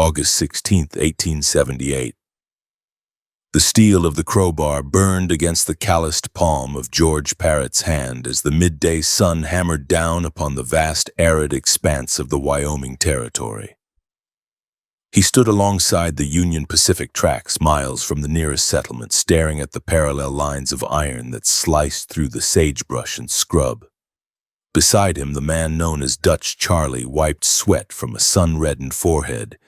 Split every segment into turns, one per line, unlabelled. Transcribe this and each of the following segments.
August 16, 1878. The steel of the crowbar burned against the calloused palm of George Parrott's hand as the midday sun hammered down upon the vast arid expanse of the Wyoming Territory. He stood alongside the Union Pacific tracks miles from the nearest settlement, staring at the parallel lines of iron that sliced through the sagebrush and scrub. Beside him, the man known as Dutch Charlie wiped sweat from a sun-reddened forehead,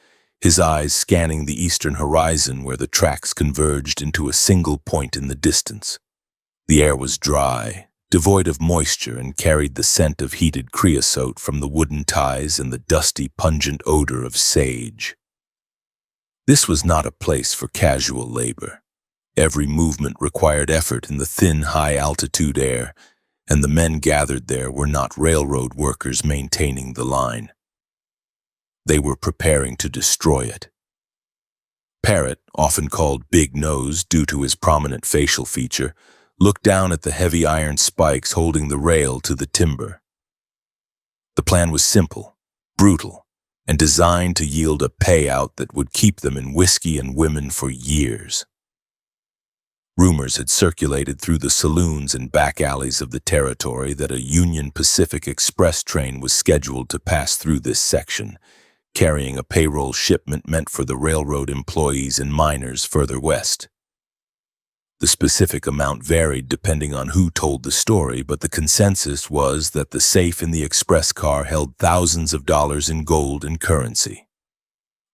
his eyes scanning the eastern horizon where the tracks converged into a single point in the distance. The air was dry, devoid of moisture, and carried the scent of heated creosote from the wooden ties and the dusty, pungent odor of sage. This was not a place for casual labor. Every movement required effort in the thin, high-altitude air, and the men gathered there were not railroad workers maintaining the line. They were preparing to destroy it. Parrott, often called Big Nose due to his prominent facial feature, looked down at the heavy iron spikes holding the rail to the timber. The plan was simple, brutal, and designed to yield a payout that would keep them in whiskey and women for years. Rumors had circulated through the saloons and back alleys of the territory that a Union Pacific Express train was scheduled to pass through this section, carrying a payroll shipment meant for the railroad employees and miners further west. The specific amount varied depending on who told the story, but the consensus was that the safe in the express car held thousands of dollars in gold and currency.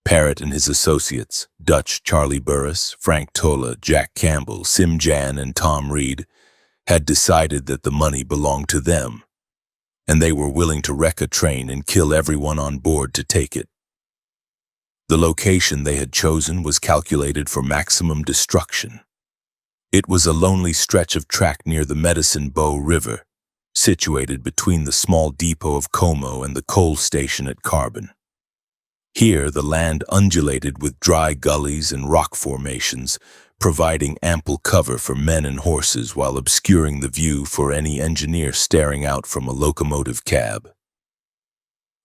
Parrott and his associates, Dutch Charlie Burris, Frank Tola, Jack Campbell, Sim Jan, and Tom Reed, had decided that the money belonged to them, and they were willing to wreck a train and kill everyone on board to take it. The location they had chosen was calculated for maximum destruction. It was a lonely stretch of track near the Medicine Bow River, situated between the small depot of Como and the coal station at Carbon. Here, the land undulated with dry gullies and rock formations, providing ample cover for men and horses while obscuring the view for any engineer staring out from a locomotive cab.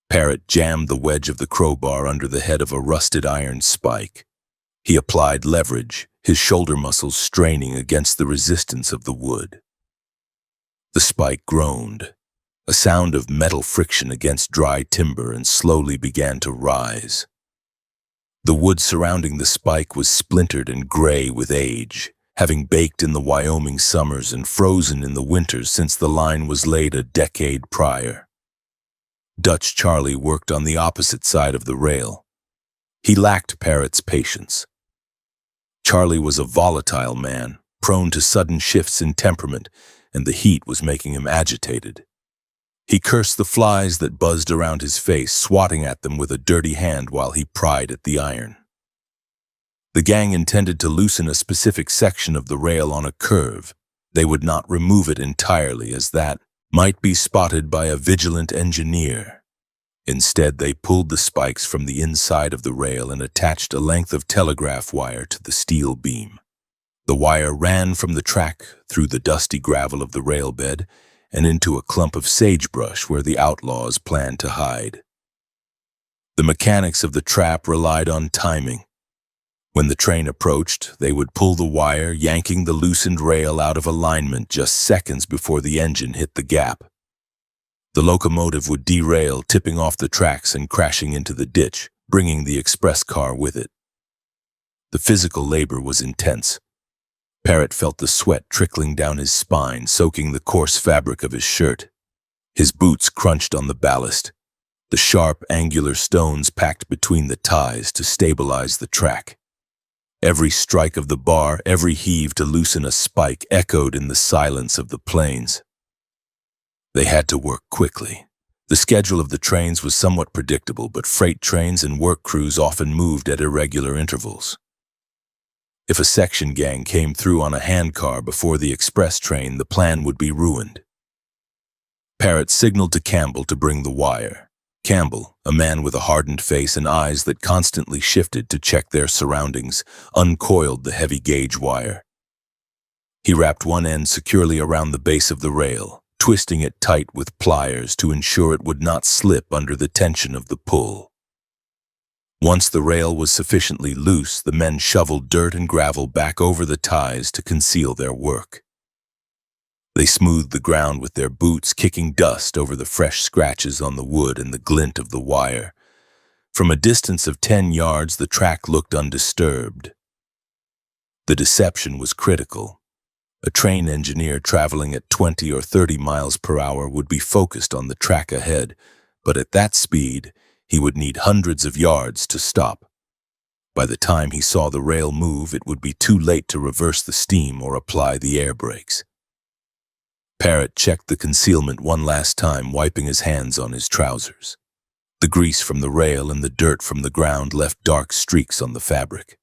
Parrott jammed the wedge of the crowbar under the head of a rusted iron spike. He applied leverage, his shoulder muscles straining against the resistance of the wood. The spike groaned, a sound of metal friction against dry timber, and slowly began to rise. The wood surrounding the spike was splintered and gray with age, having baked in the Wyoming summers and frozen in the winters since the line was laid a decade prior. Dutch Charlie worked on the opposite side of the rail. He lacked Parrott's patience. Charlie was a volatile man, prone to sudden shifts in temperament, and the heat was making him agitated. He cursed the flies that buzzed around his face, swatting at them with a dirty hand while he pried at the iron. The gang intended to loosen a specific section of the rail on a curve. They would not remove it entirely, as that might be spotted by a vigilant engineer. Instead, they pulled the spikes from the inside of the rail and attached a length of telegraph wire to the steel beam. The wire ran from the track through the dusty gravel of the rail bed and into a clump of sagebrush where the outlaws planned to hide. The mechanics of the trap relied on timing. When the train approached, they would pull the wire, yanking the loosened rail out of alignment just seconds before the engine hit the gap. The locomotive would derail, tipping off the tracks and crashing into the ditch, bringing the express car with it. The physical labor was intense. Parrott felt the sweat trickling down his spine, soaking the coarse fabric of his shirt. His boots crunched on the ballast, the sharp, angular stones packed between the ties to stabilize the track. Every strike of the bar, every heave to loosen a spike echoed in the silence of the plains. They had to work quickly. The schedule of the trains was somewhat predictable, but freight trains and work crews often moved at irregular intervals. If a section gang came through on a handcar before the express train, the plan would be ruined. Parrott signaled to Campbell to bring the wire. Campbell, a man with a hardened face and eyes that constantly shifted to check their surroundings, uncoiled the heavy gauge wire. He wrapped one end securely around the base of the rail, twisting it tight with pliers to ensure it would not slip under the tension of the pull. Once the rail was sufficiently loose, the men shoveled dirt and gravel back over the ties to conceal their work. They smoothed the ground with their boots, kicking dust over the fresh scratches on the wood and the glint of the wire. From a distance of 10 yards, the track looked undisturbed. The deception was critical. A train engineer traveling at 20 or 30 miles per hour would be focused on the track ahead, but at that speed, he would need hundreds of yards to stop. By the time he saw the rail move, it would be too late to reverse the steam or apply the air brakes. Parrott checked the concealment one last time, wiping his hands on his trousers. The grease from the rail and the dirt from the ground left dark streaks on the fabric.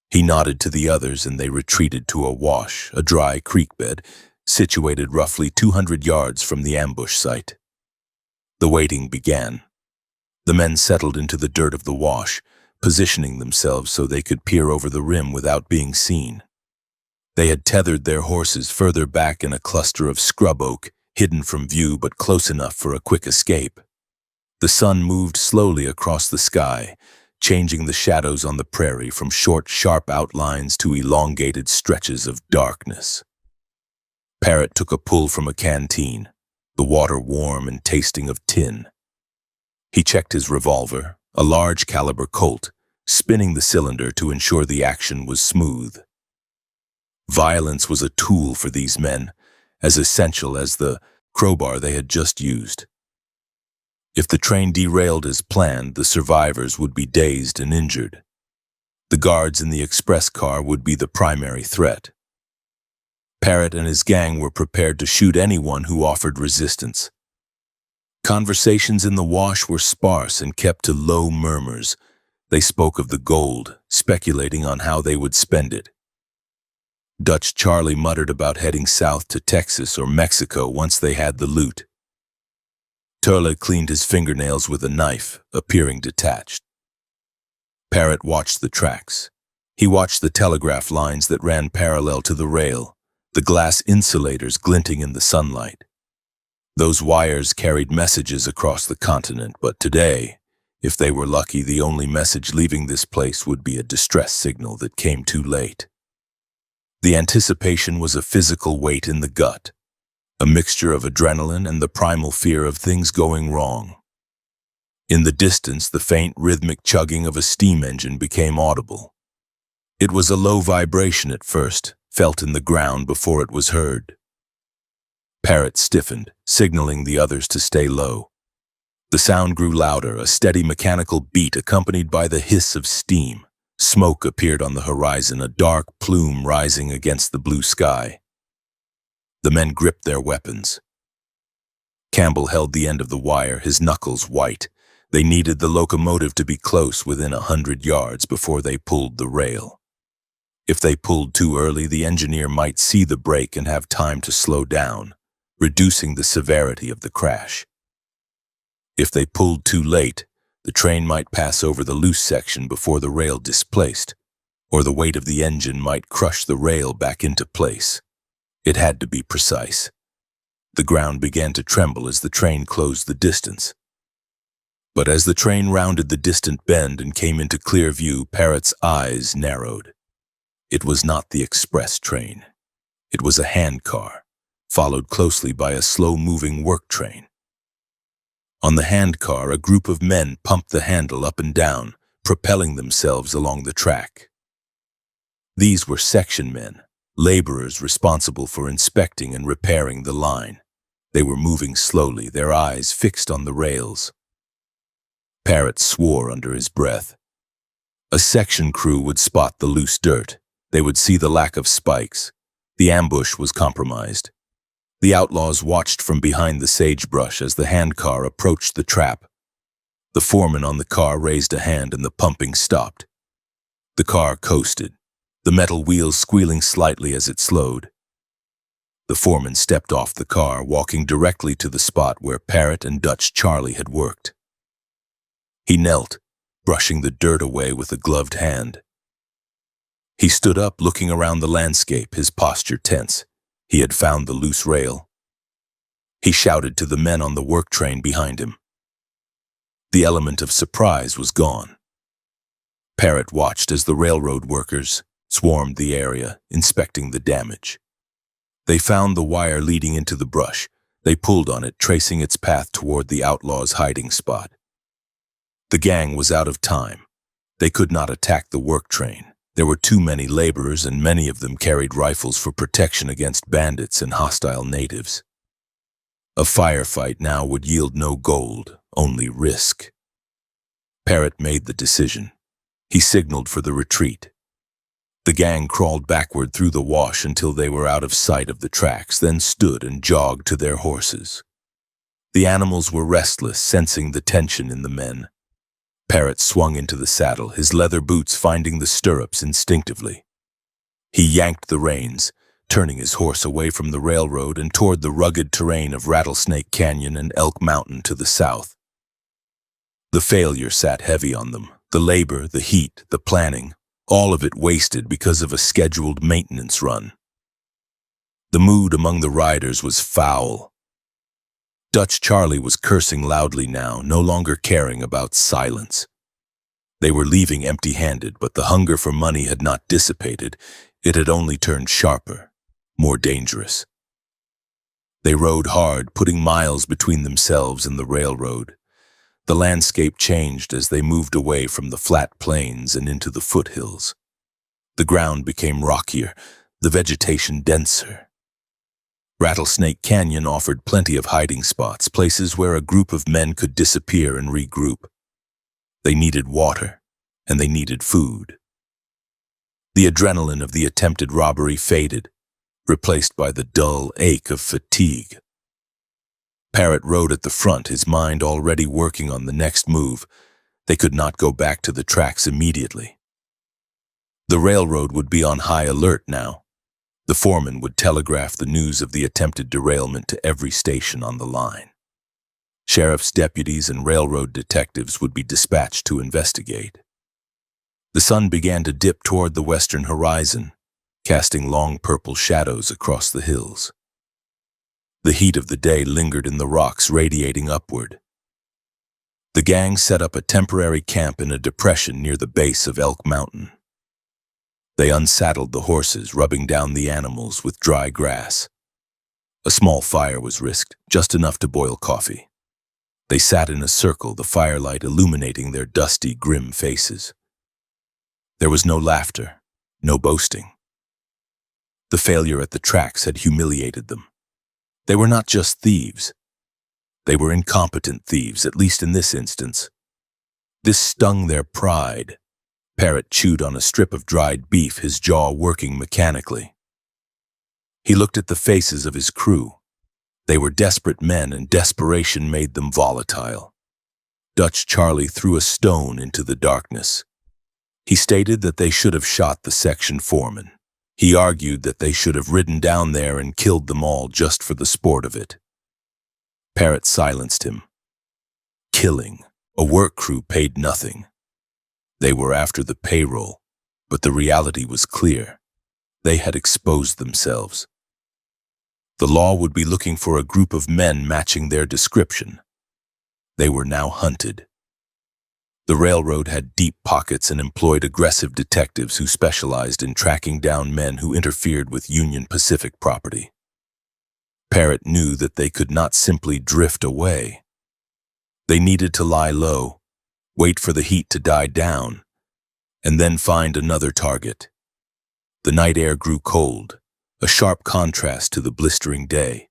He nodded to the others and they retreated to a wash, a dry creek bed, situated roughly 200 yards from the ambush site. The waiting began. The men settled into the dirt of the wash, positioning themselves so they could peer over the rim without being seen. They had tethered their horses further back in a cluster of scrub oak, hidden from view but close enough for a quick escape. The sun moved slowly across the sky, changing the shadows on the prairie from short, sharp outlines to elongated stretches of darkness. Parrott took a pull from a canteen, the water warm and tasting of tin. He checked his revolver, a large caliber Colt, spinning the cylinder to ensure the action was smooth. Violence was a tool for these men, as essential as the crowbar they had just used. If the train derailed as planned, the survivors would be dazed and injured. The guards in the express car would be the primary threat. Parrott and his gang were prepared to shoot anyone who offered resistance. Conversations in the wash were sparse and kept to low murmurs. They spoke of the gold, speculating on how they would spend it. Dutch Charlie muttered about heading south to Texas or Mexico once they had the loot. Turle cleaned his fingernails with a knife, appearing detached. Parrott watched the tracks. He watched the telegraph lines that ran parallel to the rail, the glass insulators glinting in the sunlight. Those wires carried messages across the continent, but today, if they were lucky, the only message leaving this place would be a distress signal that came too late. The anticipation was a physical weight in the gut, a mixture of adrenaline and the primal fear of things going wrong. In the distance, the faint, rhythmic chugging of a steam engine became audible. It was a low vibration at first, felt in the ground before it was heard. Parrott stiffened, signaling the others to stay low. The sound grew louder, a steady mechanical beat accompanied by the hiss of steam. Smoke appeared on the horizon, a dark plume rising against the blue sky. The men gripped their weapons. Campbell held the end of the wire, his knuckles white. They needed the locomotive to be close, within 100 yards, before they pulled the rail. If they pulled too early, the engineer might see the brake and have time to slow down, reducing the severity of the crash. If they pulled too late, the train might pass over the loose section before the rail displaced, or the weight of the engine might crush the rail back into place. It had to be precise. The ground began to tremble as the train closed the distance. But as the train rounded the distant bend and came into clear view, Parrott's eyes narrowed. It was not the express train. It was a handcar, followed closely by a slow-moving work train. On the handcar, a group of men pumped the handle up and down, propelling themselves along the track. These were section men, laborers responsible for inspecting and repairing the line. They were moving slowly, their eyes fixed on the rails. Parrott swore under his breath. A section crew would spot the loose dirt. They would see the lack of spikes. The ambush was compromised. The outlaws watched from behind the sagebrush as the handcar approached the trap. The foreman on the car raised a hand and the pumping stopped. The car coasted, the metal wheels squealing slightly as it slowed. The foreman stepped off the car, walking directly to the spot where Parrott and Dutch Charlie had worked. He knelt, brushing the dirt away with a gloved hand. He stood up, looking around the landscape, his posture tense. He had found the loose rail. He shouted to the men on the work train behind him. The element of surprise was gone. Parrott watched as the railroad workers swarmed the area, inspecting the damage. They found the wire leading into the brush. They pulled on it, tracing its path toward the outlaw's hiding spot. The gang was out of time. They could not attack the work train. There were too many laborers, and many of them carried rifles for protection against bandits and hostile natives. A firefight now would yield no gold, only risk. Parrott made the decision. He signaled for the retreat. The gang crawled backward through the wash until they were out of sight of the tracks, then stood and jogged to their horses. The animals were restless, sensing the tension in the men. Parrott swung into the saddle, his leather boots finding the stirrups instinctively. He yanked the reins, turning his horse away from the railroad and toward the rugged terrain of Rattlesnake Canyon and Elk Mountain to the south. The failure sat heavy on them. The labor, the heat, the planning, all of it wasted because of a scheduled maintenance run. The mood among the riders was foul. Dutch Charlie was cursing loudly now, no longer caring about silence. They were leaving empty-handed, but the hunger for money had not dissipated. It had only turned sharper, more dangerous. They rode hard, putting miles between themselves and the railroad. The landscape changed as they moved away from the flat plains and into the foothills. The ground became rockier, the vegetation denser. Rattlesnake Canyon offered plenty of hiding spots, places where a group of men could disappear and regroup. They needed water, and they needed food. The adrenaline of the attempted robbery faded, replaced by the dull ache of fatigue. Parrott rode at the front, his mind already working on the next move. They could not go back to the tracks immediately. The railroad would be on high alert now. The foreman would telegraph the news of the attempted derailment to every station on the line. Sheriff's deputies and railroad detectives would be dispatched to investigate. The sun began to dip toward the western horizon, casting long purple shadows across the hills. The heat of the day lingered in the rocks, radiating upward. The gang set up a temporary camp in a depression near the base of Elk Mountain. They unsaddled the horses, rubbing down the animals with dry grass. A small fire was risked, just enough to boil coffee. They sat in a circle, the firelight illuminating their dusty, grim faces. There was no laughter, no boasting. The failure at the tracks had humiliated them. They were not just thieves. They were incompetent thieves, at least in this instance. This stung their pride. Parrott chewed on a strip of dried beef, his jaw working mechanically. He looked at the faces of his crew. They were desperate men, and desperation made them volatile. Dutch Charlie threw a stone into the darkness. He stated that they should have shot the section foreman. He argued that they should have ridden down there and killed them all just for the sport of it. Parrott silenced him. Killing. A work crew paid nothing. They were after the payroll, but the reality was clear. They had exposed themselves. The law would be looking for a group of men matching their description. They were now hunted. The railroad had deep pockets and employed aggressive detectives who specialized in tracking down men who interfered with Union Pacific property. Parrott knew that they could not simply drift away. They needed to lie low, wait for the heat to die down, and then find another target. The night air grew cold, a sharp contrast to the blistering day.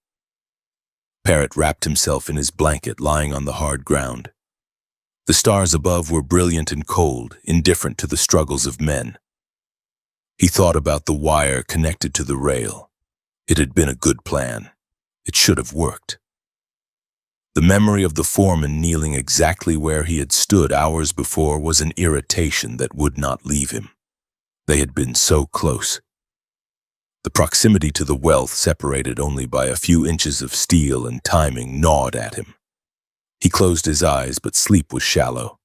Parrott wrapped himself in his blanket, lying on the hard ground. The stars above were brilliant and cold, indifferent to the struggles of men. He thought about the wire connected to the rail. It had been a good plan. It should have worked. The memory of the foreman kneeling exactly where he had stood hours before was an irritation that would not leave him. They had been so close. The proximity to the wealth, separated only by a few inches of steel and timing, gnawed at him. He closed his eyes, but sleep was shallow.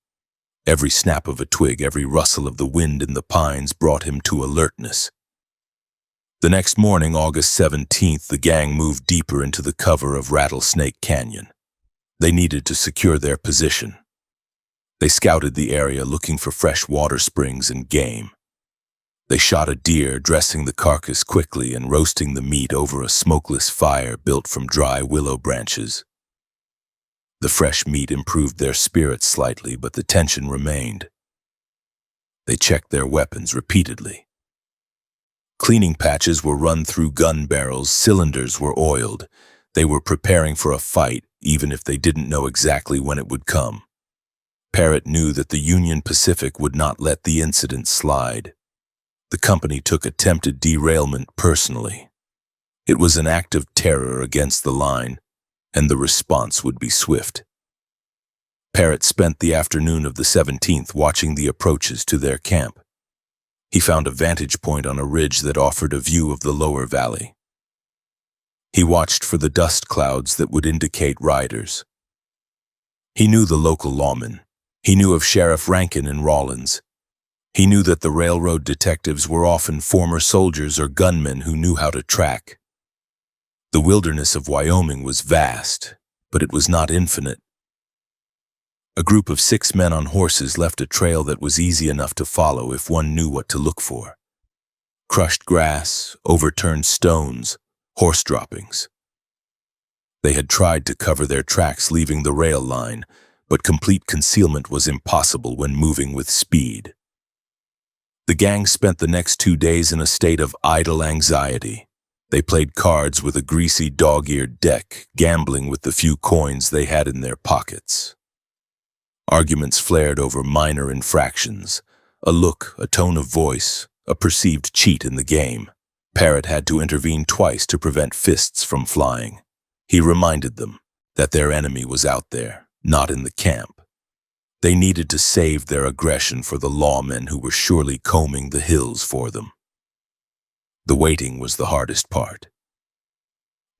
Every snap of a twig, every rustle of the wind in the pines brought him to alertness. The next morning, August 17th, the gang moved deeper into the cover of Rattlesnake Canyon. They needed to secure their position. They scouted the area looking for fresh water springs and game. They shot a deer, dressing the carcass quickly and roasting the meat over a smokeless fire built from dry willow branches. The fresh meat improved their spirits slightly, but the tension remained. They checked their weapons repeatedly. Cleaning patches were run through gun barrels, cylinders were oiled. They were preparing for a fight, even if they didn't know exactly when it would come. Parrott knew that the Union Pacific would not let the incident slide. The company took attempted derailment personally. It was an act of terror against the line, and the response would be swift. Parrott spent the afternoon of the 17th watching the approaches to their camp. He found a vantage point on a ridge that offered a view of the lower valley. He watched for the dust clouds that would indicate riders. He knew the local lawmen. He knew of Sheriff Rankin and Rawlins. He knew that the railroad detectives were often former soldiers or gunmen who knew how to track. The wilderness of Wyoming was vast, but it was not infinite. A group of 6 men on horses left a trail that was easy enough to follow if one knew what to look for. Crushed grass, overturned stones, horse droppings. They had tried to cover their tracks leaving the rail line, but complete concealment was impossible when moving with speed. The gang spent the next 2 days in a state of idle anxiety. They played cards with a greasy dog-eared deck, gambling with the few coins they had in their pockets. Arguments flared over minor infractions, a look, a tone of voice, a perceived cheat in the game. Parrott had to intervene twice to prevent fists from flying. He reminded them that their enemy was out there, not in the camp. They needed to save their aggression for the lawmen who were surely combing the hills for them. The waiting was the hardest part.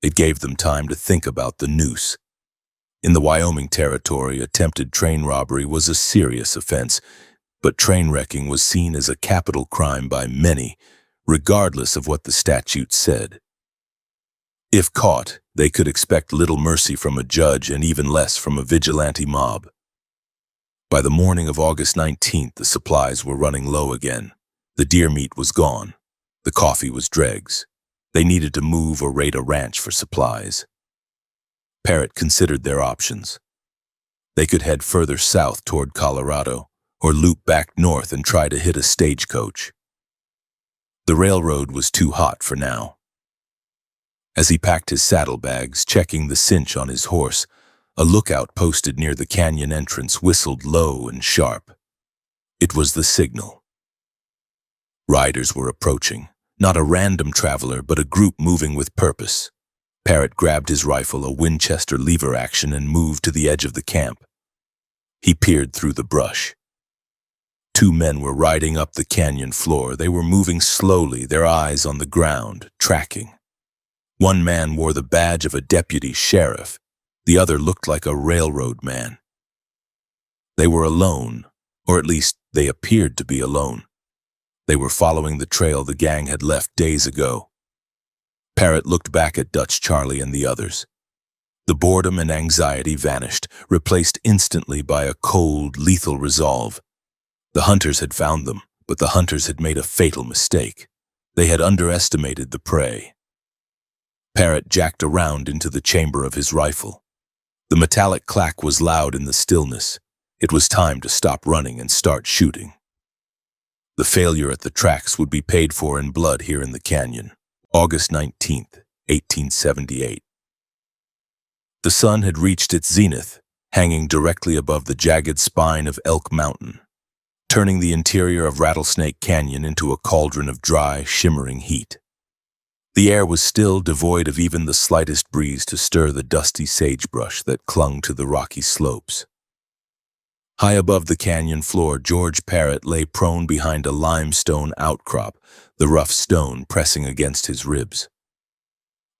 It gave them time to think about the noose. In the Wyoming Territory, attempted train robbery was a serious offense, but train wrecking was seen as a capital crime by many, regardless of what the statute said. If caught, they could expect little mercy from a judge and even less from a vigilante mob. By the morning of August 19th, the supplies were running low again. The deer meat was gone. The coffee was dregs. They needed to move or raid a ranch for supplies. Parrott considered their options. They could head further south toward Colorado, or loop back north and try to hit a stagecoach. The railroad was too hot for now. As he packed his saddlebags, checking the cinch on his horse, a lookout posted near the canyon entrance whistled low and sharp. It was the signal. Riders were approaching, not a random traveler, but a group moving with purpose. Parrott grabbed his rifle, a Winchester lever action, and moved to the edge of the camp. He peered through the brush. 2 men were riding up the canyon floor. They were moving slowly, their eyes on the ground, tracking. One man wore the badge of a deputy sheriff. The other looked like a railroad man. They were alone, or at least they appeared to be alone. They were following the trail the gang had left days ago. Parrott looked back at Dutch Charlie and the others. The boredom and anxiety vanished, replaced instantly by a cold, lethal resolve. The hunters had found them, but the hunters had made a fatal mistake. They had underestimated the prey. Parrott jacked around into the chamber of his rifle. The metallic clack was loud in the stillness. It was time to stop running and start shooting. The failure at the tracks would be paid for in blood here in the canyon. August 19th, 1878. The sun had reached its zenith, hanging directly above the jagged spine of Elk Mountain, turning the interior of Rattlesnake Canyon into a cauldron of dry, shimmering heat. The air was still, devoid of even the slightest breeze to stir the dusty sagebrush that clung to the rocky slopes. High above the canyon floor, George Parrott lay prone behind a limestone outcrop, the rough stone pressing against his ribs.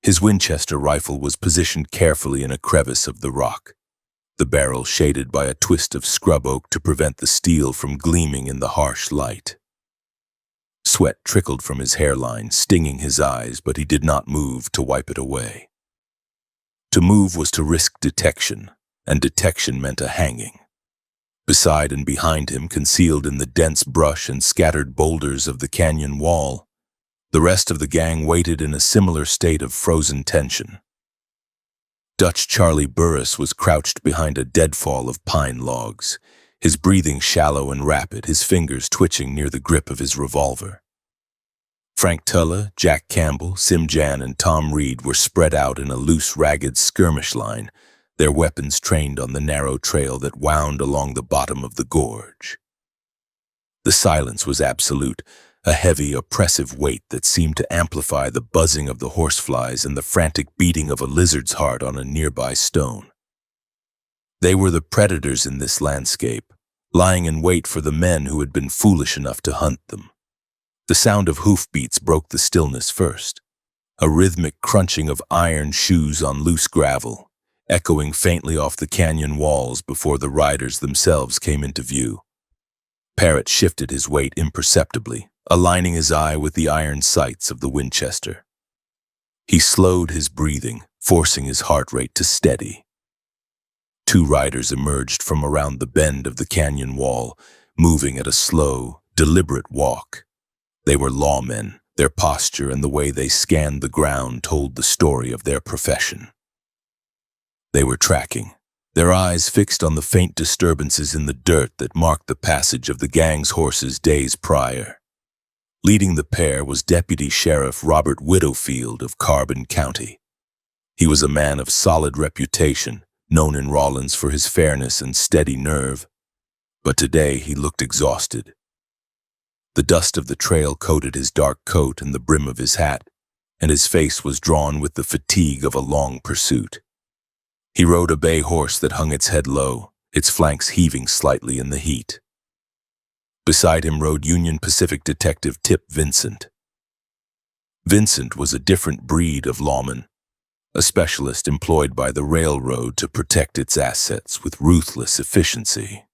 His Winchester rifle was positioned carefully in a crevice of the rock, the barrel shaded by a twist of scrub oak to prevent the steel from gleaming in the harsh light. Sweat trickled from his hairline, stinging his eyes, but he did not move to wipe it away. To move was to risk detection, and detection meant a hanging. Beside and behind him, concealed in the dense brush and scattered boulders of the canyon wall, the rest of the gang waited in a similar state of frozen tension. Dutch Charlie Burris was crouched behind a deadfall of pine logs, his breathing shallow and rapid, his fingers twitching near the grip of his revolver. Frank Tulla, Jack Campbell, Sim Jan, and Tom Reed were spread out in a loose, ragged skirmish line, their weapons trained on the narrow trail that wound along the bottom of the gorge. The silence was absolute, a heavy, oppressive weight that seemed to amplify the buzzing of the horseflies and the frantic beating of a lizard's heart on a nearby stone. They were the predators in this landscape, lying in wait for the men who had been foolish enough to hunt them. The sound of hoofbeats broke the stillness first, a rhythmic crunching of iron shoes on loose gravel, echoing faintly off the canyon walls before the riders themselves came into view. Parrott shifted his weight imperceptibly, aligning his eye with the iron sights of the Winchester. He slowed his breathing, forcing his heart rate to steady. Two riders emerged from around the bend of the canyon wall, moving at a slow, deliberate walk. They were lawmen. Their posture and the way they scanned the ground told the story of their profession. They were tracking, their eyes fixed on the faint disturbances in the dirt that marked the passage of the gang's horses days prior. Leading the pair was Deputy Sheriff Robert Widowfield of Carbon County. He was a man of solid reputation, known in Rawlins for his fairness and steady nerve, but today he looked exhausted. The dust of the trail coated his dark coat and the brim of his hat, and his face was drawn with the fatigue of a long pursuit. He rode a bay horse that hung its head low, its flanks heaving slightly in the heat. Beside him rode Union Pacific Detective Tip Vincent. Vincent was a different breed of lawman, a specialist employed by the railroad to protect its assets with ruthless efficiency.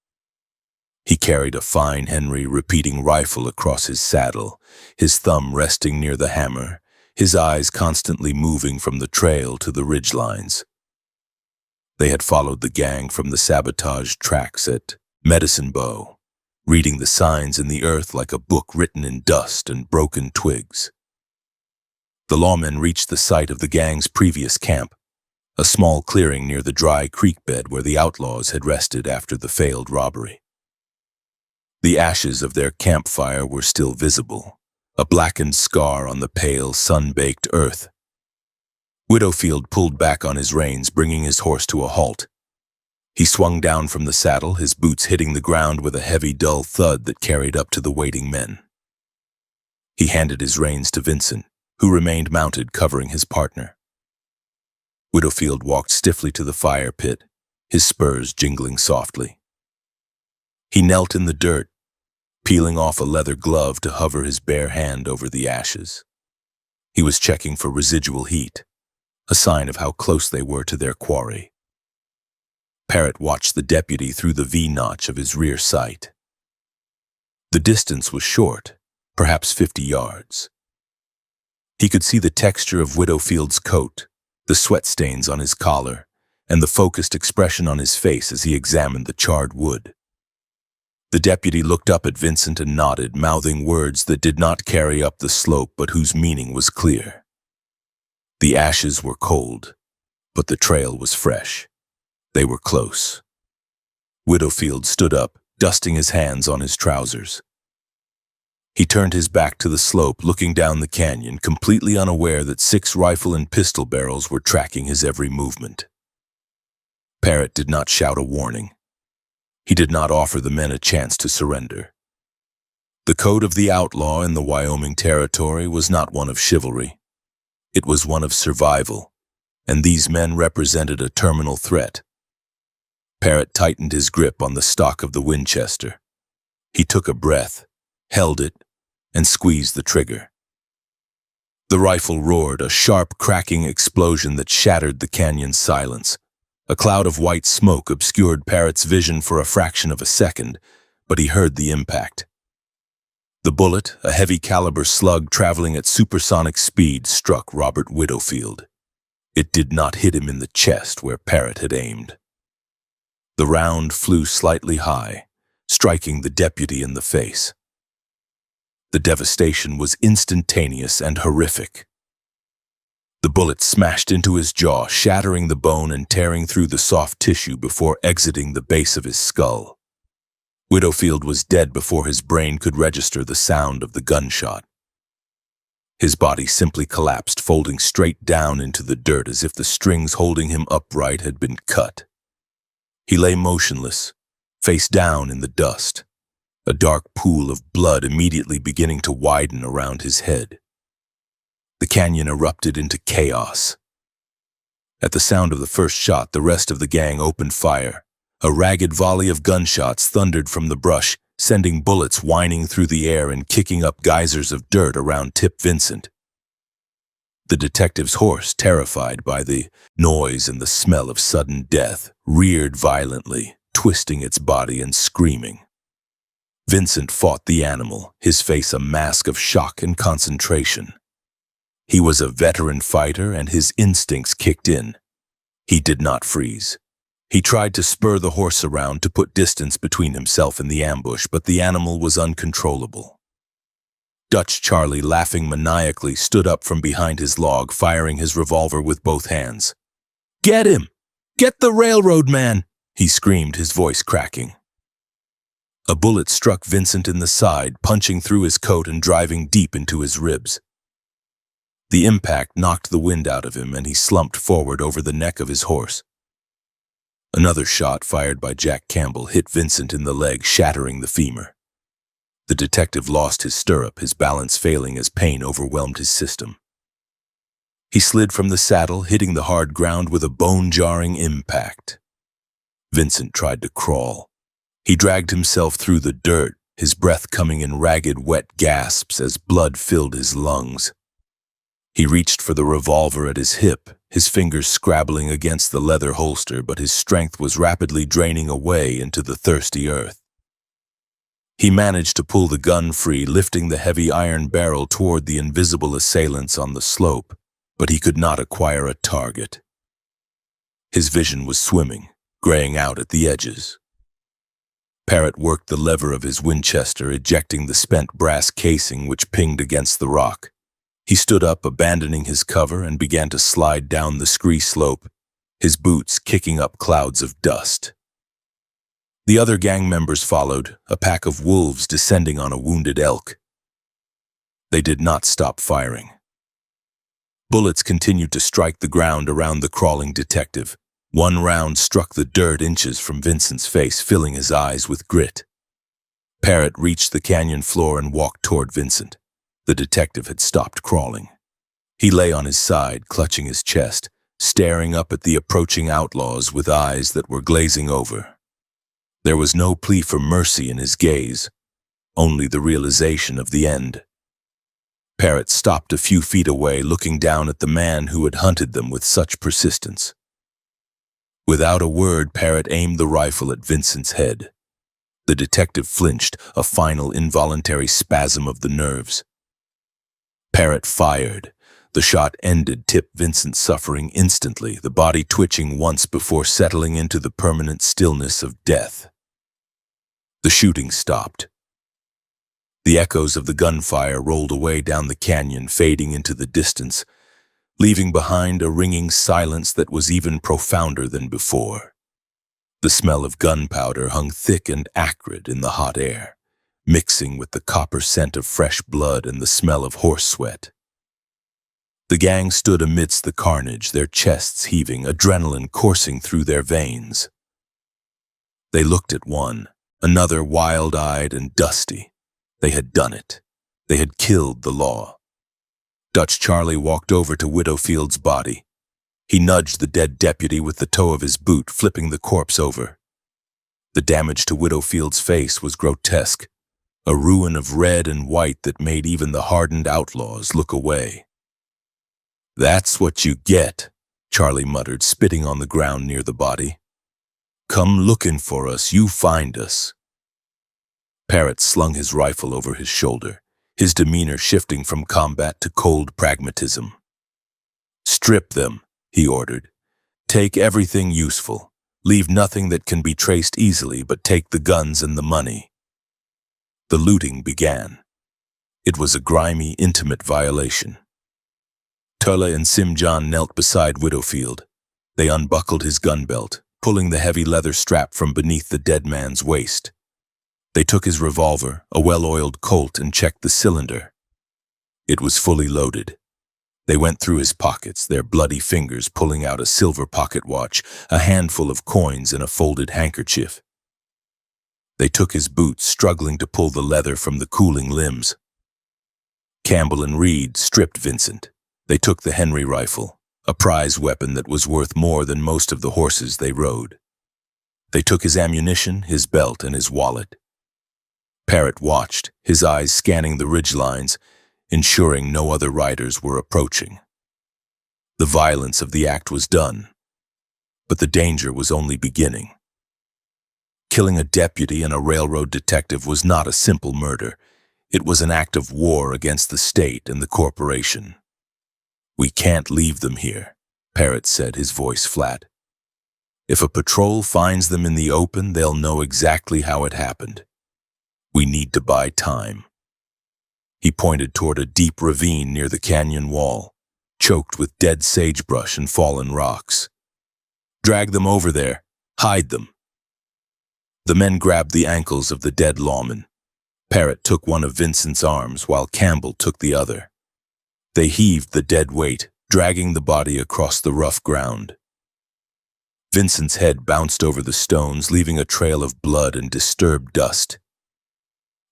He carried a fine Henry repeating rifle across his saddle, his thumb resting near the hammer, his eyes constantly moving from the trail to the ridgelines. They had followed the gang from the sabotaged tracks at Medicine Bow, reading the signs in the earth like a book written in dust and broken twigs. The lawmen reached the site of the gang's previous camp, a small clearing near the dry creek bed where the outlaws had rested after the failed robbery. The ashes of their campfire were still visible, a blackened scar on the pale, sun-baked earth. Widowfield pulled back on his reins, bringing his horse to a halt. He swung down from the saddle, his boots hitting the ground with a heavy, dull thud that carried up to the waiting men. He handed his reins to Vincent, who remained mounted, covering his partner. Widowfield walked stiffly to the fire pit, his spurs jingling softly. He knelt in the dirt, peeling off a leather glove to hover his bare hand over the ashes. He was checking for residual heat, a sign of how close they were to their quarry. Parrott watched the deputy through the V-notch of his rear sight. The distance was short, perhaps 50 yards. He could see the texture of Widowfield's coat, the sweat stains on his collar, and the focused expression on his face as he examined the charred wood. The deputy looked up at Vincent and nodded, mouthing words that did not carry up the slope but whose meaning was clear. The ashes were cold, but the trail was fresh. They were close. Widowfield stood up, dusting his hands on his trousers. He turned his back to the slope, looking down the canyon, completely unaware that 6 rifle and pistol barrels were tracking his every movement. Parrott did not shout a warning. He did not offer the men a chance to surrender. The code of the outlaw in the Wyoming Territory was not one of chivalry. It was one of survival, and these men represented a terminal threat. Parrott tightened his grip on the stock of the Winchester. He took a breath, held it, and squeezed the trigger. The rifle roared, a sharp, cracking explosion that shattered the canyon's silence. A cloud of white smoke obscured Parrott's vision for a fraction of a second, but he heard the impact. The bullet, a heavy-caliber slug traveling at supersonic speed, struck Robert Widowfield. It did not hit him in the chest where Parrott had aimed. The round flew slightly high, striking the deputy in the face. The devastation was instantaneous and horrific. The bullet smashed into his jaw, shattering the bone and tearing through the soft tissue before exiting the base of his skull. Widowfield was dead before his brain could register the sound of the gunshot. His body simply collapsed, folding straight down into the dirt as if the strings holding him upright had been cut. He lay motionless, face down in the dust, a dark pool of blood immediately beginning to widen around his head. The canyon erupted into chaos. At the sound of the first shot, the rest of the gang opened fire. A ragged volley of gunshots thundered from the brush, sending bullets whining through the air and kicking up geysers of dirt around Tip Vincent. The detective's horse, terrified by the noise and the smell of sudden death, reared violently, twisting its body and screaming. Vincent fought the animal, his face a mask of shock and concentration. He was a veteran fighter and his instincts kicked in. He did not freeze. He tried to spur the horse around to put distance between himself and the ambush, but the animal was uncontrollable. Dutch Charlie, laughing maniacally, stood up from behind his log, firing his revolver with both hands. "Get him! Get the railroad man!" he screamed, his voice cracking. A bullet struck Vincent in the side, punching through his coat and driving deep into his ribs. The impact knocked the wind out of him, and he slumped forward over the neck of his horse. Another shot, fired by Jack Campbell, hit Vincent in the leg, shattering the femur. The detective lost his stirrup, his balance failing as pain overwhelmed his system. He slid from the saddle, hitting the hard ground with a bone-jarring impact. Vincent tried to crawl. He dragged himself through the dirt, his breath coming in ragged, wet gasps as blood filled his lungs. He reached for the revolver at his hip, his fingers scrabbling against the leather holster, but his strength was rapidly draining away into the thirsty earth. He managed to pull the gun free, lifting the heavy iron barrel toward the invisible assailants on the slope, but he could not acquire a target. His vision was swimming, graying out at the edges. Parrott worked the lever of his Winchester, ejecting the spent brass casing which pinged against the rock. He stood up, abandoning his cover, and began to slide down the scree slope, his boots kicking up clouds of dust. The other gang members followed, a pack of wolves descending on a wounded elk. They did not stop firing. Bullets continued to strike the ground around the crawling detective. One round struck the dirt inches from Vincent's face, filling his eyes with grit. Parrott reached the canyon floor and walked toward Vincent. The detective had stopped crawling. He lay on his side, clutching his chest, staring up at the approaching outlaws with eyes that were glazing over. There was no plea for mercy in his gaze, only the realization of the end. Parrott stopped a few feet away, looking down at the man who had hunted them with such persistence. Without a word, Parrott aimed the rifle at Vincent's head. The detective flinched, a final involuntary spasm of the nerves. Parrott fired. The shot ended Tip Vincent's suffering instantly, the body twitching once before settling into the permanent stillness of death. The shooting stopped. The echoes of the gunfire rolled away down the canyon, fading into the distance, leaving behind a ringing silence that was even profounder than before. The smell of gunpowder hung thick and acrid in the hot air, mixing with the copper scent of fresh blood and the smell of horse sweat. The gang stood amidst the carnage, their chests heaving, adrenaline coursing through their veins. They looked at one, another wild-eyed and dusty. They had done it. They had killed the law. Dutch Charlie walked over to Widowfield's body. He nudged the dead deputy with the toe of his boot, flipping the corpse over. The damage to Widowfield's face was grotesque, a ruin of red and white that made even the hardened outlaws look away. "That's what you get," Charlie muttered, spitting on the ground near the body. "Come looking for us, you find us." Parrott slung his rifle over his shoulder, his demeanor shifting from combat to cold pragmatism. "Strip them," he ordered. "Take everything useful. Leave nothing that can be traced easily, but take the guns and the money. The looting began. It was a grimy, intimate violation. Turla and Simjan knelt beside Widowfield. They unbuckled his gun belt, pulling the heavy leather strap from beneath the dead man's waist. They took his revolver, a well-oiled Colt, and checked the cylinder. It was fully loaded. They went through his pockets, their bloody fingers pulling out a silver pocket watch, a handful of coins, and a folded handkerchief. They took his boots, struggling to pull the leather from the cooling limbs. Campbell and Reed stripped Vincent. They took the Henry rifle, a prize weapon that was worth more than most of the horses they rode. They took his ammunition, his belt, and his wallet. Parrott watched, his eyes scanning the ridgelines, ensuring no other riders were approaching. The violence of the act was done, but the danger was only beginning. Killing a deputy and a railroad detective was not a simple murder. It was an act of war against the state and the corporation. "We can't leave them here," Parrott said, his voice flat. "If a patrol finds them in the open, they'll know exactly how it happened. We need to buy time." He pointed toward a deep ravine near the canyon wall, choked with dead sagebrush and fallen rocks. "Drag them over there. Hide them." The men grabbed the ankles of the dead lawman. Parrott took one of Vincent's arms while Campbell took the other. They heaved the dead weight, dragging the body across the rough ground. Vincent's head bounced over the stones, leaving a trail of blood and disturbed dust.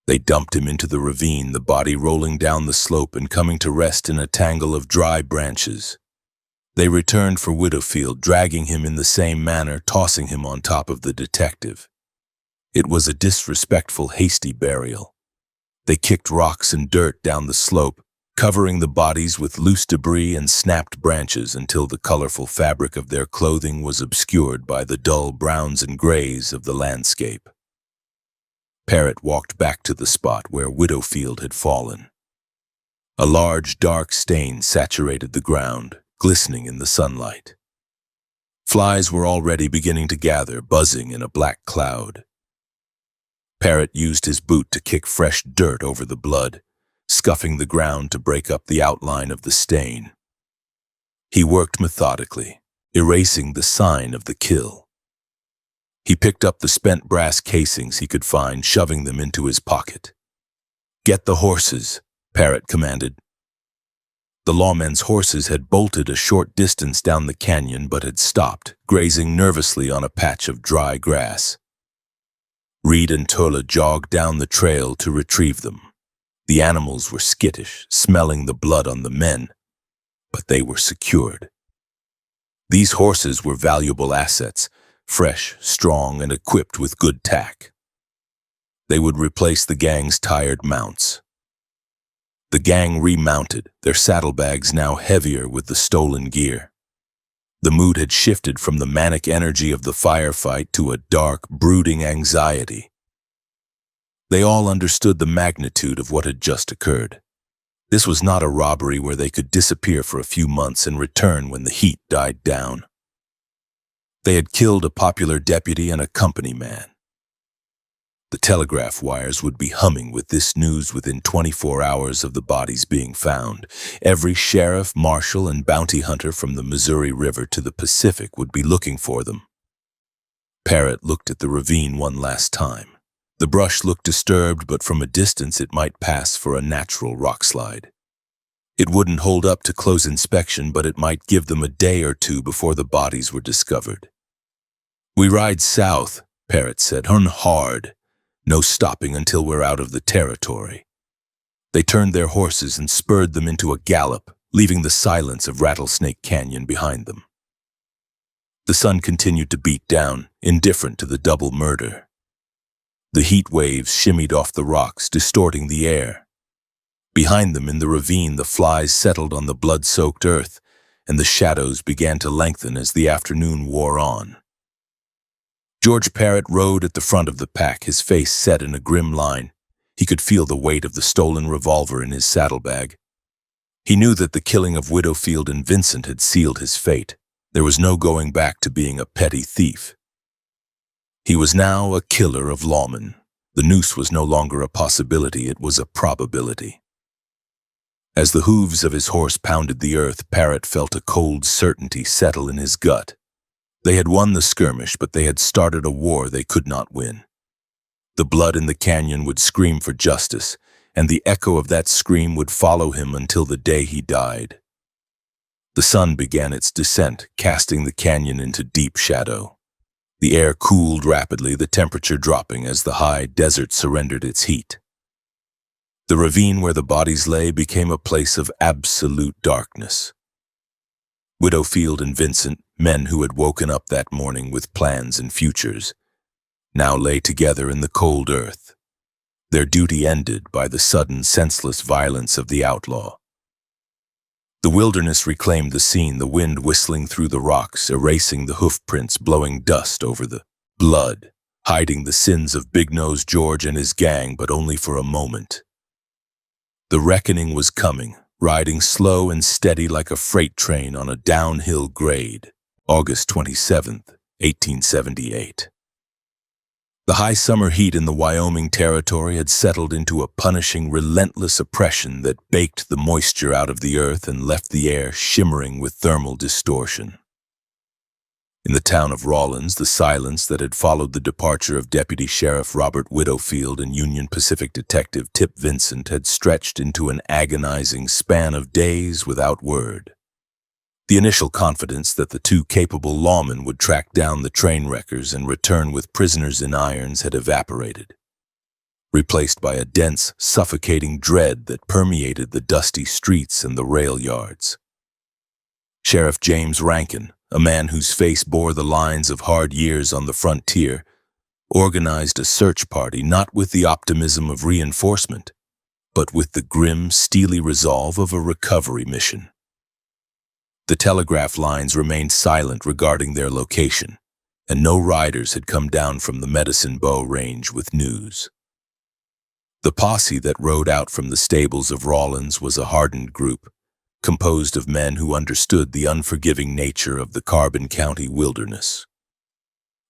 They dumped him into the ravine, the body rolling down the slope and coming to rest in a tangle of dry branches. They returned for Widowfield, dragging him in the same manner, tossing him on top of the detective. It was a disrespectful, hasty burial. They kicked rocks and dirt down the slope, covering the bodies with loose debris and snapped branches until the colorful fabric of their clothing was obscured by the dull browns and grays of the landscape. Parrott walked back to the spot where Widowfield had fallen. A large, dark stain saturated the ground, glistening in the sunlight. Flies were already beginning to gather, buzzing in a black cloud. Parrott used his boot to kick fresh dirt over the blood, scuffing the ground to break up the outline of the stain. He worked methodically, erasing the sign of the kill. He picked up the spent brass casings he could find, shoving them into his pocket. "Get the horses," Parrott commanded. The lawmen's horses had bolted a short distance down the canyon but had stopped, grazing nervously on a patch of dry grass. Reed and Turla jogged down the trail to retrieve them. The animals were skittish, smelling the blood on the men, but they were secured. These horses were valuable assets, fresh, strong, and equipped with good tack. They would replace the gang's tired mounts. The gang remounted, their saddlebags now heavier with the stolen gear. The mood had shifted from the manic energy of the firefight to a dark, brooding anxiety. They all understood the magnitude of what had just occurred. This was not a robbery where they could disappear for a few months and return when the heat died down. They had killed a popular deputy and a company man. The telegraph wires would be humming with this news within 24 hours of the bodies being found. Every sheriff, marshal, and bounty hunter from the Missouri River to the Pacific would be looking for them. Parrott looked at the ravine one last time. The brush looked disturbed, but from a distance it might pass for a natural rockslide. It wouldn't hold up to close inspection, but it might give them a day or two before the bodies were discovered. "We ride south," Parrott said. "Run hard. No stopping until we're out of the territory." They turned their horses and spurred them into a gallop, leaving the silence of Rattlesnake Canyon behind them. The sun continued to beat down, indifferent to the double murder. The heat waves shimmied off the rocks, distorting the air. Behind them in the ravine, the flies settled on the blood-soaked earth, and the shadows began to lengthen as the afternoon wore on. George Parrott rode at the front of the pack, his face set in a grim line. He could feel the weight of the stolen revolver in his saddlebag. He knew that the killing of Widowfield and Vincent had sealed his fate. There was no going back to being a petty thief. He was now a killer of lawmen. The noose was no longer a possibility, it was a probability. As the hooves of his horse pounded the earth, Parrott felt a cold certainty settle in his gut. They had won the skirmish, but they had started a war they could not win. The blood in the canyon would scream for justice, and the echo of that scream would follow him until the day he died. The sun began its descent, casting the canyon into deep shadow. The air cooled rapidly, the temperature dropping as the high desert surrendered its heat. The ravine where the bodies lay became a place of absolute darkness. Widowfield and Vincent, men who had woken up that morning with plans and futures, now lay together in the cold earth, their duty ended by the sudden, senseless violence of the outlaw. The wilderness reclaimed the scene, the wind whistling through the rocks, erasing the hoofprints, blowing dust over the blood, hiding the sins of Big Nose George and his gang, but only for a moment. The reckoning was coming, riding slow and steady like a freight train on a downhill grade. August 27th, 1878. The high summer heat in the Wyoming Territory had settled into a punishing, relentless oppression that baked the moisture out of the earth and left the air shimmering with thermal distortion. In the town of Rawlins, the silence that had followed the departure of Deputy Sheriff Robert Widowfield and Union Pacific Detective Tip Vincent had stretched into an agonizing span of days without word. The initial confidence that the two capable lawmen would track down the train wreckers and return with prisoners in irons had evaporated, replaced by a dense, suffocating dread that permeated the dusty streets and the rail yards. Sheriff James Rankin, a man whose face bore the lines of hard years on the frontier, organized a search party not with the optimism of reinforcement, but with the grim, steely resolve of a recovery mission. The telegraph lines remained silent regarding their location, and no riders had come down from the Medicine Bow Range with news. The posse that rode out from the stables of Rawlins was a hardened group, composed of men who understood the unforgiving nature of the Carbon County wilderness.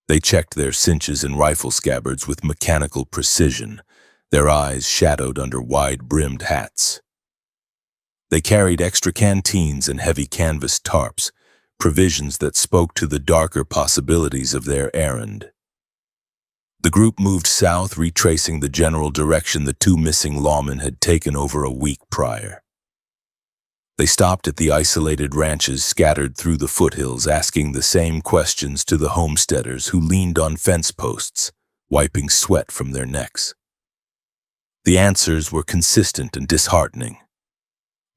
They checked their cinches and rifle scabbards with mechanical precision, their eyes shadowed under wide-brimmed hats. They carried extra canteens and heavy canvas tarps, provisions that spoke to the darker possibilities of their errand. The group moved south, retracing the general direction the two missing lawmen had taken over a week prior. They stopped at the isolated ranches scattered through the foothills, asking the same questions to the homesteaders who leaned on fence posts, wiping sweat from their necks. The answers were consistent and disheartening.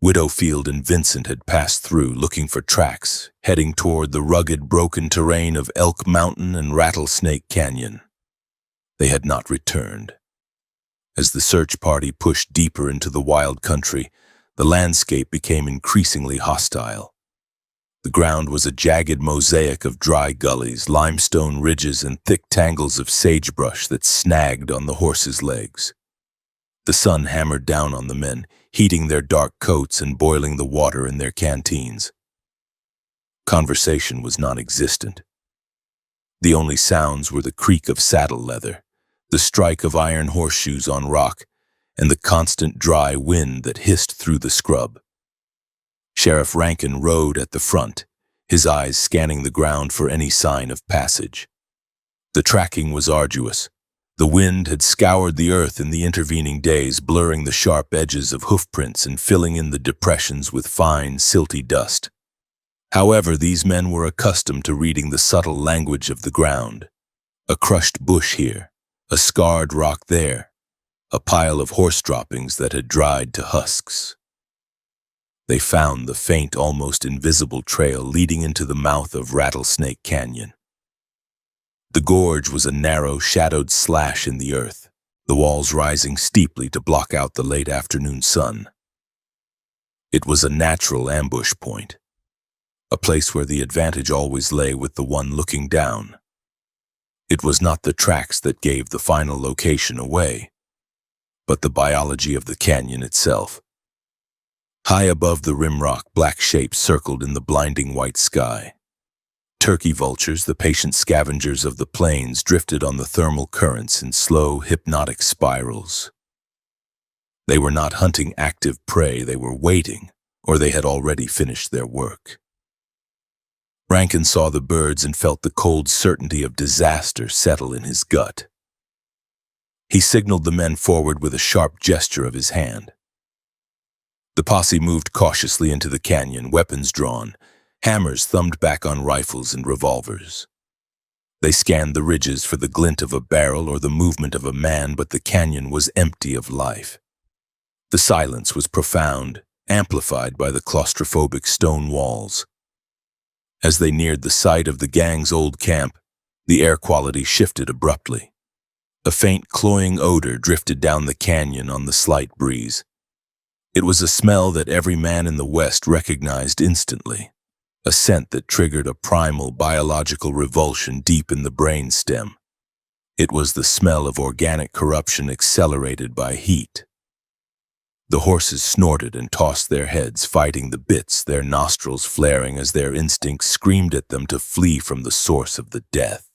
Widowfield and Vincent had passed through looking for tracks, heading toward the rugged, broken terrain of Elk Mountain and Rattlesnake Canyon. They had not returned. As the search party pushed deeper into the wild country, the landscape became increasingly hostile. The ground was a jagged mosaic of dry gullies, limestone ridges, and thick tangles of sagebrush that snagged on the horses' legs. The sun hammered down on the men, heating their dark coats and boiling the water in their canteens. Conversation was non-existent. The only sounds were the creak of saddle leather, the strike of iron horseshoes on rock, and the constant dry wind that hissed through the scrub. Sheriff Rankin rode at the front, his eyes scanning the ground for any sign of passage. The tracking was arduous. The wind had scoured the earth in the intervening days, blurring the sharp edges of hoofprints and filling in the depressions with fine, silty dust. However, these men were accustomed to reading the subtle language of the ground. A crushed bush here, a scarred rock there, a pile of horse droppings that had dried to husks. They found the faint, almost invisible trail leading into the mouth of Rattlesnake Canyon. The gorge was a narrow, shadowed slash in the earth, the walls rising steeply to block out the late afternoon sun. It was a natural ambush point, a place where the advantage always lay with the one looking down. It was not the tracks that gave the final location away, but the biology of the canyon itself. High above the rimrock, black shapes circled in the blinding white sky. Turkey vultures, the patient scavengers of the plains, drifted on the thermal currents in slow, hypnotic spirals. They were not hunting active prey, they were waiting, or they had already finished their work. Rankin saw the birds and felt the cold certainty of disaster settle in his gut. He signaled the men forward with a sharp gesture of his hand. The posse moved cautiously into the canyon, weapons drawn, hammers thumbed back on rifles and revolvers. They scanned the ridges for the glint of a barrel or the movement of a man, but the canyon was empty of life. The silence was profound, amplified by the claustrophobic stone walls. As they neared the site of the gang's old camp, the air quality shifted abruptly. A faint, cloying odor drifted down the canyon on the slight breeze. It was a smell that every man in the West recognized instantly, a scent that triggered a primal biological revulsion deep in the brainstem. It was the smell of organic corruption accelerated by heat. The horses snorted and tossed their heads, fighting the bits, their nostrils flaring as their instincts screamed at them to flee from the source of the death.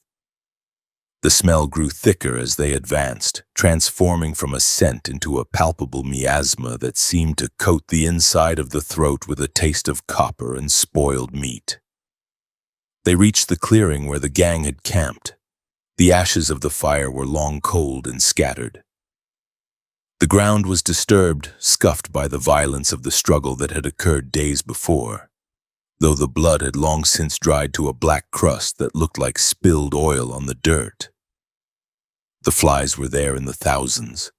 The smell grew thicker as they advanced, transforming from a scent into a palpable miasma that seemed to coat the inside of the throat with a taste of copper and spoiled meat. They reached the clearing where the gang had camped. The ashes of the fire were long cold and scattered. The ground was disturbed, scuffed by the violence of the struggle that had occurred days before, though the blood had long since dried to a black crust that looked like spilled oil on the dirt. The flies were there in the thousands.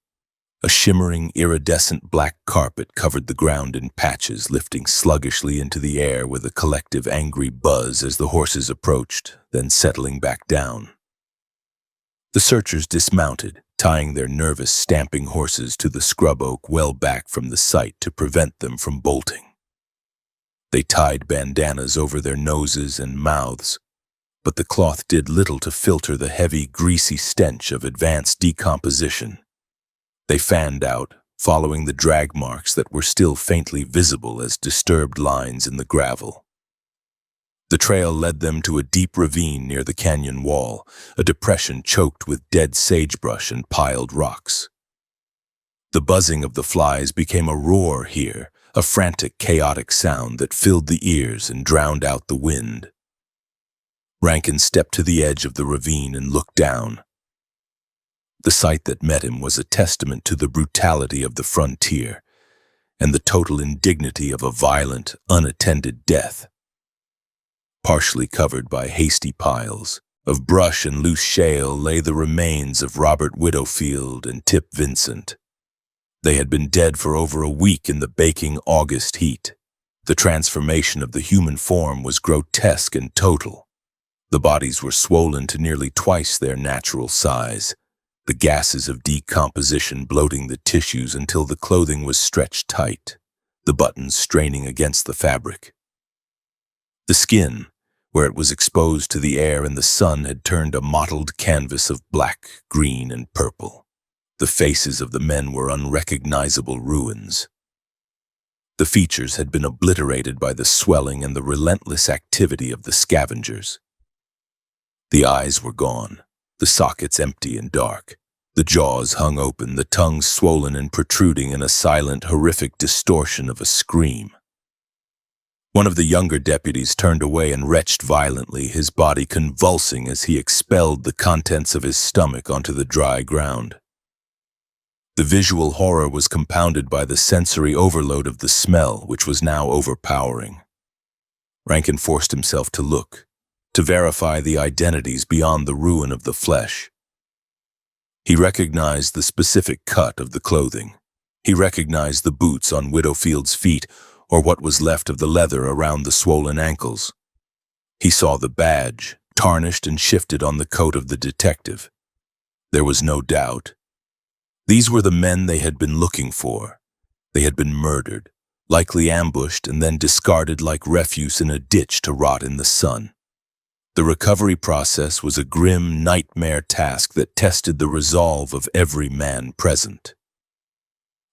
A shimmering, iridescent black carpet covered the ground in patches, lifting sluggishly into the air with a collective angry buzz as the horses approached, then settling back down. The searchers dismounted, tying their nervous, stamping horses to the scrub oak well back from the site to prevent them from bolting. They tied bandanas over their noses and mouths, but the cloth did little to filter the heavy, greasy stench of advanced decomposition. They fanned out, following the drag marks that were still faintly visible as disturbed lines in the gravel. The trail led them to a deep ravine near the canyon wall, a depression choked with dead sagebrush and piled rocks. The buzzing of the flies became a roar here, a frantic, chaotic sound that filled the ears and drowned out the wind. Rankin stepped to the edge of the ravine and looked down. The sight that met him was a testament to the brutality of the frontier and the total indignity of a violent, unattended death. Partially covered by hasty piles of brush and loose shale lay the remains of Robert Widowfield and Tip Vincent. They had been dead for over a week in the baking August heat. The transformation of the human form was grotesque and total. The bodies were swollen to nearly twice their natural size, the gases of decomposition bloating the tissues until the clothing was stretched tight, the buttons straining against the fabric. The skin, where it was exposed to the air and the sun, had turned a mottled canvas of black, green, and purple. The faces of the men were unrecognizable ruins. The features had been obliterated by the swelling and the relentless activity of the scavengers. The eyes were gone, the sockets empty and dark. The jaws hung open, the tongues swollen and protruding in a silent, horrific distortion of a scream. One of the younger deputies turned away and retched violently, his body convulsing as he expelled the contents of his stomach onto the dry ground. The visual horror was compounded by the sensory overload of the smell, which was now overpowering. Rankin forced himself to look, to verify the identities beyond the ruin of the flesh. He recognized the specific cut of the clothing. He recognized the boots on Widowfield's feet, or what was left of the leather around the swollen ankles. He saw the badge, tarnished and shifted on the coat of the detective. There was no doubt. These were the men they had been looking for. They had been murdered, likely ambushed and then discarded like refuse in a ditch to rot in the sun. The recovery process was a grim nightmare task that tested the resolve of every man present.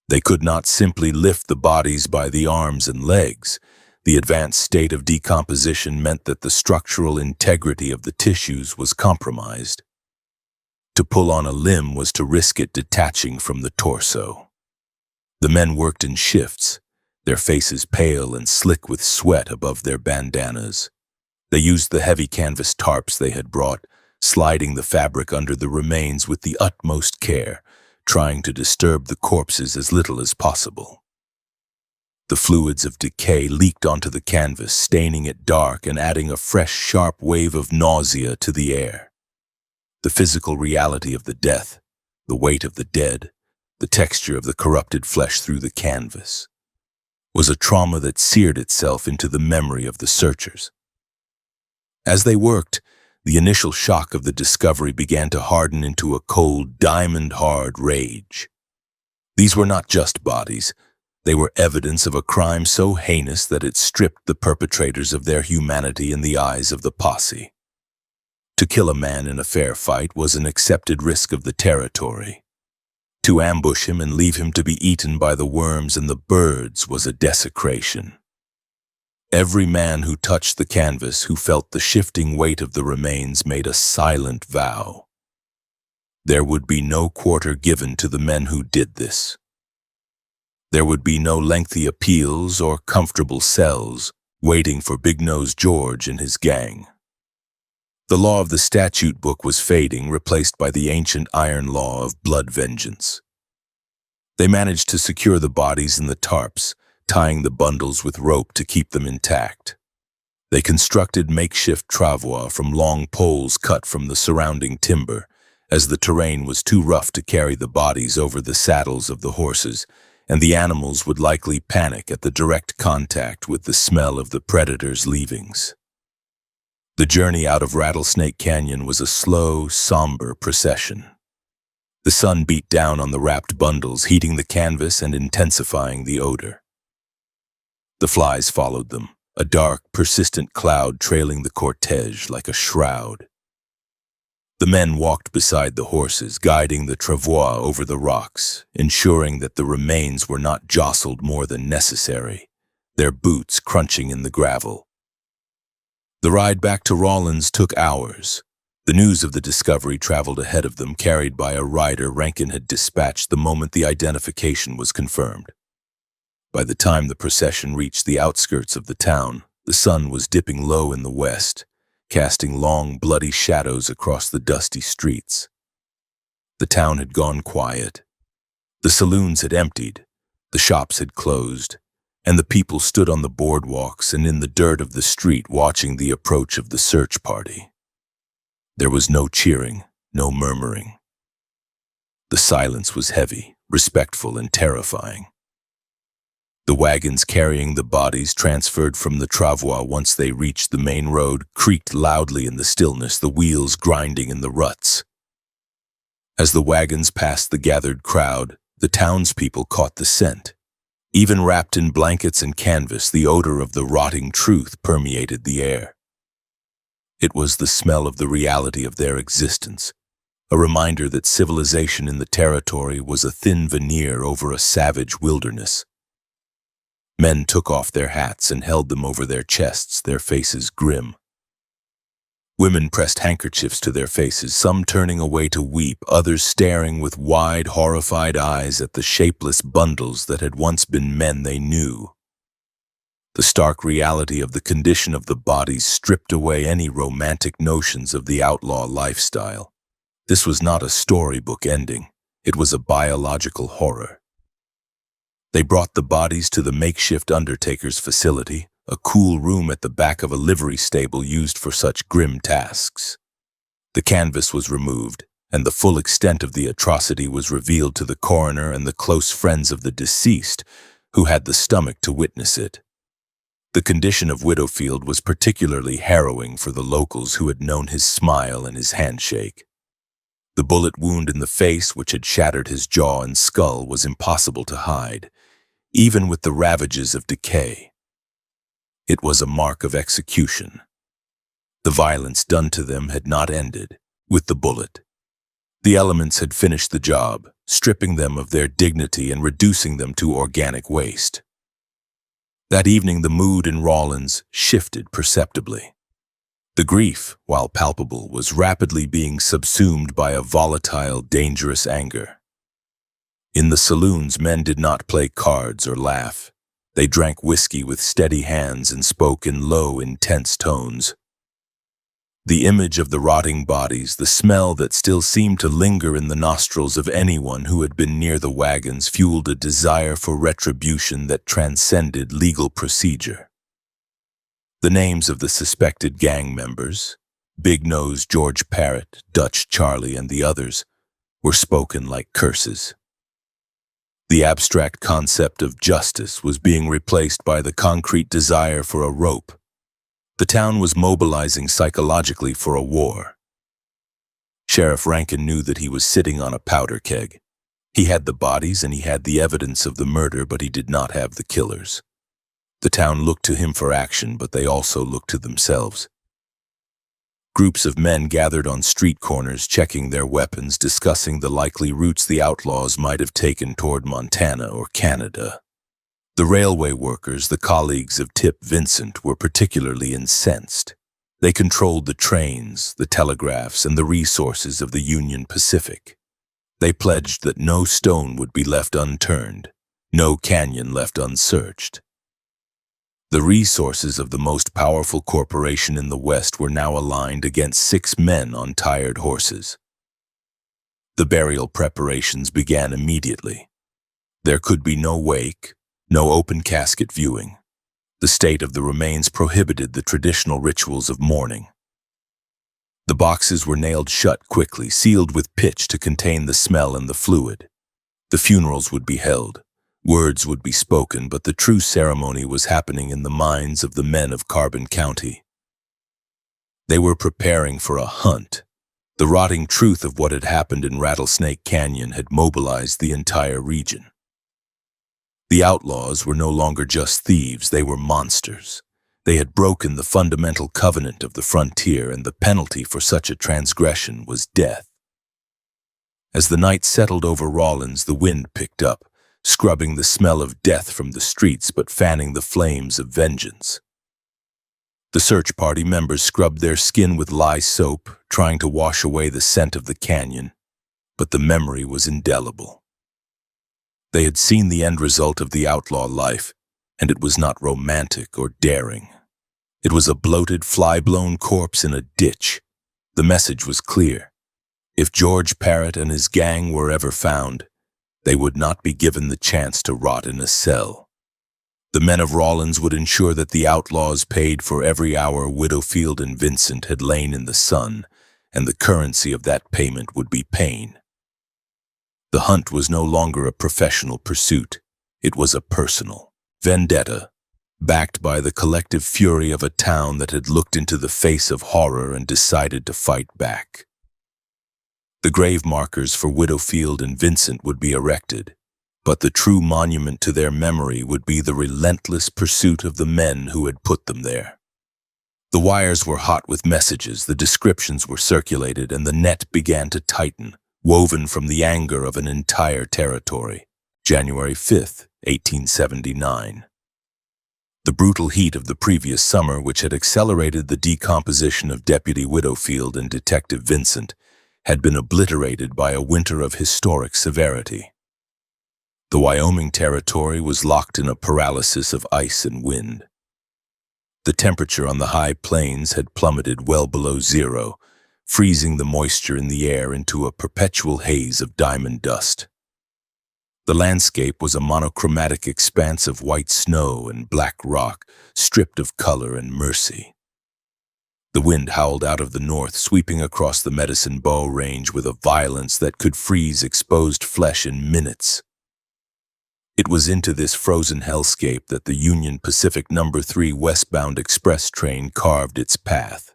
They could not simply lift the bodies by the arms and legs. The advanced state of decomposition meant that the structural integrity of the tissues was compromised. To pull on a limb was to risk it detaching from the torso. The men worked in shifts, their faces pale and slick with sweat above their bandanas. They used the heavy canvas tarps they had brought, sliding the fabric under the remains with the utmost care, trying to disturb the corpses as little as possible. The fluids of decay leaked onto the canvas, staining it dark and adding a fresh, sharp wave of nausea to the air. The physical reality of the death, the weight of the dead, the texture of the corrupted flesh through the canvas, was a trauma that seared itself into the memory of the searchers. As they worked, the initial shock of the discovery began to harden into a cold, diamond-hard rage. These were not just bodies. They were evidence of a crime so heinous that it stripped the perpetrators of their humanity in the eyes of the posse. To kill a man in a fair fight was an accepted risk of the territory. To ambush him and leave him to be eaten by the worms and the birds was a desecration. Every man who touched the canvas, who felt the shifting weight of the remains, made a silent vow. There would be no quarter given to the men who did this. There would be no lengthy appeals or comfortable cells waiting for Big Nose George and his gang. The law of the statute book was fading, replaced by the ancient iron law of blood vengeance. They managed to secure the bodies in the tarps, tying the bundles with rope to keep them intact. They constructed makeshift travois from long poles cut from the surrounding timber, as the terrain was too rough to carry the bodies over the saddles of the horses, and the animals would likely panic at the direct contact with the smell of the predator's leavings. The journey out of Rattlesnake Canyon was a slow, somber procession. The sun beat down on the wrapped bundles, heating the canvas and intensifying the odor. The flies followed them, a dark, persistent cloud trailing the cortege like a shroud. The men walked beside the horses, guiding the travois over the rocks, ensuring that the remains were not jostled more than necessary, their boots crunching in the gravel. The ride back to Rawlins took hours. The news of the discovery traveled ahead of them, carried by a rider Rankin had dispatched the moment the identification was confirmed. By the time the procession reached the outskirts of the town, the sun was dipping low in the west, casting long, bloody shadows across the dusty streets. The town had gone quiet. The saloons had emptied, the shops had closed, and the people stood on the boardwalks and in the dirt of the street watching the approach of the search party. There was no cheering, no murmuring. The silence was heavy, respectful, and terrifying. The wagons carrying the bodies transferred from the travois once they reached the main road creaked loudly in the stillness, the wheels grinding in the ruts. As the wagons passed the gathered crowd, the townspeople caught the scent. Even wrapped in blankets and canvas, the odor of the rotting truth permeated the air. It was the smell of the reality of their existence, a reminder that civilization in the territory was a thin veneer over a savage wilderness. Men took off their hats and held them over their chests, their faces grim. Women pressed handkerchiefs to their faces, some turning away to weep, others staring with wide, horrified eyes at the shapeless bundles that had once been men they knew. The stark reality of the condition of the bodies stripped away any romantic notions of the outlaw lifestyle. This was not a storybook ending. It was a biological horror. They brought the bodies to the makeshift undertaker's facility, a cool room at the back of a livery stable used for such grim tasks. The canvas was removed, and the full extent of the atrocity was revealed to the coroner and the close friends of the deceased, who had the stomach to witness it. The condition of Widowfield was particularly harrowing for the locals who had known his smile and his handshake. The bullet wound in the face, which had shattered his jaw and skull, was impossible to hide, even with the ravages of decay. It was a mark of execution. The violence done to them had not ended with the bullet. The elements had finished the job, stripping them of their dignity and reducing them to organic waste. That evening, the mood in Rawlins shifted perceptibly. The grief, while palpable, was rapidly being subsumed by a volatile, dangerous anger. In the saloons, men did not play cards or laugh. They drank whiskey with steady hands and spoke in low, intense tones. The image of the rotting bodies, the smell that still seemed to linger in the nostrils of anyone who had been near the wagons, fueled a desire for retribution that transcended legal procedure. The names of the suspected gang members, Big Nose George Parrott, Dutch Charlie, and the others, were spoken like curses. The abstract concept of justice was being replaced by the concrete desire for a rope. The town was mobilizing psychologically for a war. Sheriff Rankin knew that he was sitting on a powder keg. He had the bodies and he had the evidence of the murder, but he did not have the killers. The town looked to him for action, but they also looked to themselves. Groups of men gathered on street corners, checking their weapons, discussing the likely routes the outlaws might have taken toward Montana or Canada. The railway workers, the colleagues of Tip Vincent, were particularly incensed. They controlled the trains, the telegraphs, and the resources of the Union Pacific. They pledged that no stone would be left unturned, no canyon left unsearched. The resources of the most powerful corporation in the West were now aligned against 6 men on tired horses. The burial preparations began immediately. There could be no wake, no open casket viewing. The state of the remains prohibited the traditional rituals of mourning. The boxes were nailed shut quickly, sealed with pitch to contain the smell and the fluid. The funerals would be held. Words would be spoken, but the true ceremony was happening in the minds of the men of Carbon County. They were preparing for a hunt. The rotting truth of what had happened in Rattlesnake Canyon had mobilized the entire region. The outlaws were no longer just thieves, they were monsters. They had broken the fundamental covenant of the frontier, and the penalty for such a transgression was death. As the night settled over Rawlins, the wind picked up, scrubbing the smell of death from the streets but fanning the flames of vengeance. The search party members scrubbed their skin with lye soap, trying to wash away the scent of the canyon, but the memory was indelible. They had seen the end result of the outlaw life, and it was not romantic or daring. It was a bloated, fly-blown corpse in a ditch. The message was clear. If George Parrott and his gang were ever found, they would not be given the chance to rot in a cell. The men of Rawlins would ensure that the outlaws paid for every hour Widowfield and Vincent had lain in the sun, and the currency of that payment would be pain. The hunt was no longer a professional pursuit. It was a personal vendetta, backed by the collective fury of a town that had looked into the face of horror and decided to fight back. The grave markers for Widowfield and Vincent would be erected, but the true monument to their memory would be the relentless pursuit of the men who had put them there. The wires were hot with messages, the descriptions were circulated, and the net began to tighten, woven from the anger of an entire territory. January 5th, 1879. The brutal heat of the previous summer, which had accelerated the decomposition of Deputy Widowfield and Detective Vincent, had been obliterated by a winter of historic severity. The Wyoming Territory was locked in a paralysis of ice and wind. The temperature on the high plains had plummeted well below zero, freezing the moisture in the air into a perpetual haze of diamond dust. The landscape was a monochromatic expanse of white snow and black rock, stripped of color and mercy. The wind howled out of the north, sweeping across the Medicine Bow Range with a violence that could freeze exposed flesh in minutes. It was into this frozen hellscape that the Union Pacific No. 3 westbound express train carved its path.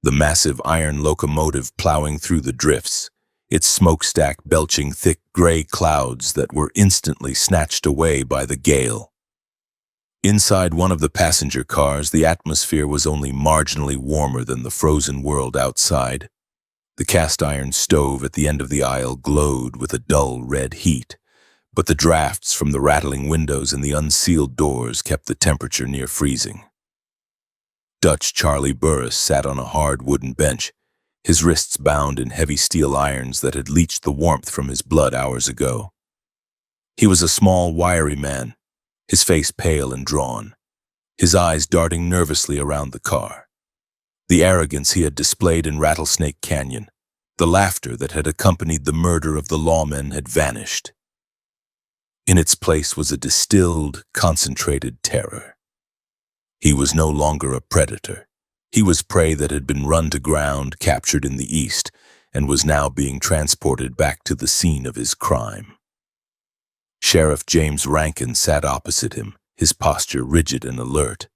The massive iron locomotive plowing through the drifts, its smokestack belching thick gray clouds that were instantly snatched away by the gale. Inside one of the passenger cars, the atmosphere was only marginally warmer than the frozen world outside. The cast-iron stove at the end of the aisle glowed with a dull red heat, but the drafts from the rattling windows and the unsealed doors kept the temperature near freezing. Dutch Charlie Burris sat on a hard wooden bench, his wrists bound in heavy steel irons that had leached the warmth from his blood hours ago. He was a small, wiry man, his face pale and drawn, his eyes darting nervously around the car. The arrogance he had displayed in Rattlesnake Canyon, the laughter that had accompanied the murder of the lawmen had vanished. In its place was a distilled, concentrated terror. He was no longer a predator. He was prey that had been run to ground, captured in the east, and was now being transported back to the scene of his crime. Sheriff James Rankin sat opposite him, his posture rigid and alert.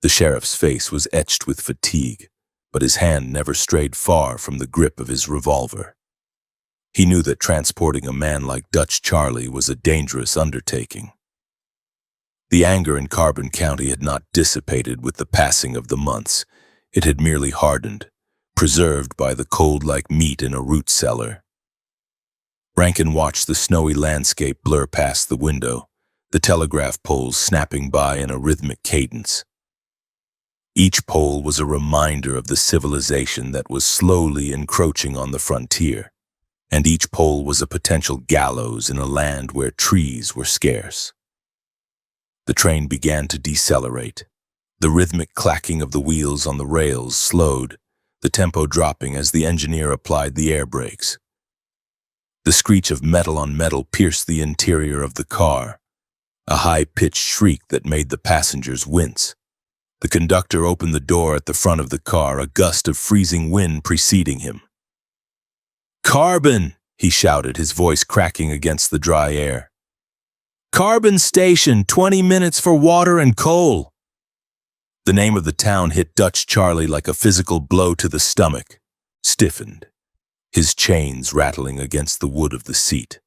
The sheriff's face was etched with fatigue, but his hand never strayed far from the grip of his revolver. He knew that transporting a man like Dutch Charlie was a dangerous undertaking. The anger in Carbon County had not dissipated with the passing of the months. It had merely hardened, preserved by the cold like meat in a root cellar. Rankin watched the snowy landscape blur past the window, the telegraph poles snapping by in a rhythmic cadence. Each pole was a reminder of the civilization that was slowly encroaching on the frontier, and each pole was a potential gallows in a land where trees were scarce. The train began to decelerate. The rhythmic clacking of the wheels on the rails slowed, the tempo dropping as the engineer applied the air brakes. The screech of metal on metal pierced the interior of the car, a high-pitched shriek that made the passengers wince. The conductor opened the door at the front of the car, a gust of freezing wind preceding him. "Carbon!" he shouted, his voice cracking against the dry air. "Carbon Station, 20 minutes for water and coal." The name of the town hit Dutch Charlie like a physical blow to the stomach, stiffened, his chains rattling against the wood of the seat.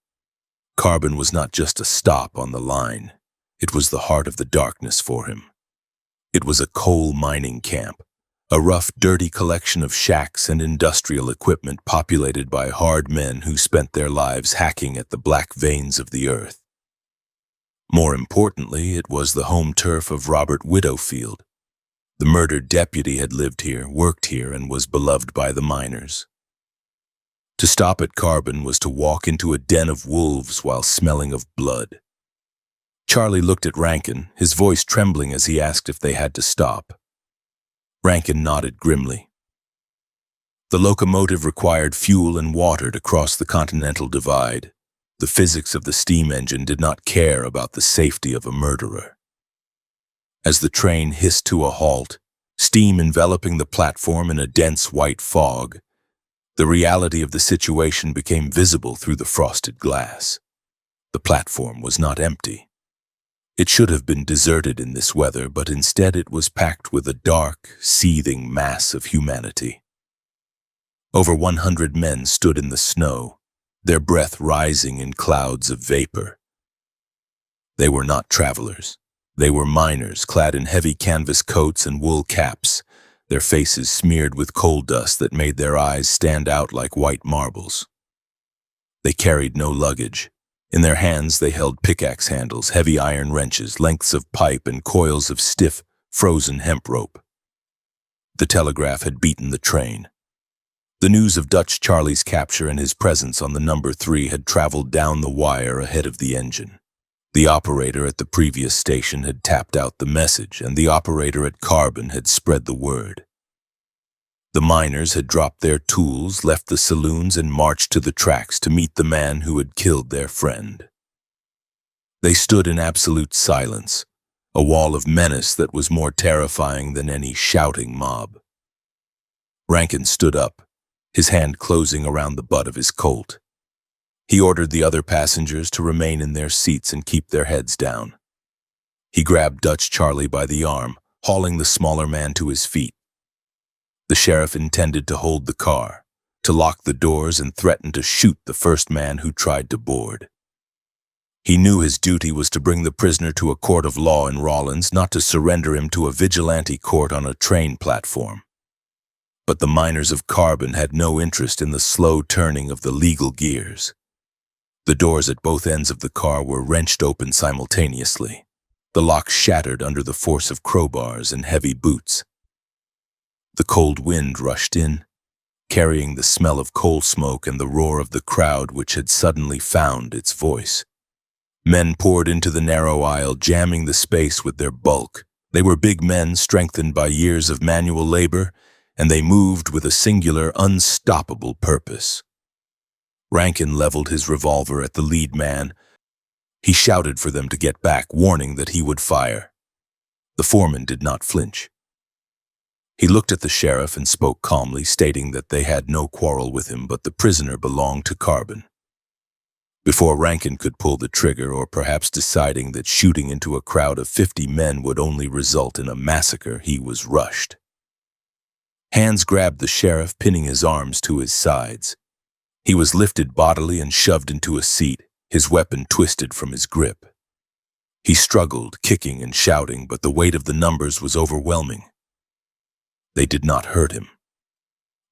Carbon was not just a stop on the line. It was the heart of the darkness for him. It was a coal mining camp, a rough, dirty collection of shacks and industrial equipment populated by hard men who spent their lives hacking at the black veins of the earth. More importantly, it was the home turf of Robert Widowfield. The murdered deputy had lived here, worked here, and was beloved by the miners. To stop at Carbon was to walk into a den of wolves while smelling of blood. Charlie looked at Rankin, his voice trembling as he asked if they had to stop. Rankin nodded grimly. The locomotive required fuel and water to cross the Continental Divide. The physics of the steam engine did not care about the safety of a murderer. As the train hissed to a halt, steam enveloping the platform in a dense white fog, the reality of the situation became visible through the frosted glass. The platform was not empty. It should have been deserted in this weather, but instead it was packed with a dark, seething mass of humanity. Over 100 men stood in the snow, their breath rising in clouds of vapor. They were not travelers. They were miners clad in heavy canvas coats and wool caps, their faces smeared with coal dust that made their eyes stand out like white marbles. They carried no luggage. In their hands they held pickaxe handles, heavy iron wrenches, lengths of pipe, and coils of stiff, frozen hemp rope. The telegraph had beaten the train. The news of Dutch Charlie's capture and his presence on the number 3 had traveled down the wire ahead of the engine. The operator at the previous station had tapped out the message, and the operator at Carbon had spread the word. The miners had dropped their tools, left the saloons, and marched to the tracks to meet the man who had killed their friend. They stood in absolute silence, a wall of menace that was more terrifying than any shouting mob. Rankin stood up, his hand closing around the butt of his Colt. He ordered the other passengers to remain in their seats and keep their heads down. He grabbed Dutch Charlie by the arm, hauling the smaller man to his feet. The sheriff intended to hold the car, to lock the doors and threaten to shoot the first man who tried to board. He knew his duty was to bring the prisoner to a court of law in Rawlins, not to surrender him to a vigilante court on a train platform. But the miners of Carbon had no interest in the slow turning of the legal gears. The doors at both ends of the car were wrenched open simultaneously. The locks shattered under the force of crowbars and heavy boots. The cold wind rushed in, carrying the smell of coal smoke and the roar of the crowd which had suddenly found its voice. Men poured into the narrow aisle, jamming the space with their bulk. They were big men strengthened by years of manual labor, and they moved with a singular, unstoppable purpose. Rankin leveled his revolver at the lead man. He shouted for them to get back, warning that he would fire. The foreman did not flinch. He looked at the sheriff and spoke calmly, stating that they had no quarrel with him, but the prisoner belonged to Carbon. Before Rankin could pull the trigger, or perhaps deciding that shooting into a crowd of 50 men would only result in a massacre, he was rushed. Hands grabbed the sheriff, pinning his arms to his sides. He was lifted bodily and shoved into a seat, his weapon twisted from his grip. He struggled, kicking and shouting, but the weight of the numbers was overwhelming. They did not hurt him.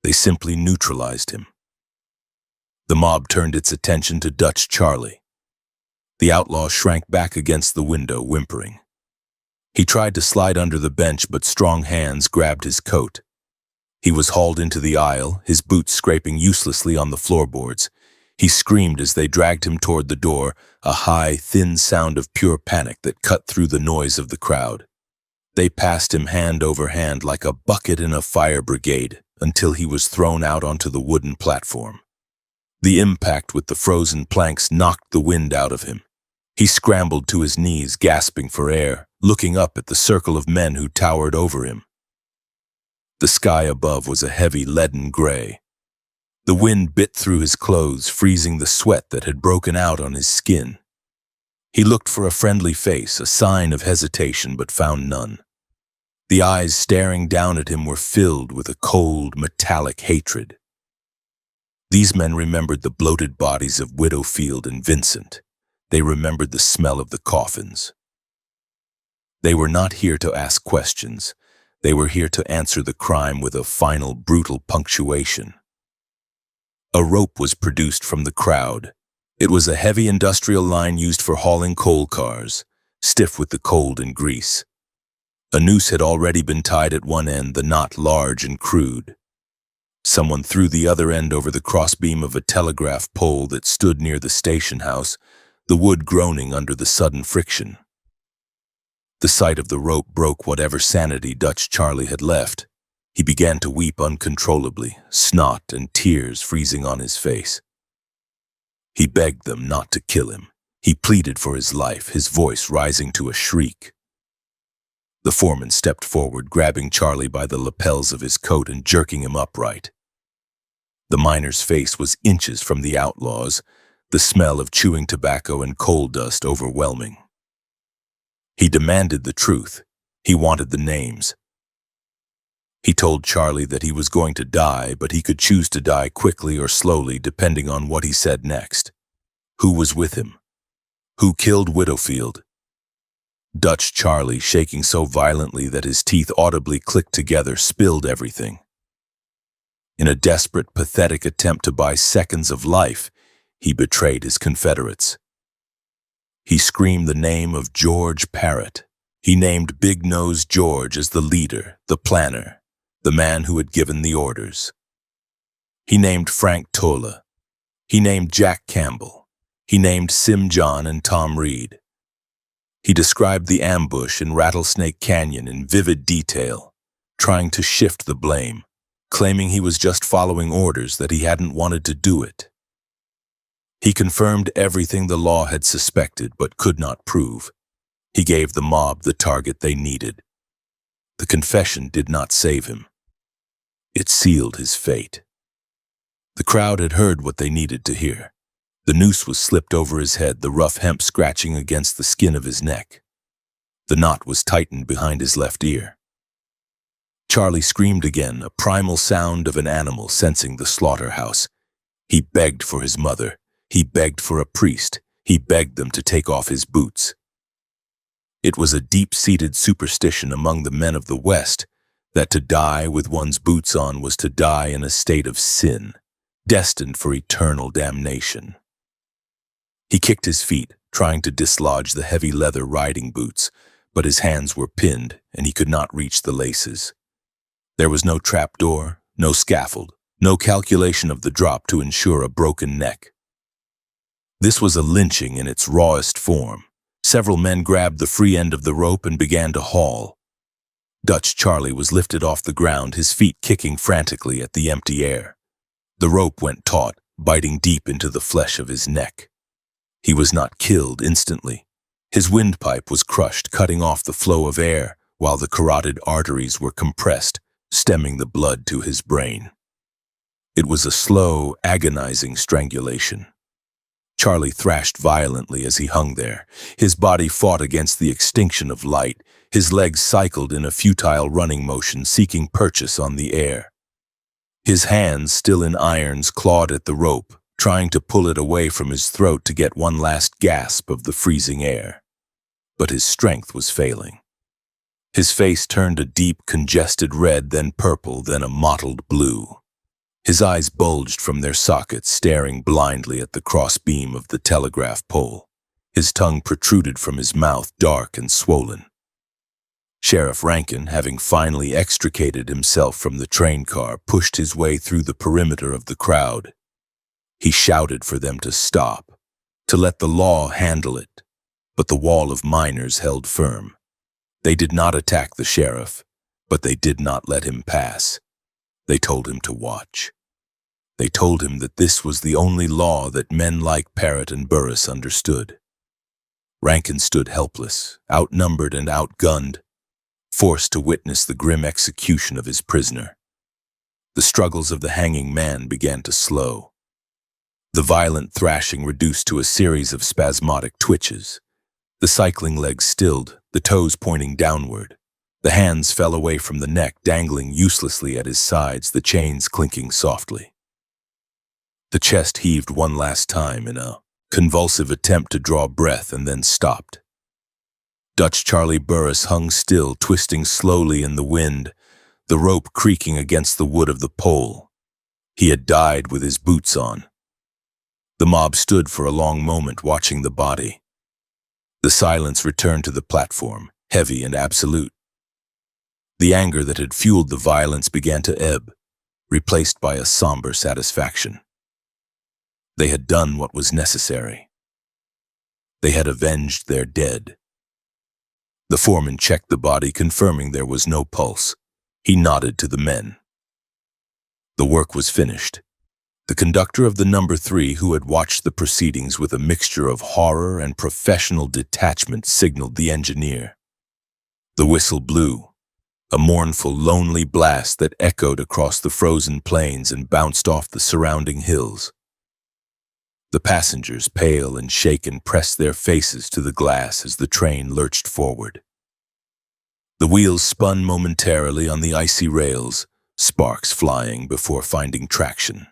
They simply neutralized him. The mob turned its attention to Dutch Charlie. The outlaw shrank back against the window, whimpering. He tried to slide under the bench, but strong hands grabbed his coat. He was hauled into the aisle, his boots scraping uselessly on the floorboards. He screamed as they dragged him toward the door, a high, thin sound of pure panic that cut through the noise of the crowd. They passed him hand over hand like a bucket in a fire brigade until he was thrown out onto the wooden platform. The impact with the frozen planks knocked the wind out of him. He scrambled to his knees, gasping for air, looking up at the circle of men who towered over him. The sky above was a heavy leaden gray. The wind bit through his clothes, freezing the sweat that had broken out on his skin. He looked for a friendly face, a sign of hesitation, but found none. The eyes staring down at him were filled with a cold, metallic hatred. These men remembered the bloated bodies of Widowfield and Vincent. They remembered the smell of the coffins. They were not here to ask questions. They were here to answer the crime with a final, brutal punctuation. A rope was produced from the crowd. It was a heavy industrial line used for hauling coal cars, stiff with the cold and grease. A noose had already been tied at one end, the knot large and crude. Someone threw the other end over the crossbeam of a telegraph pole that stood near the station house, the wood groaning under the sudden friction. The sight of the rope broke whatever sanity Dutch Charlie had left. He began to weep uncontrollably, snot and tears freezing on his face. He begged them not to kill him. He pleaded for his life, his voice rising to a shriek. The foreman stepped forward, grabbing Charlie by the lapels of his coat and jerking him upright. The miner's face was inches from the outlaw's, the smell of chewing tobacco and coal dust overwhelming. He demanded the truth. He wanted the names. He told Charlie that he was going to die, but he could choose to die quickly or slowly depending on what he said next. Who was with him? Who killed Widowfield? Dutch Charlie, shaking so violently that his teeth audibly clicked together, spilled everything. In a desperate, pathetic attempt to buy seconds of life, he betrayed his Confederates. He screamed the name of George Parrott. He named Big Nose George as the leader, the planner, the man who had given the orders. He named Frank Tola. He named Jack Campbell. He named Sim John and Tom Reed. He described the ambush in Rattlesnake Canyon in vivid detail, trying to shift the blame, claiming he was just following orders, that he hadn't wanted to do it. He confirmed everything the law had suspected but could not prove. He gave the mob the target they needed. The confession did not save him. It sealed his fate. The crowd had heard what they needed to hear. The noose was slipped over his head, the rough hemp scratching against the skin of his neck. The knot was tightened behind his left ear. Charlie screamed again, a primal sound of an animal sensing the slaughterhouse. He begged for his mother. He begged for a priest. He begged them to take off his boots. It was a deep-seated superstition among the men of the West that to die with one's boots on was to die in a state of sin, destined for eternal damnation. He kicked his feet, trying to dislodge the heavy leather riding boots, but his hands were pinned and he could not reach the laces. There was no trapdoor, no scaffold, no calculation of the drop to ensure a broken neck. This was a lynching in its rawest form. Several men grabbed the free end of the rope and began to haul. Dutch Charlie was lifted off the ground, his feet kicking frantically at the empty air. The rope went taut, biting deep into the flesh of his neck. He was not killed instantly. His windpipe was crushed, cutting off the flow of air, while the carotid arteries were compressed, stemming the blood to his brain. It was a slow, agonizing strangulation. Charlie thrashed violently as he hung there. His body fought against the extinction of light. His legs cycled in a futile running motion, seeking purchase on the air. His hands, still in irons, clawed at the rope, trying to pull it away from his throat to get one last gasp of the freezing air. But his strength was failing. His face turned a deep, congested red, then purple, then a mottled blue. His eyes bulged from their sockets, staring blindly at the crossbeam of the telegraph pole. His tongue protruded from his mouth, dark and swollen. Sheriff Rankin, having finally extricated himself from the train car, pushed his way through the perimeter of the crowd. He shouted for them to stop, to let the law handle it, but the wall of miners held firm. They did not attack the sheriff, but they did not let him pass. They told him to watch. They told him that this was the only law that men like Parrott and Burris understood. Rankin stood helpless, outnumbered and outgunned, forced to witness the grim execution of his prisoner. The struggles of the hanging man began to slow. The violent thrashing reduced to a series of spasmodic twitches. The cycling legs stilled, the toes pointing downward. The hands fell away from the neck, dangling uselessly at his sides, the chains clinking softly. The chest heaved one last time in a convulsive attempt to draw breath and then stopped. Dutch Charlie Burris hung still, twisting slowly in the wind, the rope creaking against the wood of the pole. He had died with his boots on. The mob stood for a long moment, watching the body. The silence returned to the platform, heavy and absolute. The anger that had fueled the violence began to ebb, replaced by a somber satisfaction. They had done what was necessary. They had avenged their dead. The foreman checked the body, confirming there was no pulse. He nodded to the men. The work was finished. The conductor of the number 3, who had watched the proceedings with a mixture of horror and professional detachment, signaled the engineer. The whistle blew, a mournful, lonely blast that echoed across the frozen plains and bounced off the surrounding hills. The passengers, pale and shaken, pressed their faces to the glass as the train lurched forward. The wheels spun momentarily on the icy rails, sparks flying before finding traction.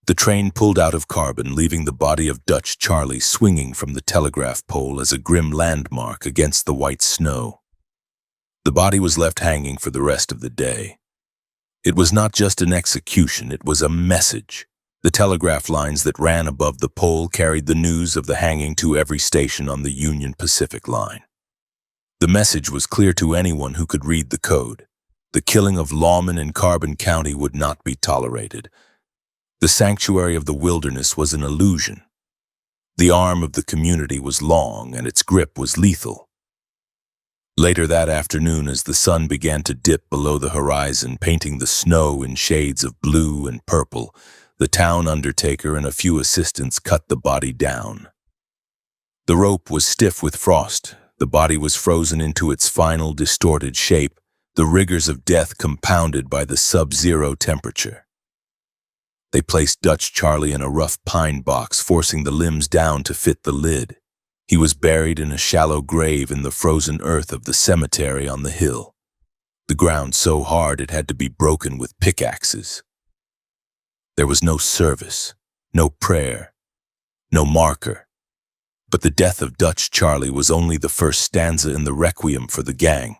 The train pulled out of carbon, leaving the body of Dutch Charlie swinging from the telegraph pole as a grim landmark against the white snow. The body was left hanging for the rest of the day. It was not just an execution, it was a message. The telegraph lines that ran above the pole carried the news of the hanging to every station on the Union Pacific line. The message was clear to anyone who could read the code. The killing of lawmen in Carbon County would not be tolerated. The sanctuary of the wilderness was an illusion. The arm of the community was long and its grip was lethal. Later that afternoon, as the sun began to dip below the horizon, painting the snow in shades of blue and purple, the town undertaker and a few assistants cut the body down. The rope was stiff with frost. The body was frozen into its final distorted shape, the rigors of death compounded by the sub-zero temperature. They placed Dutch Charlie in a rough pine box, forcing the limbs down to fit the lid. He was buried in a shallow grave in the frozen earth of the cemetery on the hill. The ground so hard it had to be broken with pickaxes. There was no service, no prayer, no marker. But the death of Dutch Charlie was only the first stanza in the requiem for the gang.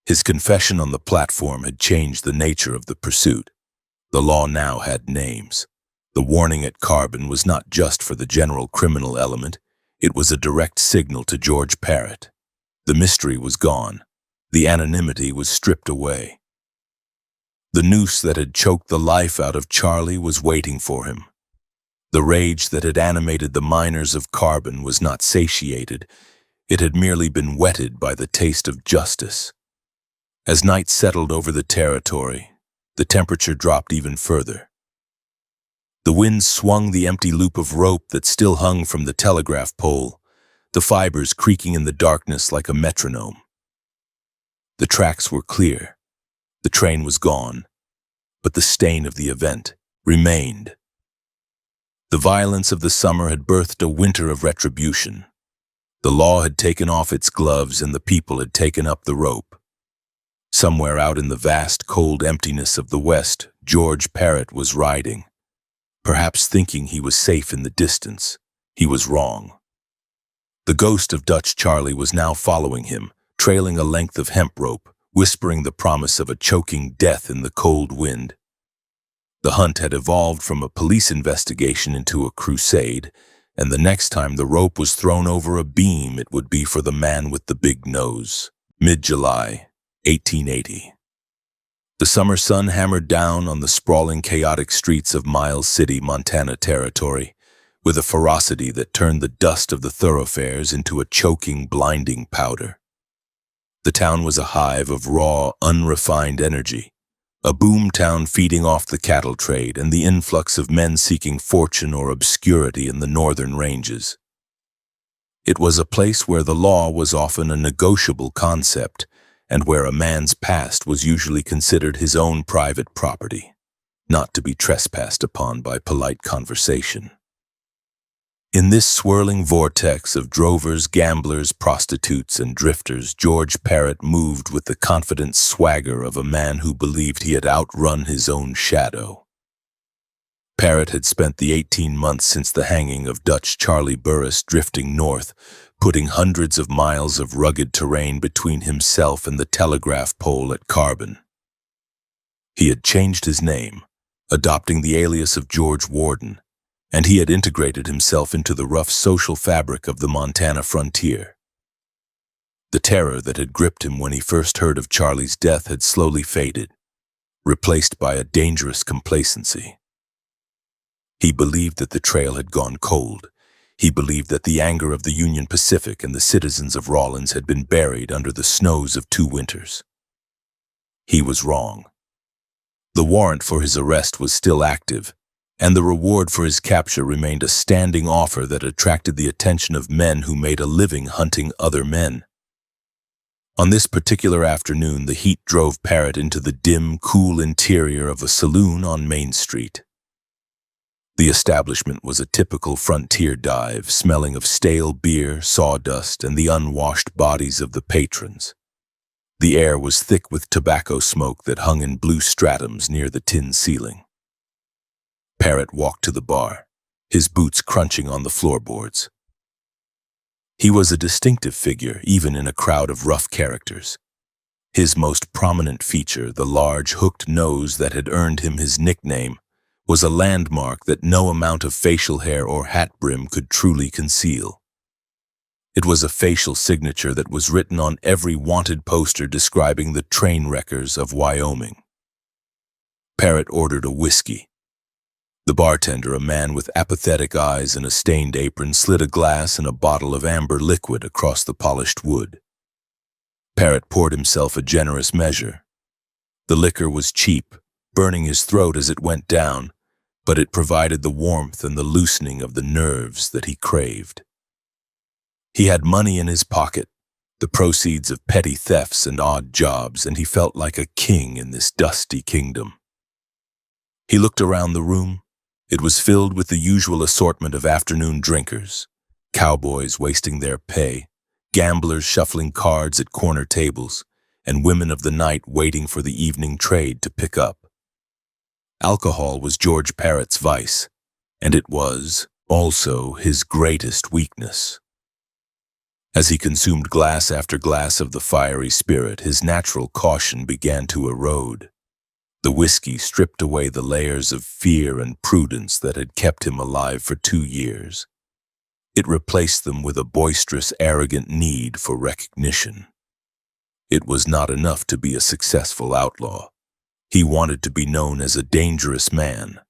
His confession on the platform had changed the nature of the pursuit. The law now had names. The warning at Carbon was not just for the general criminal element, it was a direct signal to George Parrott. The mystery was gone. The anonymity was stripped away. The noose that had choked the life out of Charlie was waiting for him. The rage that had animated the miners of Carbon was not satiated, it had merely been whetted by the taste of justice. As night settled over the territory, the temperature dropped even further. The wind swung the empty loop of rope that still hung from the telegraph pole, the fibers creaking in the darkness like a metronome. The tracks were clear. The train was gone, but the stain of the event remained. The violence of the summer had birthed a winter of retribution. The law had taken off its gloves and the people had taken up the rope. Somewhere out in the vast, cold emptiness of the West, George Parrott was riding. Perhaps thinking he was safe in the distance, he was wrong. The ghost of Dutch Charlie was now following him, trailing a length of hemp rope, whispering the promise of a choking death in the cold wind. The hunt had evolved from a police investigation into a crusade, and the next time the rope was thrown over a beam, it would be for the man with the big nose. Mid-July, 1880. The summer sun hammered down on the sprawling, chaotic streets of Miles City, Montana Territory, with a ferocity that turned the dust of the thoroughfares into a choking, blinding powder. The town was a hive of raw, unrefined energy, a boom town feeding off the cattle trade and the influx of men seeking fortune or obscurity in the northern ranges. It was a place where the law was often a negotiable concept, and where a man's past was usually considered his own private property, not to be trespassed upon by polite conversation. In this swirling vortex of drovers, gamblers, prostitutes, and drifters, George Parrott moved with the confident swagger of a man who believed he had outrun his own shadow. Parrott had spent the 18 months since the hanging of Dutch Charlie Burris drifting north, putting hundreds of miles of rugged terrain between himself and the telegraph pole at Carbon. He had changed his name, adopting the alias of George Warden, and he had integrated himself into the rough social fabric of the Montana frontier. The terror that had gripped him when he first heard of Charlie's death had slowly faded, replaced by a dangerous complacency. He believed that the trail had gone cold. He believed that the anger of the Union Pacific and the citizens of Rawlins had been buried under the snows of 2 winters. He was wrong. The warrant for his arrest was still active, and the reward for his capture remained a standing offer that attracted the attention of men who made a living hunting other men. On this particular afternoon, the heat drove Parrott into the dim, cool interior of a saloon on Main Street. The establishment was a typical frontier dive, smelling of stale beer, sawdust, and the unwashed bodies of the patrons. The air was thick with tobacco smoke that hung in blue stratums near the tin ceiling. Parrott walked to the bar, his boots crunching on the floorboards. He was a distinctive figure, even in a crowd of rough characters. His most prominent feature, the large, hooked nose that had earned him his nickname, was a landmark that no amount of facial hair or hat brim could truly conceal. It was a facial signature that was written on every wanted poster describing the train wreckers of Wyoming. Parrott ordered a whiskey. The bartender, a man with apathetic eyes and a stained apron, slid a glass and a bottle of amber liquid across the polished wood. Parrott poured himself a generous measure. The liquor was cheap, burning his throat as it went down, but it provided the warmth and the loosening of the nerves that he craved. He had money in his pocket, the proceeds of petty thefts and odd jobs, and he felt like a king in this dusty kingdom. He looked around the room. It was filled with the usual assortment of afternoon drinkers, cowboys wasting their pay, gamblers shuffling cards at corner tables, and women of the night waiting for the evening trade to pick up. Alcohol was George Parrott's vice, and it was, also, his greatest weakness. As he consumed glass after glass of the fiery spirit, his natural caution began to erode. The whiskey stripped away the layers of fear and prudence that had kept him alive for 2 years. It replaced them with a boisterous, arrogant need for recognition. It was not enough to be a successful outlaw. He wanted to be known as a dangerous man.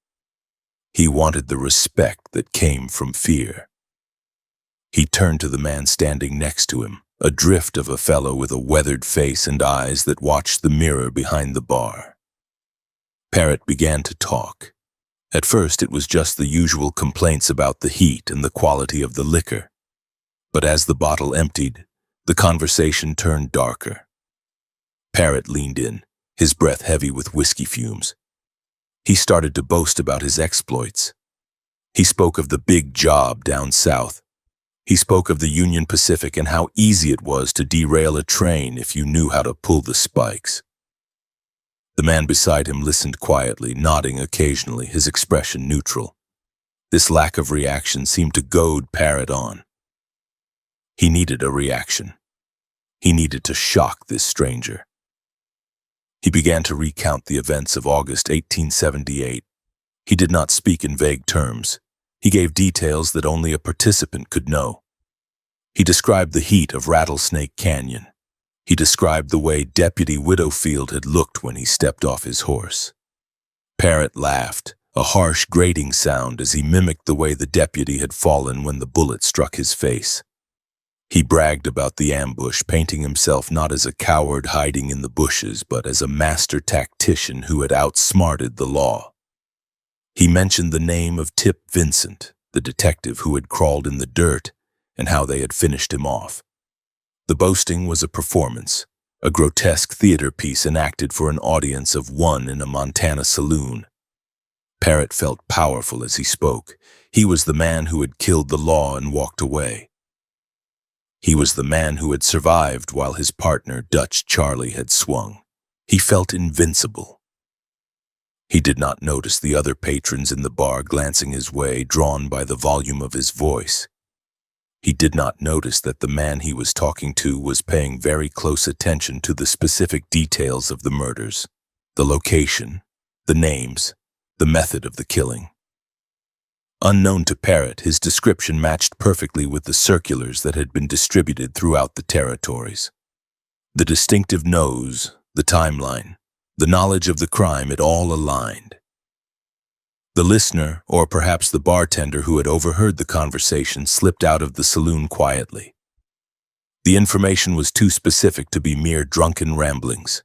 He wanted the respect that came from fear. He turned to the man standing next to him, a drift of a fellow with a weathered face and eyes that watched the mirror behind the bar. Parrott began to talk. At first, it was just the usual complaints about the heat and the quality of the liquor. But as the bottle emptied, the conversation turned darker. Parrott leaned in, his breath heavy with whiskey fumes. He started to boast about his exploits. He spoke of the big job down south. He spoke of the Union Pacific and how easy it was to derail a train if you knew how to pull the spikes. The man beside him listened quietly, nodding occasionally, his expression neutral. This lack of reaction seemed to goad Parrott on. He needed a reaction. He needed to shock this stranger. He began to recount the events of August 1878. He did not speak in vague terms. He gave details that only a participant could know. He described the heat of Rattlesnake Canyon. He described the way Deputy Widowfield had looked when he stepped off his horse. Parrott laughed, a harsh grating sound as he mimicked the way the deputy had fallen when the bullet struck his face. He bragged about the ambush, painting himself not as a coward hiding in the bushes, but as a master tactician who had outsmarted the law. He mentioned the name of Tip Vincent, the detective who had crawled in the dirt, and how they had finished him off. The boasting was a performance, a grotesque theater piece enacted for an audience of one in a Montana saloon. Parrott felt powerful as he spoke. He was the man who had killed the law and walked away. He was the man who had survived while his partner, Dutch Charlie, had swung. He felt invincible. He did not notice the other patrons in the bar glancing his way, drawn by the volume of his voice. He did not notice that the man he was talking to was paying very close attention to the specific details of the murders, the location, the names, the method of the killing. Unknown to Parrott, his description matched perfectly with the circulars that had been distributed throughout the territories. The distinctive nose, the timeline, the knowledge of the crime, it all aligned. The listener, or perhaps the bartender who had overheard the conversation, slipped out of the saloon quietly. The information was too specific to be mere drunken ramblings.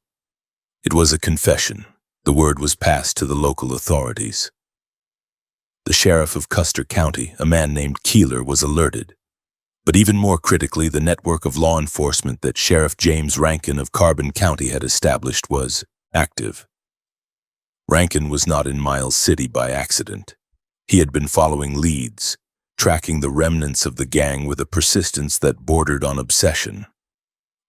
It was a confession. The word was passed to the local authorities. The sheriff of Custer County, a man named Keeler, was alerted. But even more critically, the network of law enforcement that Sheriff James Rankin of Carbon County had established was active. Rankin was not in Miles City by accident. He had been following leads, tracking the remnants of the gang with a persistence that bordered on obsession.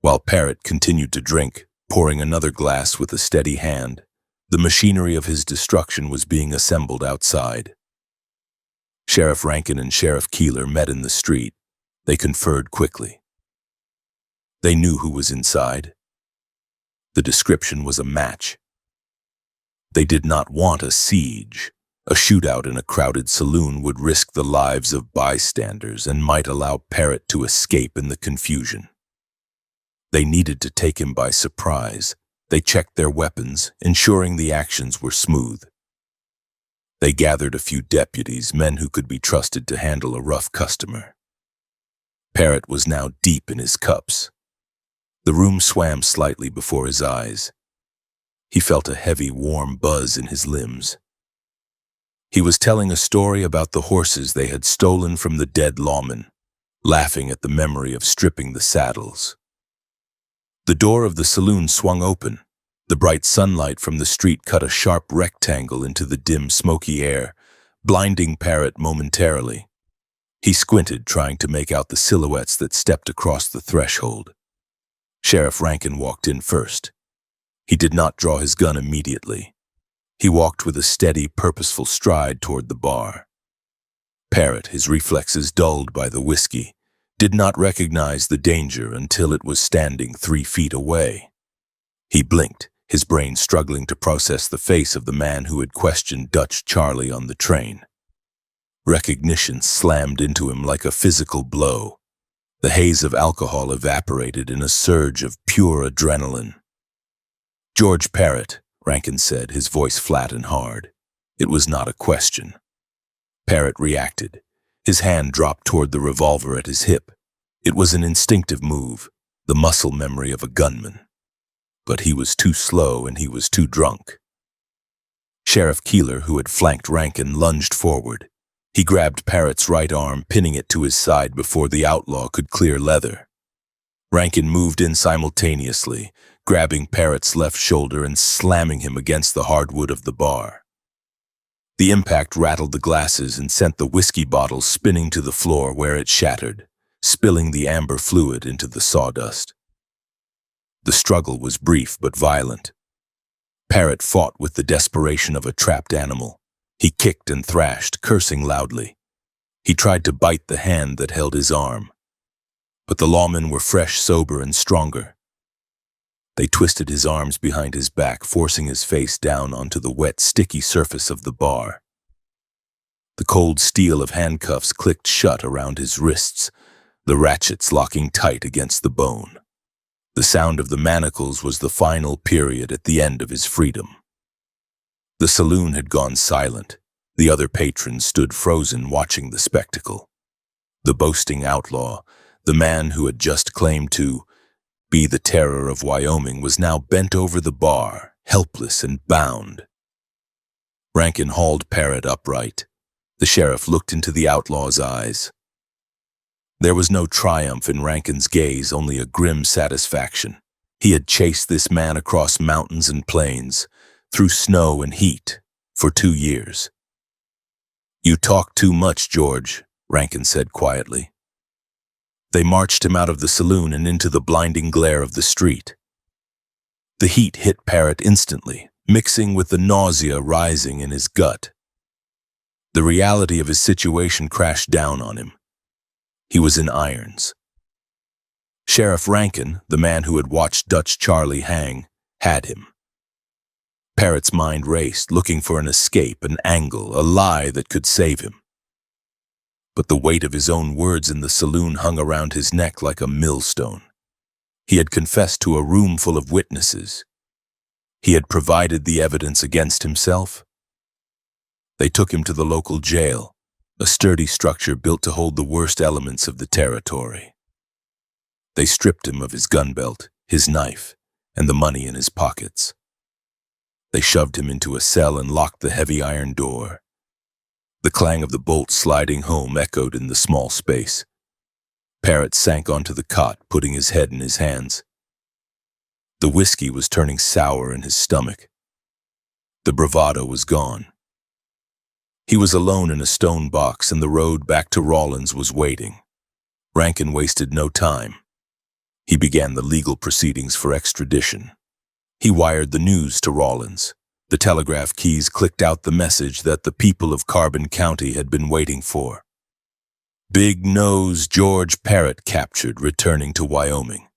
While Parrott continued to drink, pouring another glass with a steady hand, the machinery of his destruction was being assembled outside. Sheriff Rankin and Sheriff Keeler met in the street. They conferred quickly. They knew who was inside. The description was a match. They did not want a siege. A shootout in a crowded saloon would risk the lives of bystanders and might allow Parrott to escape in the confusion. They needed to take him by surprise. They checked their weapons, ensuring the actions were smooth. They gathered a few deputies, men who could be trusted to handle a rough customer. Parrott was now deep in his cups. The room swam slightly before his eyes. He felt a heavy, warm buzz in his limbs. He was telling a story about the horses they had stolen from the dead lawman, laughing at the memory of stripping the saddles. The door of the saloon swung open. The bright sunlight from the street cut a sharp rectangle into the dim, smoky air, blinding Parrott momentarily. He squinted, trying to make out the silhouettes that stepped across the threshold. Sheriff Rankin walked in first. He did not draw his gun immediately. He walked with a steady, purposeful stride toward the bar. Parrott, his reflexes dulled by the whiskey, did not recognize the danger until it was standing 3 feet away. He blinked, his brain struggling to process the face of the man who had questioned Dutch Charlie on the train. Recognition slammed into him like a physical blow. The haze of alcohol evaporated in a surge of pure adrenaline. "George Parrott," Rankin said, his voice flat and hard. It was not a question. Parrott reacted. His hand dropped toward the revolver at his hip. It was an instinctive move, the muscle memory of a gunman. But he was too slow and he was too drunk. Sheriff Keeler, who had flanked Rankin, lunged forward. He grabbed Parrott's right arm, pinning it to his side before the outlaw could clear leather. Rankin moved in simultaneously, grabbing Parrott's left shoulder and slamming him against the hardwood of the bar. The impact rattled the glasses and sent the whiskey bottle spinning to the floor where it shattered, spilling the amber fluid into the sawdust. The struggle was brief but violent. Parrott fought with the desperation of a trapped animal. He kicked and thrashed, cursing loudly. He tried to bite the hand that held his arm. But the lawmen were fresh, sober, and stronger. They twisted his arms behind his back, forcing his face down onto the wet, sticky surface of the bar. The cold steel of handcuffs clicked shut around his wrists, the ratchets locking tight against the bone. The sound of the manacles was the final period at the end of his freedom. The saloon had gone silent. The other patrons stood frozen, watching the spectacle. The boasting outlaw, the man who had just claimed to be the terror of Wyoming, was now bent over the bar, helpless and bound. Rankin hauled Parrott upright. The sheriff looked into the outlaw's eyes. There was no triumph in Rankin's gaze, only a grim satisfaction. He had chased this man across mountains and plains, through snow and heat, for 2 years. "You talk too much, George," Rankin said quietly. They marched him out of the saloon and into the blinding glare of the street. The heat hit Parrott instantly, mixing with the nausea rising in his gut. The reality of his situation crashed down on him. He was in irons. Sheriff Rankin, the man who had watched Dutch Charlie hang, had him. Parrott's mind raced, looking for an escape, an angle, a lie that could save him. But the weight of his own words in the saloon hung around his neck like a millstone. He had confessed to a room full of witnesses. He had provided the evidence against himself. They took him to the local jail, a sturdy structure built to hold the worst elements of the territory. They stripped him of his gun belt, his knife, and the money in his pockets. They shoved him into a cell and locked the heavy iron door. The clang of the bolt sliding home echoed in the small space. Parrott sank onto the cot, putting his head in his hands. The whiskey was turning sour in his stomach. The bravado was gone. He was alone in a stone box, and the road back to Rawlins was waiting. Rankin wasted no time. He began the legal proceedings for extradition. He wired the news to Rawlins. The telegraph keys clicked out the message that the people of Carbon County had been waiting for. Big Nose George Parrott captured, returning to Wyoming.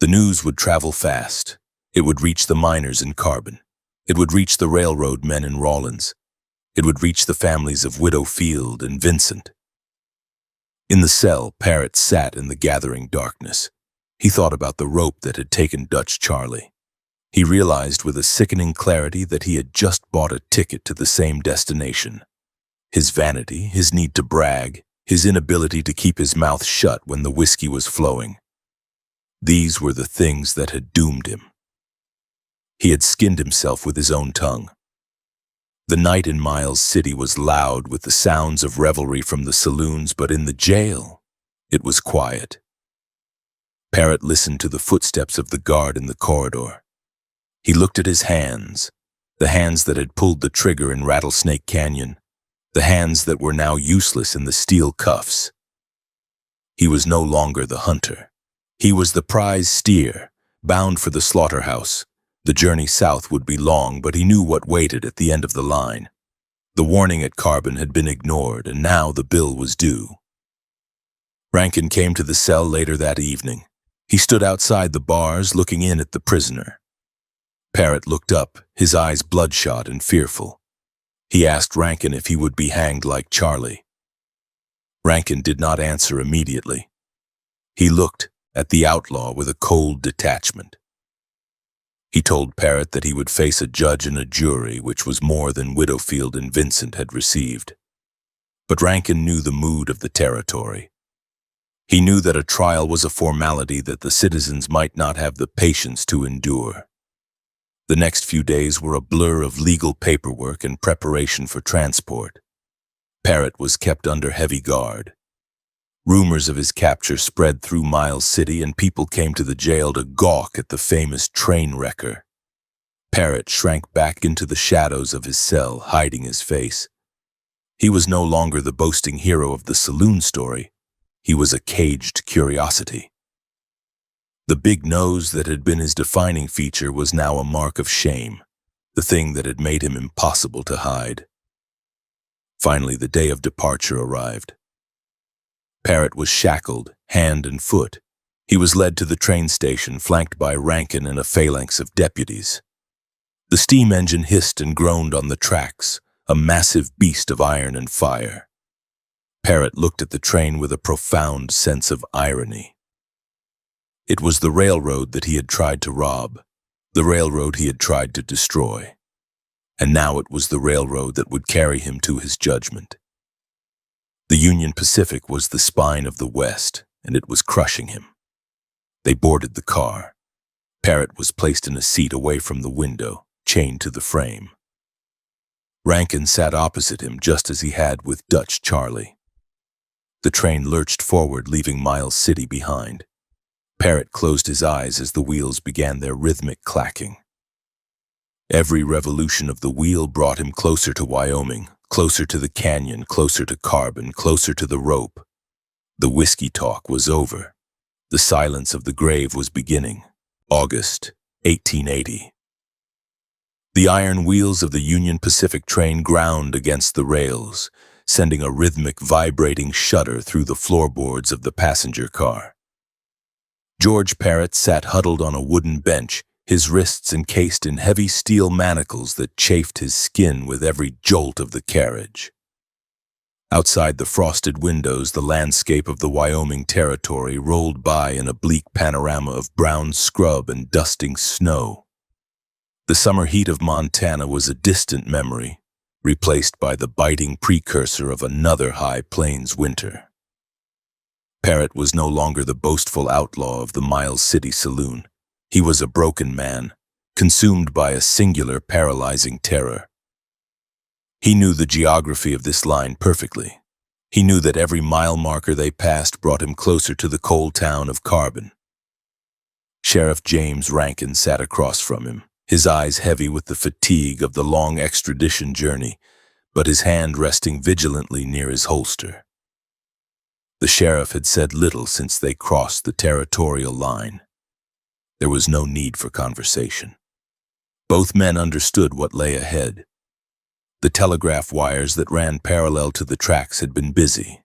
The news would travel fast. It would reach the miners in Carbon. It would reach the railroad men in Rawlins. It would reach the families of Widow Field and Vincent. In the cell, Parrott sat in the gathering darkness. He thought about the rope that had taken Dutch Charlie. He realized with a sickening clarity that he had just bought a ticket to the same destination. His vanity, his need to brag, his inability to keep his mouth shut when the whiskey was flowing. These were the things that had doomed him. He had skinned himself with his own tongue. The night in Miles City was loud with the sounds of revelry from the saloons, but in the jail, it was quiet. Parrott listened to the footsteps of the guard in the corridor. He looked at his hands, the hands that had pulled the trigger in Rattlesnake Canyon, the hands that were now useless in the steel cuffs. He was no longer the hunter. He was the prize steer, bound for the slaughterhouse. The journey south would be long, but he knew what waited at the end of the line. The warning at Carbon had been ignored, and now the bill was due. Rankin came to the cell later that evening. He stood outside the bars, looking in at the prisoner. Parrott looked up, his eyes bloodshot and fearful. He asked Rankin if he would be hanged like Charlie. Rankin did not answer immediately. He looked at the outlaw with a cold detachment. He told Parrott that he would face a judge and a jury, which was more than Widowfield and Vincent had received. But Rankin knew the mood of the territory. He knew that a trial was a formality that the citizens might not have the patience to endure. The next few days were a blur of legal paperwork and preparation for transport. Parrott was kept under heavy guard. Rumors of his capture spread through Miles City, and people came to the jail to gawk at the famous train wrecker. Parrott shrank back into the shadows of his cell, hiding his face. He was no longer the boasting hero of the saloon story. He was a caged curiosity. The big nose that had been his defining feature was now a mark of shame, the thing that had made him impossible to hide. Finally, the day of departure arrived. Parrott was shackled, hand and foot. He was led to the train station, flanked by Rankin and a phalanx of deputies. The steam engine hissed and groaned on the tracks, a massive beast of iron and fire. Parrott looked at the train with a profound sense of irony. It was the railroad that he had tried to rob, the railroad he had tried to destroy. And now it was the railroad that would carry him to his judgment. The Union Pacific was the spine of the West, and it was crushing him. They boarded the car. Parrott was placed in a seat away from the window, chained to the frame. Rankin sat opposite him, just as he had with Dutch Charlie. The train lurched forward, leaving Miles City behind. Parrott closed his eyes as the wheels began their rhythmic clacking. Every revolution of the wheel brought him closer to Wyoming, closer to the canyon, closer to carbon, closer to the rope. The whiskey talk was over. The silence of the grave was beginning. August 1880. The iron wheels of the Union Pacific train ground against the rails, sending a rhythmic, vibrating shudder through the floorboards of the passenger car. George Parrott sat huddled on a wooden bench, his wrists encased in heavy steel manacles that chafed his skin with every jolt of the carriage. Outside the frosted windows, the landscape of the Wyoming Territory rolled by in a bleak panorama of brown scrub and dusting snow. The summer heat of Montana was a distant memory, replaced by the biting precursor of another high plains winter. Parrott was no longer the boastful outlaw of the Miles City saloon. He was a broken man, consumed by a singular, paralyzing terror. He knew the geography of this line perfectly. He knew that every mile marker they passed brought him closer to the cold town of Carbon. Sheriff James Rankin sat across from him, his eyes heavy with the fatigue of the long extradition journey, but his hand resting vigilantly near his holster. The sheriff had said little since they crossed the territorial line. There was no need for conversation. Both men understood what lay ahead. The telegraph wires that ran parallel to the tracks had been busy.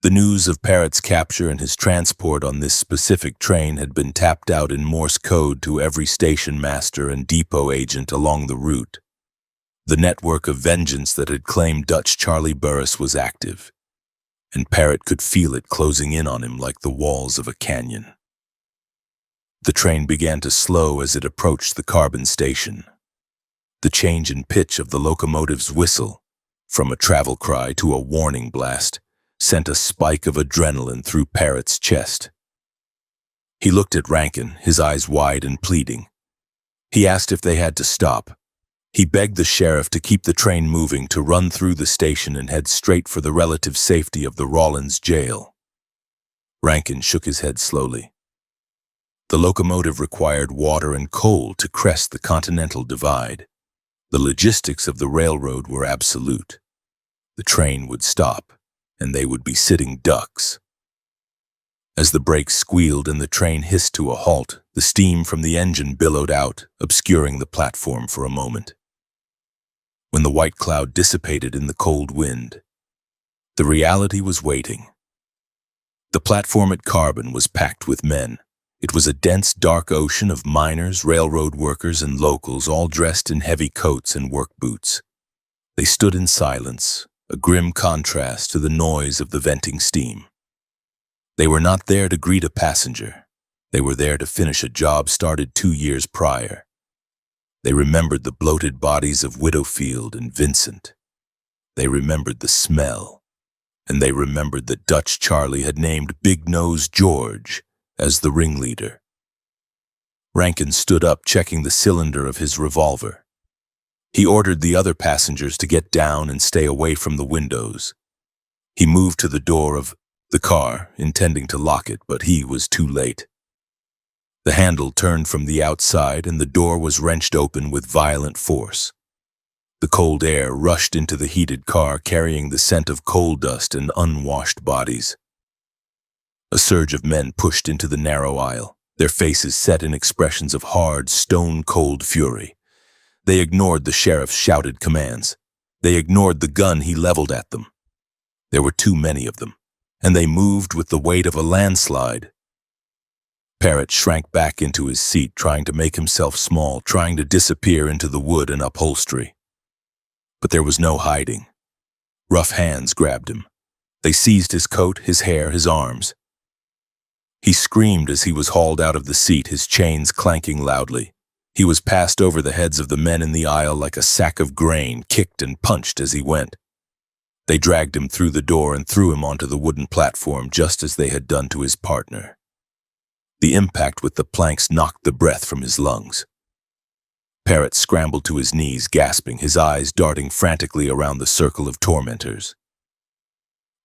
The news of Parrott's capture and his transport on this specific train had been tapped out in Morse code to every station master and depot agent along the route. The network of vengeance that had claimed Dutch Charlie Burris was active, and Parrott could feel it closing in on him like the walls of a canyon. The train began to slow as it approached the Carbon station. The change in pitch of the locomotive's whistle, from a travel cry to a warning blast, sent a spike of adrenaline through Parrott's chest. He looked at Rankin, his eyes wide and pleading. He asked if they had to stop. He begged the sheriff to keep the train moving, to run through the station and head straight for the relative safety of the Rawlins jail. Rankin shook his head slowly. The locomotive required water and coal to crest the Continental Divide. The logistics of the railroad were absolute. The train would stop, and they would be sitting ducks. As the brakes squealed and the train hissed to a halt, the steam from the engine billowed out, obscuring the platform for a moment. When the white cloud dissipated in the cold wind, the reality was waiting. The platform at Carbon was packed with men, It was a dense, dark ocean of miners, railroad workers, and locals, all dressed in heavy coats and work boots. They stood in silence, a grim contrast to the noise of the venting steam. They were not there to greet a passenger. They were there to finish a job started 2 years prior. They remembered the bloated bodies of Widowfield and Vincent. They remembered the smell, and they remembered that Dutch Charlie had named Big Nose George as the ringleader. Rankin stood up, checking the cylinder of his revolver. He ordered the other passengers to get down and stay away from the windows. He moved to the door of the car, intending to lock it, but he was too late. The handle turned from the outside, and the door was wrenched open with violent force. The cold air rushed into the heated car, carrying the scent of coal dust and unwashed bodies. A surge of men pushed into the narrow aisle, their faces set in expressions of hard, stone-cold fury. They ignored the sheriff's shouted commands. They ignored the gun he leveled at them. There were too many of them, and they moved with the weight of a landslide. Parrott shrank back into his seat, trying to make himself small, trying to disappear into the wood and upholstery. But there was no hiding. Rough hands grabbed him. They seized his coat, his hair, his arms. He screamed as he was hauled out of the seat, his chains clanking loudly. He was passed over the heads of the men in the aisle like a sack of grain, kicked and punched as he went. They dragged him through the door and threw him onto the wooden platform, just as they had done to his partner. The impact with the planks knocked the breath from his lungs. Parrott scrambled to his knees, gasping, his eyes darting frantically around the circle of tormentors.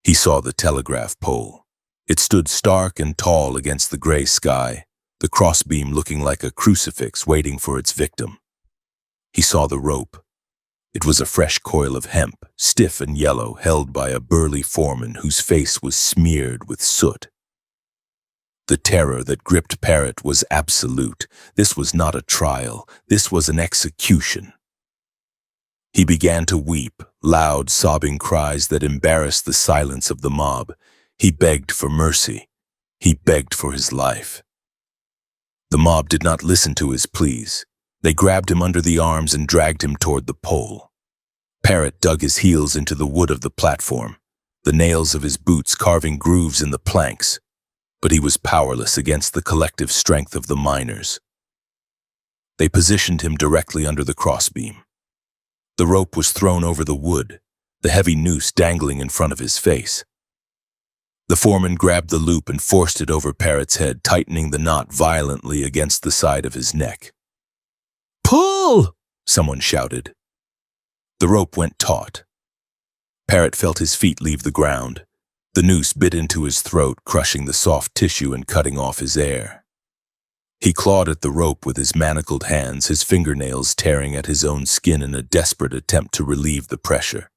He saw the telegraph pole. It stood stark and tall against the gray sky, the crossbeam looking like a crucifix waiting for its victim. He saw the rope. It was a fresh coil of hemp, stiff and yellow, held by a burly foreman whose face was smeared with soot. The terror that gripped Parrott was absolute. This was not a trial. This was an execution. He began to weep, loud, sobbing cries that embarrassed the silence of the mob. He begged for mercy. He begged for his life. The mob did not listen to his pleas. They grabbed him under the arms and dragged him toward the pole. Parrott dug his heels into the wood of the platform, the nails of his boots carving grooves in the planks. But he was powerless against the collective strength of the miners. They positioned him directly under the crossbeam. The rope was thrown over the wood, the heavy noose dangling in front of his face. The foreman grabbed the loop and forced it over Parrott's head, tightening the knot violently against the side of his neck. "Pull!" someone shouted. The rope went taut. Parrott felt his feet leave the ground. The noose bit into his throat, crushing the soft tissue and cutting off his air. He clawed at the rope with his manacled hands, his fingernails tearing at his own skin in a desperate attempt to relieve the pressure.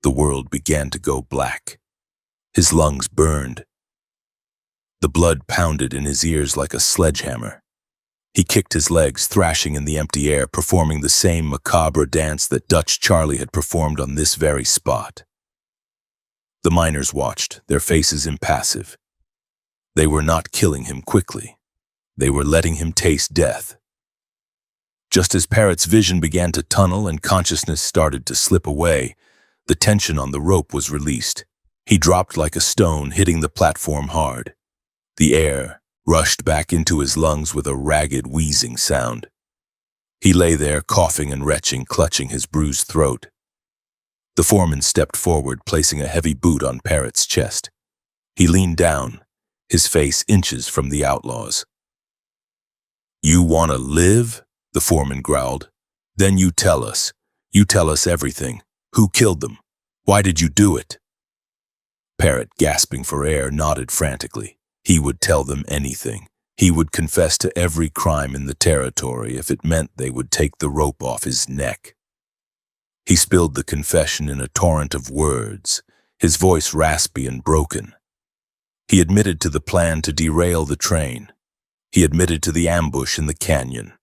The world began to go black. His lungs burned. The blood pounded in his ears like a sledgehammer. He kicked his legs, thrashing in the empty air, performing the same macabre dance that Dutch Charlie had performed on this very spot. The miners watched, their faces impassive. They were not killing him quickly. They were letting him taste death. Just as Parrott's vision began to tunnel and consciousness started to slip away, the tension on the rope was released. He dropped like a stone, hitting the platform hard. The air rushed back into his lungs with a ragged, wheezing sound. He lay there, coughing and retching, clutching his bruised throat. The foreman stepped forward, placing a heavy boot on Parrott's chest. He leaned down, his face inches from the outlaw's. "You want to live?" the foreman growled. "Then you tell us. You tell us everything. Who killed them? Why did you do it?" Parrott, gasping for air, nodded frantically. He would tell them anything. He would confess to every crime in the territory if it meant they would take the rope off his neck. He spilled the confession in a torrent of words, his voice raspy and broken. He admitted to the plan to derail the train. He admitted to the ambush in the canyon.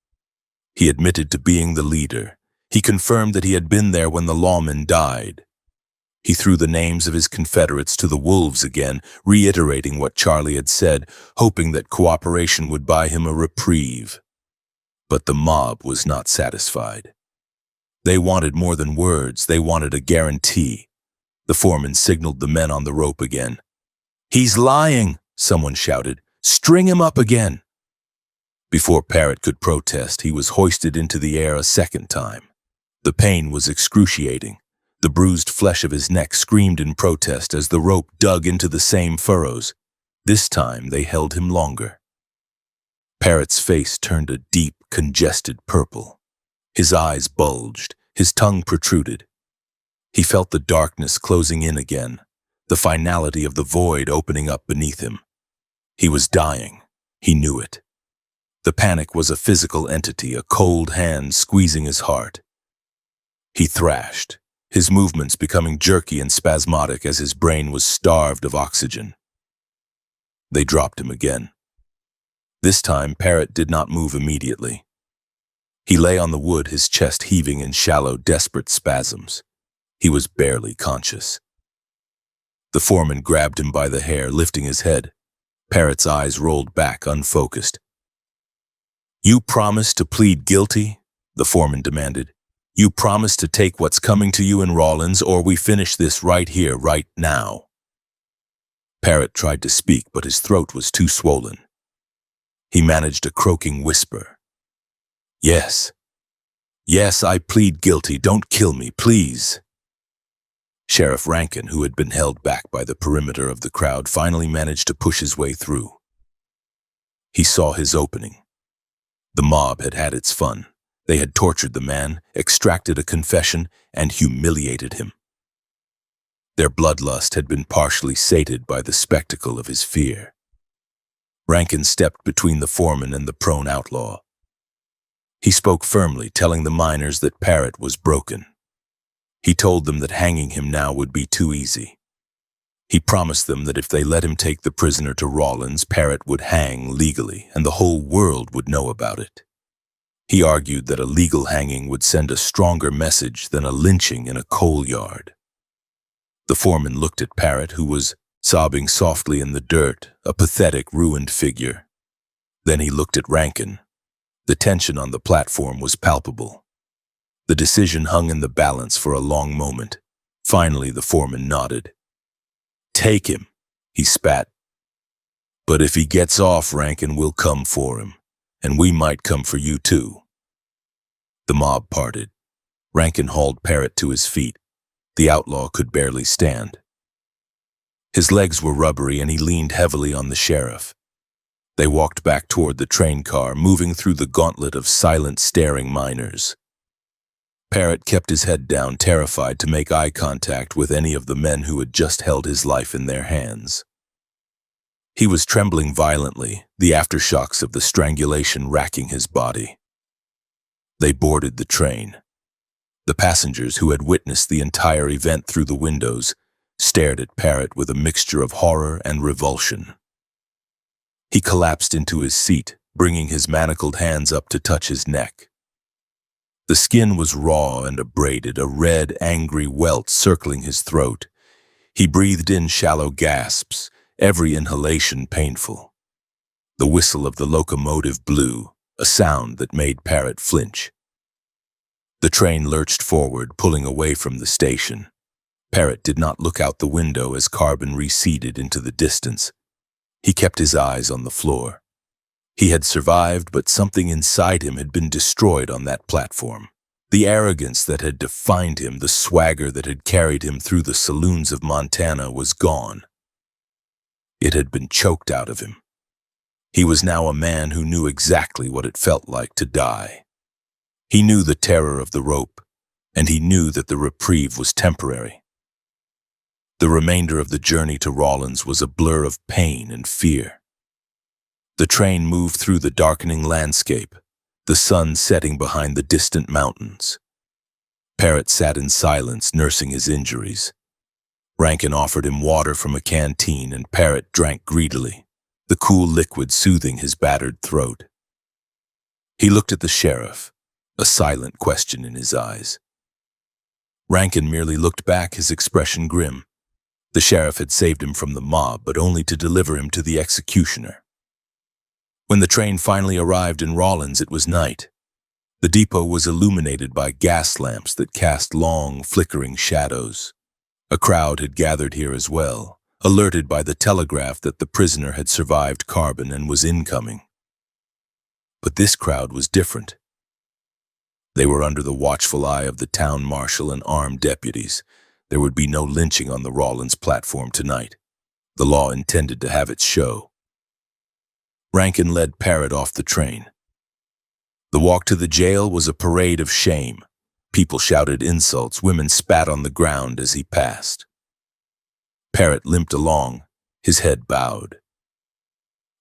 He admitted to being the leader. He confirmed that he had been there when the lawman died. He threw the names of his Confederates to the wolves again, reiterating what Charlie had said, hoping that cooperation would buy him a reprieve. But the mob was not satisfied. They wanted more than words, they wanted a guarantee. The foreman signaled the men on the rope again. "He's lying," someone shouted. "String him up again." Before Parrott could protest, he was hoisted into the air a second time. The pain was excruciating. The bruised flesh of his neck screamed in protest as the rope dug into the same furrows. This time they held him longer. Parrott's face turned a deep, congested purple. His eyes bulged, his tongue protruded. He felt the darkness closing in again, the finality of the void opening up beneath him. He was dying. He knew it. The panic was a physical entity, a cold hand squeezing his heart. He thrashed, his movements becoming jerky and spasmodic as his brain was starved of oxygen. They dropped him again. This time, Parrott did not move immediately. He lay on the wood, his chest heaving in shallow, desperate spasms. He was barely conscious. The foreman grabbed him by the hair, lifting his head. Parrott's eyes rolled back, unfocused. "You promise to plead guilty?" the foreman demanded. "You promise to take what's coming to you in Rawlins, or we finish this right here, right now." Parrott tried to speak, but his throat was too swollen. He managed a croaking whisper. "Yes. Yes, I plead guilty. Don't kill me, please." Sheriff Rankin, who had been held back by the perimeter of the crowd, finally managed to push his way through. He saw his opening. The mob had had its fun. They had tortured the man, extracted a confession, and humiliated him. Their bloodlust had been partially sated by the spectacle of his fear. Rankin stepped between the foreman and the prone outlaw. He spoke firmly, telling the miners that Parrott was broken. He told them that hanging him now would be too easy. He promised them that if they let him take the prisoner to Rawlins, Parrott would hang legally, and the whole world would know about it. He argued that a legal hanging would send a stronger message than a lynching in a coal yard. The foreman looked at Parrott, who was sobbing softly in the dirt, a pathetic, ruined figure. Then he looked at Rankin. The tension on the platform was palpable. The decision hung in the balance for a long moment. Finally, the foreman nodded. "Take him," he spat. "But if he gets off, Rankin, we'll come for him. And we might come for you too." The mob parted. Rankin hauled Parrott to his feet. The outlaw could barely stand. His legs were rubbery and he leaned heavily on the sheriff. They walked back toward the train car, moving through the gauntlet of silent, staring miners. Parrott kept his head down, terrified to make eye contact with any of the men who had just held his life in their hands. He was trembling violently, the aftershocks of the strangulation racking his body. They boarded the train. The passengers, who had witnessed the entire event through the windows, stared at Parrott with a mixture of horror and revulsion. He collapsed into his seat, bringing his manacled hands up to touch his neck. The skin was raw and abraded, a red, angry welt circling his throat. He breathed in shallow gasps, every inhalation painful. The whistle of the locomotive blew, a sound that made Parrott flinch. The train lurched forward, pulling away from the station. Parrott did not look out the window as carbon receded into the distance. He kept his eyes on the floor. He had survived, but something inside him had been destroyed on that platform. The arrogance that had defined him, the swagger that had carried him through the saloons of Montana was gone. It had been choked out of him. He was now a man who knew exactly what it felt like to die. He knew the terror of the rope, and he knew that the reprieve was temporary. The remainder of the journey to Rawlins was a blur of pain and fear. The train moved through the darkening landscape, the sun setting behind the distant mountains. Parrott sat in silence, nursing his injuries. Rankin offered him water from a canteen, and Parrott drank greedily, the cool liquid soothing his battered throat. He looked at the sheriff, a silent question in his eyes. Rankin merely looked back, his expression grim. The sheriff had saved him from the mob, but only to deliver him to the executioner. When the train finally arrived in Rawlins, it was night. The depot was illuminated by gas lamps that cast long, flickering shadows. A crowd had gathered here as well, alerted by the telegraph that the prisoner had survived carbon and was incoming. But this crowd was different. They were under the watchful eye of the town marshal and armed deputies. There would be no lynching on the Rawlins platform tonight. The law intended to have its show. Rankin led Parrott off the train. The walk to the jail was a parade of shame. People shouted insults, women spat on the ground as he passed. Parrott limped along, his head bowed.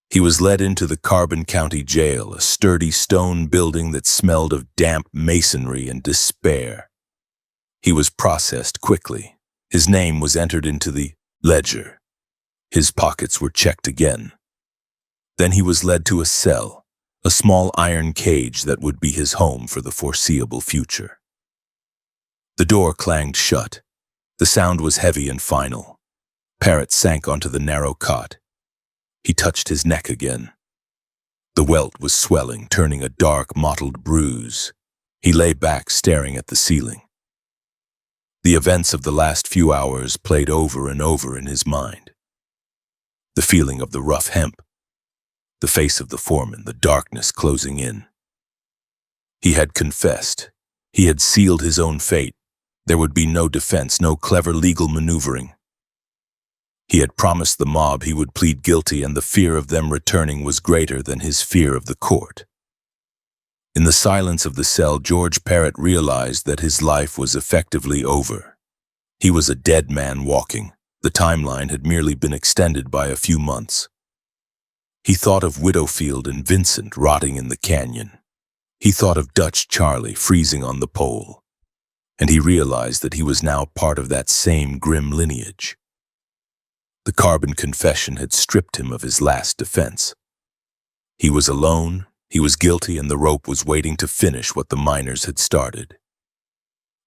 He was led into the Carbon County Jail, a sturdy stone building that smelled of damp masonry and despair. He was processed quickly. His name was entered into the ledger. His pockets were checked again. Then he was led to a cell, a small iron cage that would be his home for the foreseeable future. The door clanged shut. The sound was heavy and final. Parrott sank onto the narrow cot. He touched his neck again. The welt was swelling, turning a dark, mottled bruise. He lay back, staring at the ceiling. The events of the last few hours played over and over in his mind. The feeling of the rough hemp, the face of the foreman, the darkness closing in. He had confessed. He had sealed his own fate. There would be no defense, no clever legal maneuvering. He had promised the mob he would plead guilty, and the fear of them returning was greater than his fear of the court. In the silence of the cell, George Parrott realized that his life was effectively over. He was a dead man walking. The timeline had merely been extended by a few months. He thought of Widowfield and Vincent rotting in the canyon. He thought of Dutch Charlie freezing on the pole. And he realized that he was now part of that same grim lineage. The carbon confession had stripped him of his last defense. He was alone, he was guilty, and the rope was waiting to finish what the miners had started.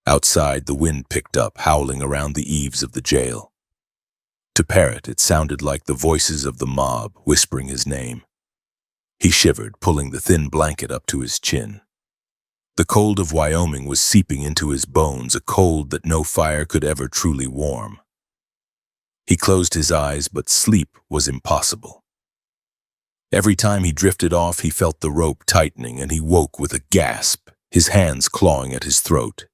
Outside, the wind picked up, howling around the eaves of the jail. To Parrott, it sounded like the voices of the mob whispering his name. He shivered, pulling the thin blanket up to his chin. The cold of Wyoming was seeping into his bones, a cold that no fire could ever truly warm. He closed his eyes, but sleep was impossible. Every time he drifted off, he felt the rope tightening, and he woke with a gasp, his hands clawing at his throat.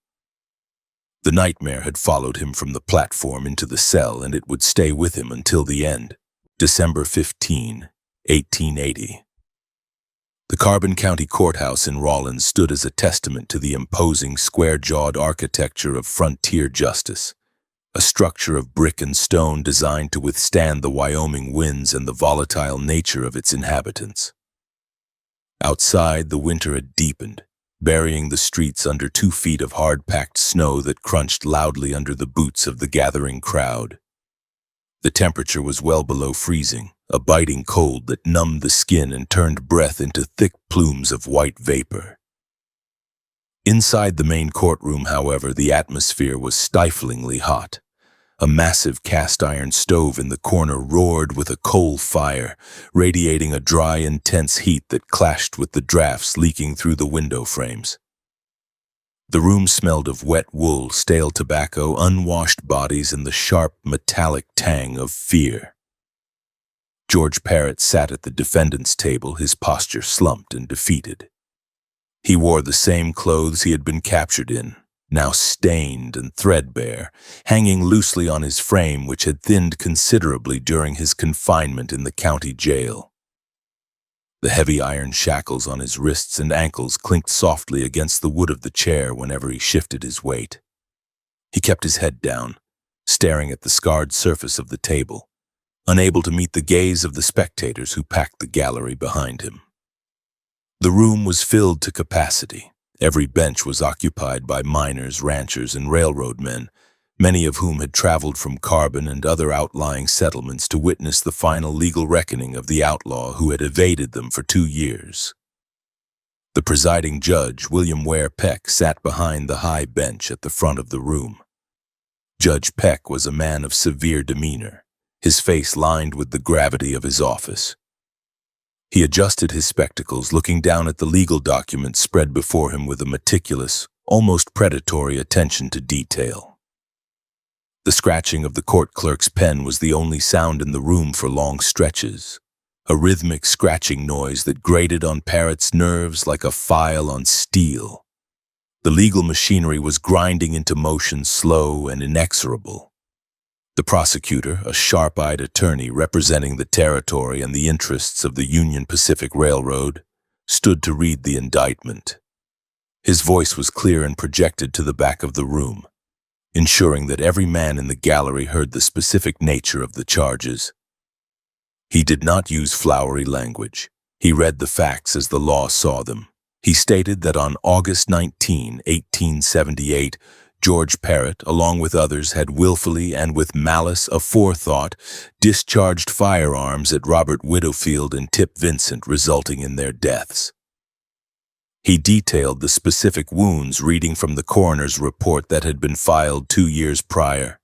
The nightmare had followed him from the platform into the cell, and it would stay with him until the end. December 15, 1880. The Carbon County Courthouse in Rawlins stood as a testament to the imposing, square-jawed architecture of frontier justice. A structure of brick and stone designed to withstand the Wyoming winds and the volatile nature of its inhabitants. Outside, the winter had deepened, burying the streets under 2 feet of hard-packed snow that crunched loudly under the boots of the gathering crowd. The temperature was well below freezing, a biting cold that numbed the skin and turned breath into thick plumes of white vapor. Inside the main courtroom, however, the atmosphere was stiflingly hot. A massive cast-iron stove in the corner roared with a coal fire, radiating a dry, intense heat that clashed with the drafts leaking through the window frames. The room smelled of wet wool, stale tobacco, unwashed bodies, and the sharp, metallic tang of fear. George Parrott sat at the defendant's table, his posture slumped and defeated. He wore the same clothes he had been captured in, now stained and threadbare, hanging loosely on his frame, which had thinned considerably during his confinement in the county jail. The heavy iron shackles on his wrists and ankles clinked softly against the wood of the chair whenever he shifted his weight. He kept his head down, staring at the scarred surface of the table, unable to meet the gaze of the spectators who packed the gallery behind him. The room was filled to capacity. Every bench was occupied by miners, ranchers, and railroad men, many of whom had traveled from Carbon and other outlying settlements to witness the final legal reckoning of the outlaw who had evaded them for 2 years. The presiding judge, William Ware Peck, sat behind the high bench at the front of the room. Judge Peck was a man of severe demeanor, his face lined with the gravity of his office. He adjusted his spectacles, looking down at the legal documents spread before him with a meticulous, almost predatory attention to detail. The scratching of the court clerk's pen was the only sound in the room for long stretches, a rhythmic scratching noise that grated on Parrott's nerves like a file on steel. The legal machinery was grinding into motion, slow and inexorable. The prosecutor, a sharp-eyed attorney representing the territory and the interests of the Union Pacific Railroad, stood to read the indictment. His voice was clear and projected to the back of the room, ensuring that every man in the gallery heard the specific nature of the charges. He did not use flowery language. He read the facts as the law saw them. He stated that on August 19, 1878, George Parrott, along with others, had willfully and with malice aforethought discharged firearms at Robert Widowfield and Tip Vincent, resulting in their deaths. He detailed the specific wounds, reading from the coroner's report that had been filed 2 years prior.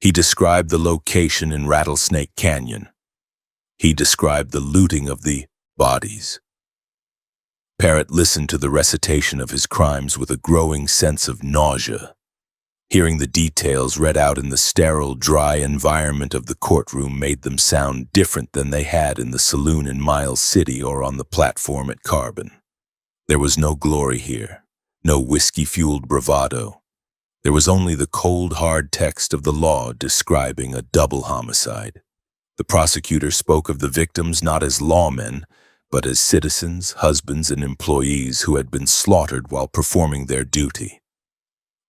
He described the location in Rattlesnake Canyon. He described the looting of the bodies. Parrott listened to the recitation of his crimes with a growing sense of nausea. Hearing the details read out in the sterile, dry environment of the courtroom made them sound different than they had in the saloon in Miles City or on the platform at Carbon. There was no glory here, no whiskey-fueled bravado. There was only the cold, hard text of the law describing a double homicide. The prosecutor spoke of the victims not as lawmen, but as citizens, husbands, and employees who had been slaughtered while performing their duty.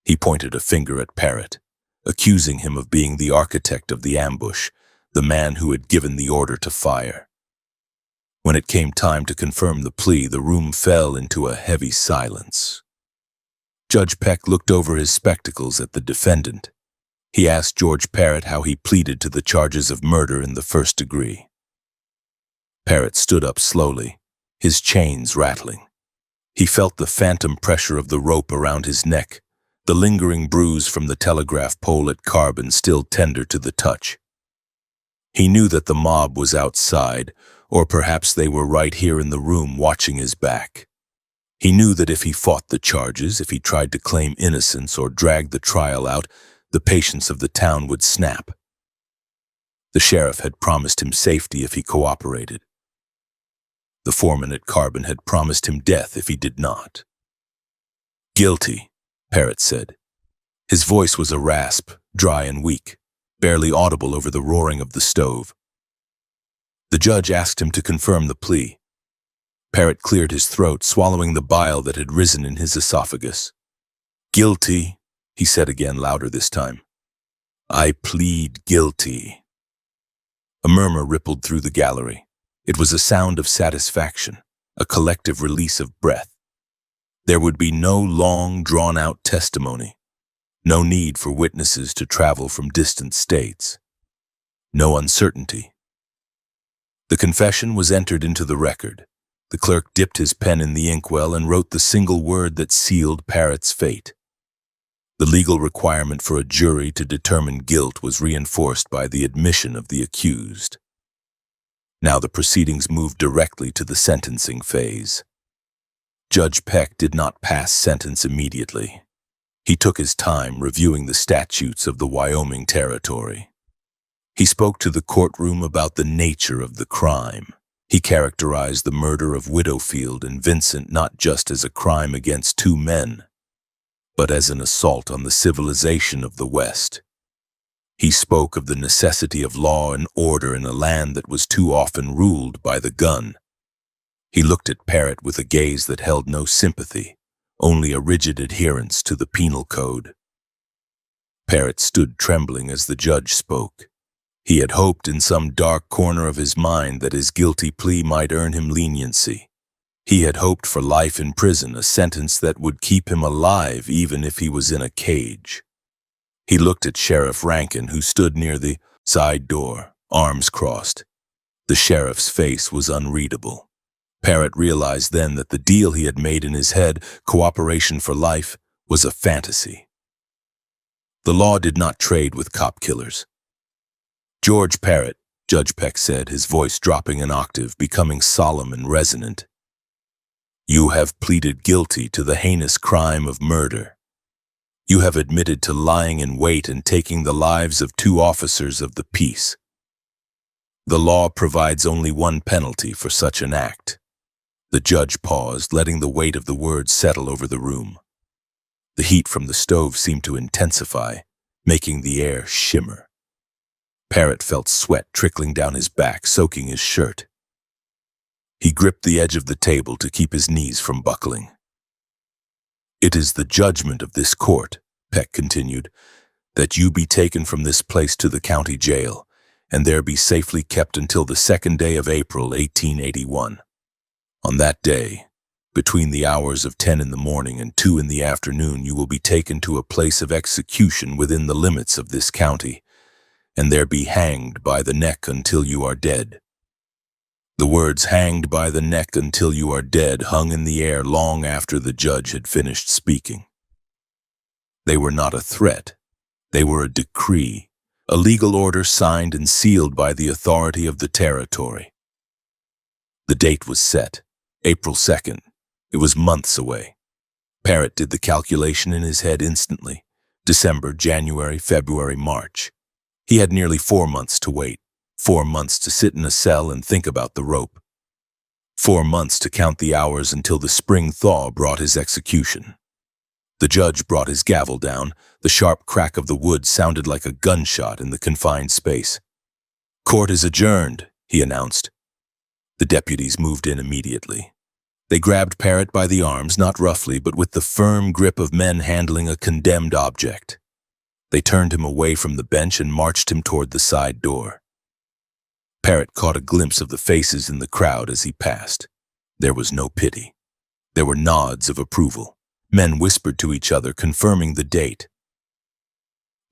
He pointed a finger at Parrott, accusing him of being the architect of the ambush, the man who had given the order to fire. When it came time to confirm the plea, the room fell into a heavy silence. Judge Peck looked over his spectacles at the defendant. He asked George Parrott how he pleaded to the charges of murder in the first degree. Parrott stood up slowly, his chains rattling. He felt the phantom pressure of the rope around his neck, the lingering bruise from the telegraph pole at Carbon still tender to the touch. He knew that the mob was outside, or perhaps they were right here in the room watching his back. He knew that if he fought the charges, if he tried to claim innocence or drag the trial out, the patience of the town would snap. The sheriff had promised him safety if he cooperated. The foreman at Carbon had promised him death if he did not. "Guilty," Parrott said. His voice was a rasp, dry and weak, barely audible over the roaring of the stove. The judge asked him to confirm the plea. Parrott cleared his throat, swallowing the bile that had risen in his esophagus. "Guilty," he said again, louder this time. "I plead guilty." A murmur rippled through the gallery. It was a sound of satisfaction, a collective release of breath. There would be no long, drawn-out testimony, no need for witnesses to travel from distant states, no uncertainty. The confession was entered into the record. The clerk dipped his pen in the inkwell and wrote the single word that sealed Parrott's fate. The legal requirement for a jury to determine guilt was reinforced by the admission of the accused. Now the proceedings moved directly to the sentencing phase. Judge Peck did not pass sentence immediately. He took his time reviewing the statutes of the Wyoming Territory. He spoke to the courtroom about the nature of the crime. He characterized the murder of Widowfield and Vincent not just as a crime against two men, but as an assault on the civilization of the West. He spoke of the necessity of law and order in a land that was too often ruled by the gun. He looked at Parrott with a gaze that held no sympathy, only a rigid adherence to the penal code. Parrott stood trembling as the judge spoke. He had hoped in some dark corner of his mind that his guilty plea might earn him leniency. He had hoped for life in prison, a sentence that would keep him alive even if he was in a cage. He looked at Sheriff Rankin, who stood near the side door, arms crossed. The sheriff's face was unreadable. Parrott realized then that the deal he had made in his head, cooperation for life, was a fantasy. The law did not trade with cop killers. George Parrott, Judge Peck said, his voice dropping an octave, becoming solemn and resonant. You have pleaded guilty to the heinous crime of murder. You have admitted to lying in wait and taking the lives of 2 officers of the peace. The law provides only one penalty for such an act. The judge paused, letting the weight of the words settle over the room. The heat from the stove seemed to intensify, making the air shimmer. Parrott felt sweat trickling down his back, soaking his shirt. He gripped the edge of the table to keep his knees from buckling. It is the judgment of this court, Peck continued, that you be taken from this place to the county jail, and there be safely kept until the 2nd day of April, 1881. On that day, between the hours of 10 in the morning and 2 in the afternoon, you will be taken to a place of execution within the limits of this county, and there be hanged by the neck until you are dead. The words "hanged by the neck until you are dead" hung in the air long after the judge had finished speaking. They were not a threat. They were a decree, a legal order signed and sealed by the authority of the territory. The date was set, April 2nd. It was months away. Parrott did the calculation in his head instantly. December, January, February, March. He had nearly 4 months to wait. 4 months to sit in a cell and think about the rope. 4 months to count the hours until the spring thaw brought his execution. The judge brought his gavel down. The sharp crack of the wood sounded like a gunshot in the confined space. Court is adjourned, he announced. The deputies moved in immediately. They grabbed Parrott by the arms, not roughly, but with the firm grip of men handling a condemned object. They turned him away from the bench and marched him toward the side door. Parrott caught a glimpse of the faces in the crowd as he passed. There was no pity. There were nods of approval. Men whispered to each other, confirming the date.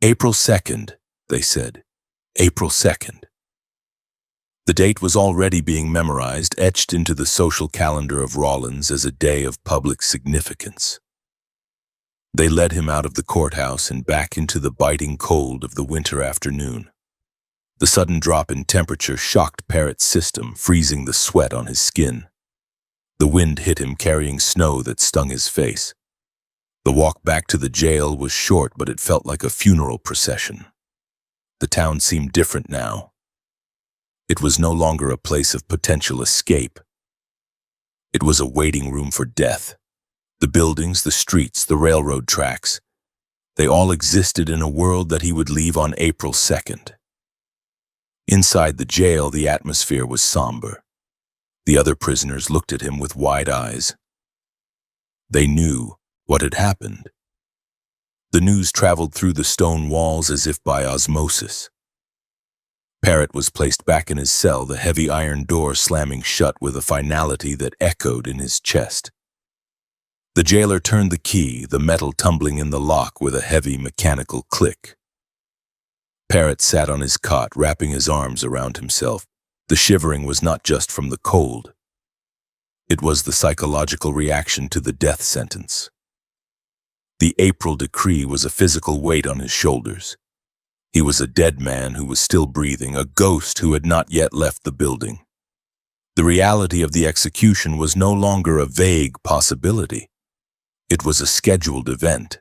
April 2nd, they said. April 2nd. The date was already being memorized, etched into the social calendar of Rawlins as a day of public significance. They led him out of the courthouse and back into the biting cold of the winter afternoon. The sudden drop in temperature shocked Parrott's system, freezing the sweat on his skin. The wind hit him, carrying snow that stung his face. The walk back to the jail was short, but it felt like a funeral procession. The town seemed different now. It was no longer a place of potential escape. It was a waiting room for death. The buildings, the streets, the railroad tracks, they all existed in a world that he would leave on April 2nd. Inside the jail, the atmosphere was somber. The other prisoners looked at him with wide eyes. They knew what had happened. The news traveled through the stone walls as if by osmosis. Parrott was placed back in his cell, the heavy iron door slamming shut with a finality that echoed in his chest. The jailer turned the key, the metal tumbling in the lock with a heavy mechanical click. Parrott sat on his cot, wrapping his arms around himself. The shivering was not just from the cold. It was the psychological reaction to the death sentence. The April decree was a physical weight on his shoulders. He was a dead man who was still breathing, a ghost who had not yet left the building. The reality of the execution was no longer a vague possibility. It was a scheduled event.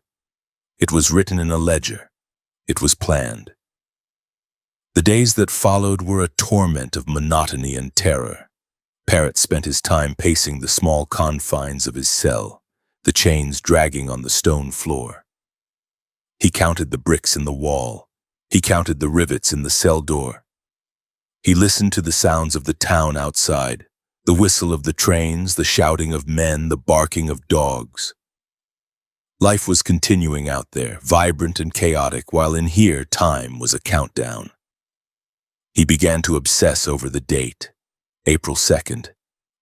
It was written in a ledger. It was planned. The days that followed were a torment of monotony and terror. Parrott spent his time pacing the small confines of his cell, the chains dragging on the stone floor. He counted the bricks in the wall. He counted the rivets in the cell door. He listened to the sounds of the town outside, the whistle of the trains, the shouting of men, the barking of dogs. Life was continuing out there, vibrant and chaotic, while in here time was a countdown. He began to obsess over the date, April 2nd.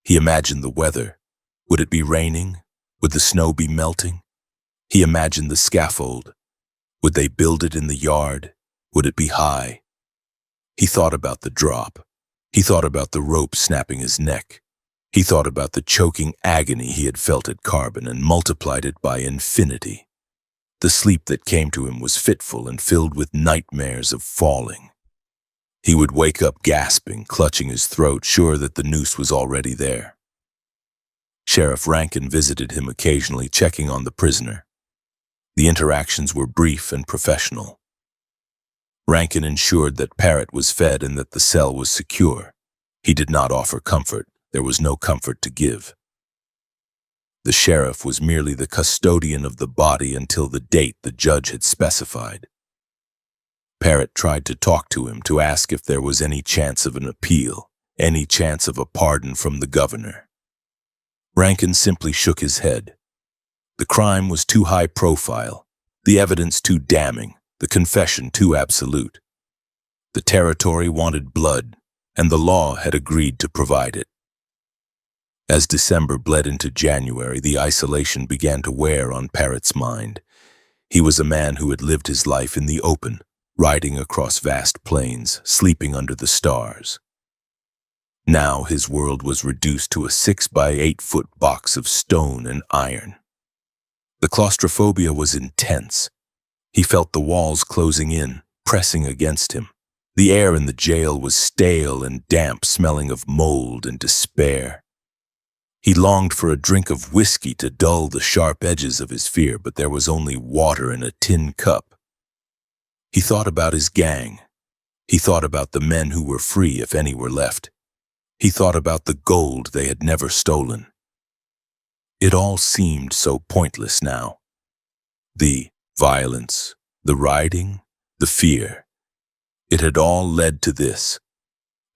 He imagined the weather. Would it be raining? Would the snow be melting? He imagined the scaffold. Would they build it in the yard? Would it be high? He thought about the drop. He thought about the rope snapping his neck. He thought about the choking agony he had felt at Carbon and multiplied it by infinity. The sleep that came to him was fitful and filled with nightmares of falling. He would wake up gasping, clutching his throat, sure that the noose was already there. Sheriff Rankin visited him occasionally, checking on the prisoner. The interactions were brief and professional. Rankin ensured that Parrott was fed and that the cell was secure. He did not offer comfort. There was no comfort to give. The sheriff was merely the custodian of the body until the date the judge had specified. Parrott tried to talk to him to ask if there was any chance of an appeal, any chance of a pardon from the governor. Rankin simply shook his head. The crime was too high profile, the evidence too damning, the confession too absolute. The territory wanted blood, and the law had agreed to provide it. As December bled into January, the isolation began to wear on Parrott's mind. He was a man who had lived his life in the open, riding across vast plains, sleeping under the stars. Now his world was reduced to a 6-by-8-foot box of stone and iron. The claustrophobia was intense. He felt the walls closing in, pressing against him. The air in the jail was stale and damp, smelling of mold and despair. He longed for a drink of whiskey to dull the sharp edges of his fear, but there was only water in a tin cup. He thought about his gang. He thought about the men who were free, if any were left. He thought about the gold they had never stolen. It all seemed so pointless now. The violence, the riding, the fear. It had all led to this.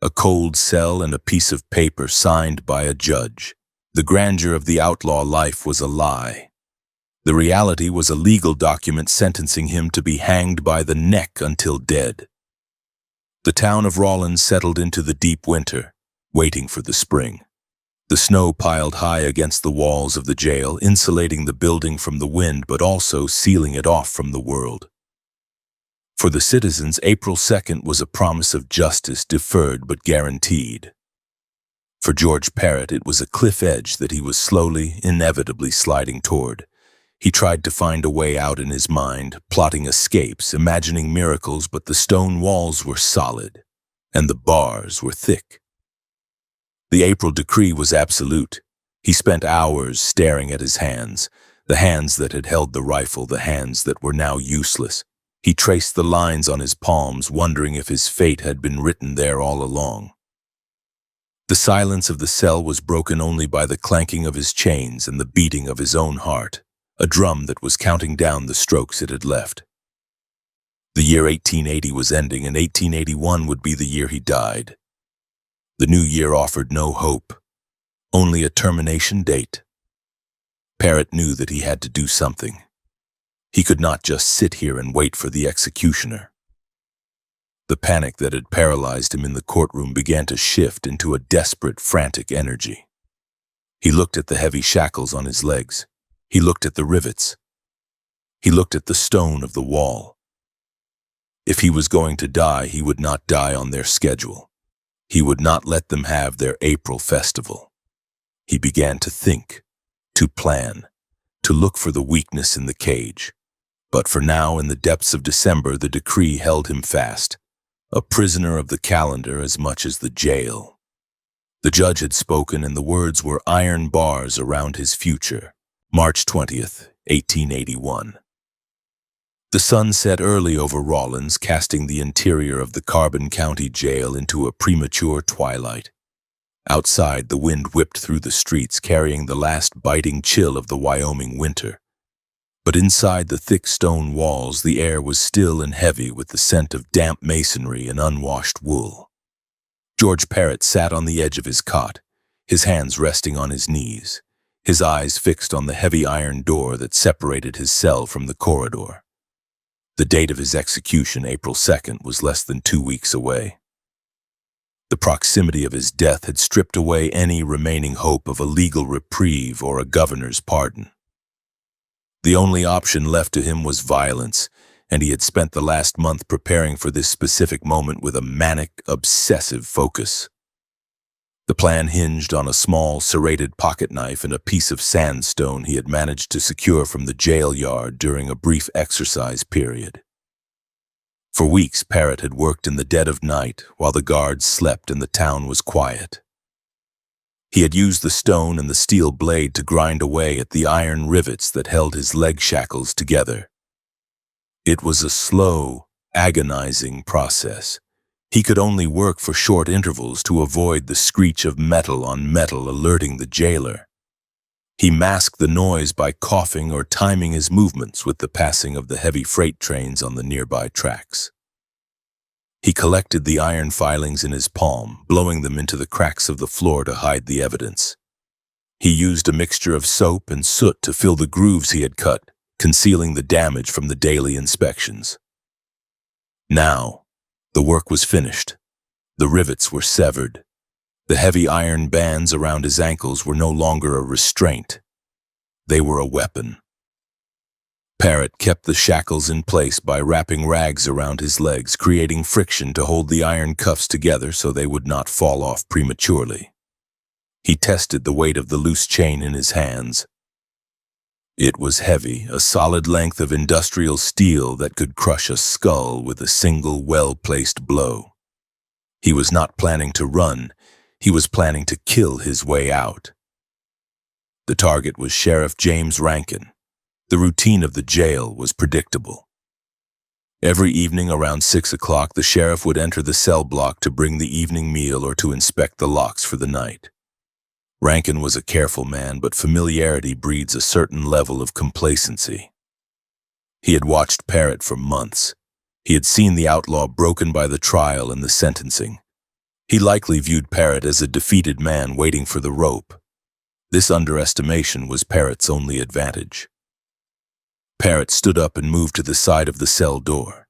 A cold cell and a piece of paper signed by a judge. The grandeur of the outlaw life was a lie. The reality was a legal document sentencing him to be hanged by the neck until dead. The town of Rawlins settled into the deep winter, waiting for the spring. The snow piled high against the walls of the jail, insulating the building from the wind but also sealing it off from the world. For the citizens, April 2nd was a promise of justice, deferred but guaranteed. For George Parrott, it was a cliff edge that he was slowly, inevitably sliding toward. He tried to find a way out in his mind, plotting escapes, imagining miracles, but the stone walls were solid, and the bars were thick. The April decree was absolute. He spent hours staring at his hands, the hands that had held the rifle, the hands that were now useless. He traced the lines on his palms, wondering if his fate had been written there all along. The silence of the cell was broken only by the clanking of his chains and the beating of his own heart, a drum that was counting down the strokes it had left. The year 1880 was ending, and 1881 would be the year he died. The new year offered no hope, only a termination date. Parrott knew that he had to do something. He could not just sit here and wait for the executioner. The panic that had paralyzed him in the courtroom began to shift into a desperate, frantic energy. He looked at the heavy shackles on his legs. He looked at the rivets. He looked at the stone of the wall. If he was going to die, he would not die on their schedule. He would not let them have their April festival. He began to think, to plan, to look for the weakness in the cage. But for now, in the depths of December, the decree held him fast. A prisoner of the calendar as much as the jail. The judge had spoken, and the words were iron bars around his future. March 20th, 1881. The sun set early over Rawlins, casting the interior of the Carbon County Jail into a premature twilight. Outside, the wind whipped through the streets, carrying the last biting chill of the Wyoming winter. But inside the thick stone walls, the air was still and heavy with the scent of damp masonry and unwashed wool. George Parrott sat on the edge of his cot, his hands resting on his knees, his eyes fixed on the heavy iron door that separated his cell from the corridor. The date of his execution, April 2nd, was less than 2 weeks away. The proximity of his death had stripped away any remaining hope of a legal reprieve or a governor's pardon. The only option left to him was violence, and he had spent the last month preparing for this specific moment with a manic, obsessive focus. The plan hinged on a small, serrated pocketknife and a piece of sandstone he had managed to secure from the jail yard during a brief exercise period. For weeks, Parrott had worked in the dead of night while the guards slept and the town was quiet. He had used the stone and the steel blade to grind away at the iron rivets that held his leg shackles together. It was a slow, agonizing process. He could only work for short intervals to avoid the screech of metal on metal alerting the jailer. He masked the noise by coughing or timing his movements with the passing of the heavy freight trains on the nearby tracks. He collected the iron filings in his palm, blowing them into the cracks of the floor to hide the evidence. He used a mixture of soap and soot to fill the grooves he had cut, concealing the damage from the daily inspections. Now, the work was finished. The rivets were severed. The heavy iron bands around his ankles were no longer a restraint. They were a weapon. Parrott kept the shackles in place by wrapping rags around his legs, creating friction to hold the iron cuffs together so they would not fall off prematurely. He tested the weight of the loose chain in his hands. It was heavy, a solid length of industrial steel that could crush a skull with a single well-placed blow. He was not planning to run. He was planning to kill his way out. The target was Sheriff James Rankin. The routine of the jail was predictable. Every evening around 6 o'clock, the sheriff would enter the cell block to bring the evening meal or to inspect the locks for the night. Rankin was a careful man, but familiarity breeds a certain level of complacency. He had watched Parrott for months. He had seen the outlaw broken by the trial and the sentencing. He likely viewed Parrott as a defeated man waiting for the rope. This underestimation was Parrott's only advantage. Parrott stood up and moved to the side of the cell door.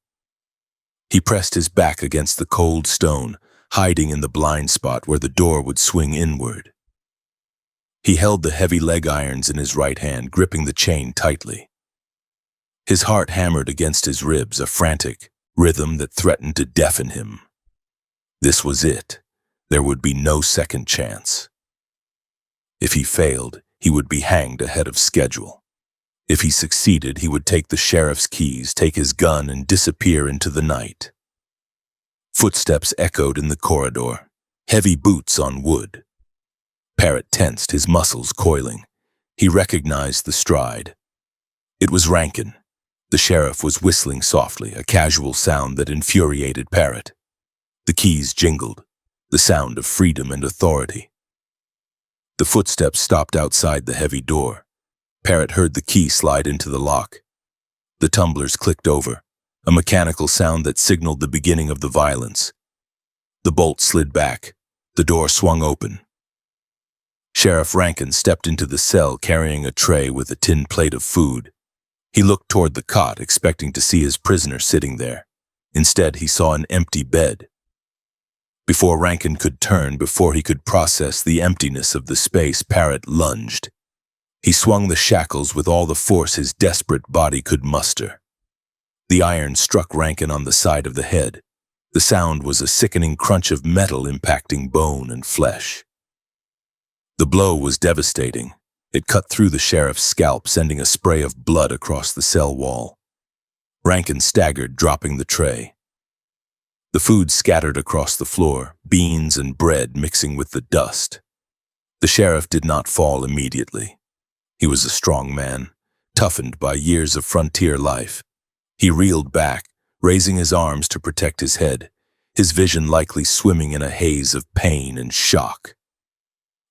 He pressed his back against the cold stone, hiding in the blind spot where the door would swing inward. He held the heavy leg irons in his right hand, gripping the chain tightly. His heart hammered against his ribs, a frantic rhythm that threatened to deafen him. This was it. There would be no second chance. If he failed, he would be hanged ahead of schedule. If he succeeded, he would take the sheriff's keys, take his gun, and disappear into the night. Footsteps echoed in the corridor, heavy boots on wood. Parrott tensed, his muscles coiling. He recognized the stride. It was Rankin. The sheriff was whistling softly, a casual sound that infuriated Parrott. The keys jingled, the sound of freedom and authority. The footsteps stopped outside the heavy door. Parrott heard the key slide into the lock. The tumblers clicked over, a mechanical sound that signaled the beginning of the violence. The bolt slid back. The door swung open. Sheriff Rankin stepped into the cell carrying a tray with a tin plate of food. He looked toward the cot, expecting to see his prisoner sitting there. Instead, he saw an empty bed. Before Rankin could turn, before he could process the emptiness of the space, Parrott lunged. He swung the shackles with all the force his desperate body could muster. The iron struck Rankin on the side of the head. The sound was a sickening crunch of metal impacting bone and flesh. The blow was devastating. It cut through the sheriff's scalp, sending a spray of blood across the cell wall. Rankin staggered, dropping the tray. The food scattered across the floor, beans and bread mixing with the dust. The sheriff did not fall immediately. He was a strong man, toughened by years of frontier life. He reeled back, raising his arms to protect his head, his vision likely swimming in a haze of pain and shock.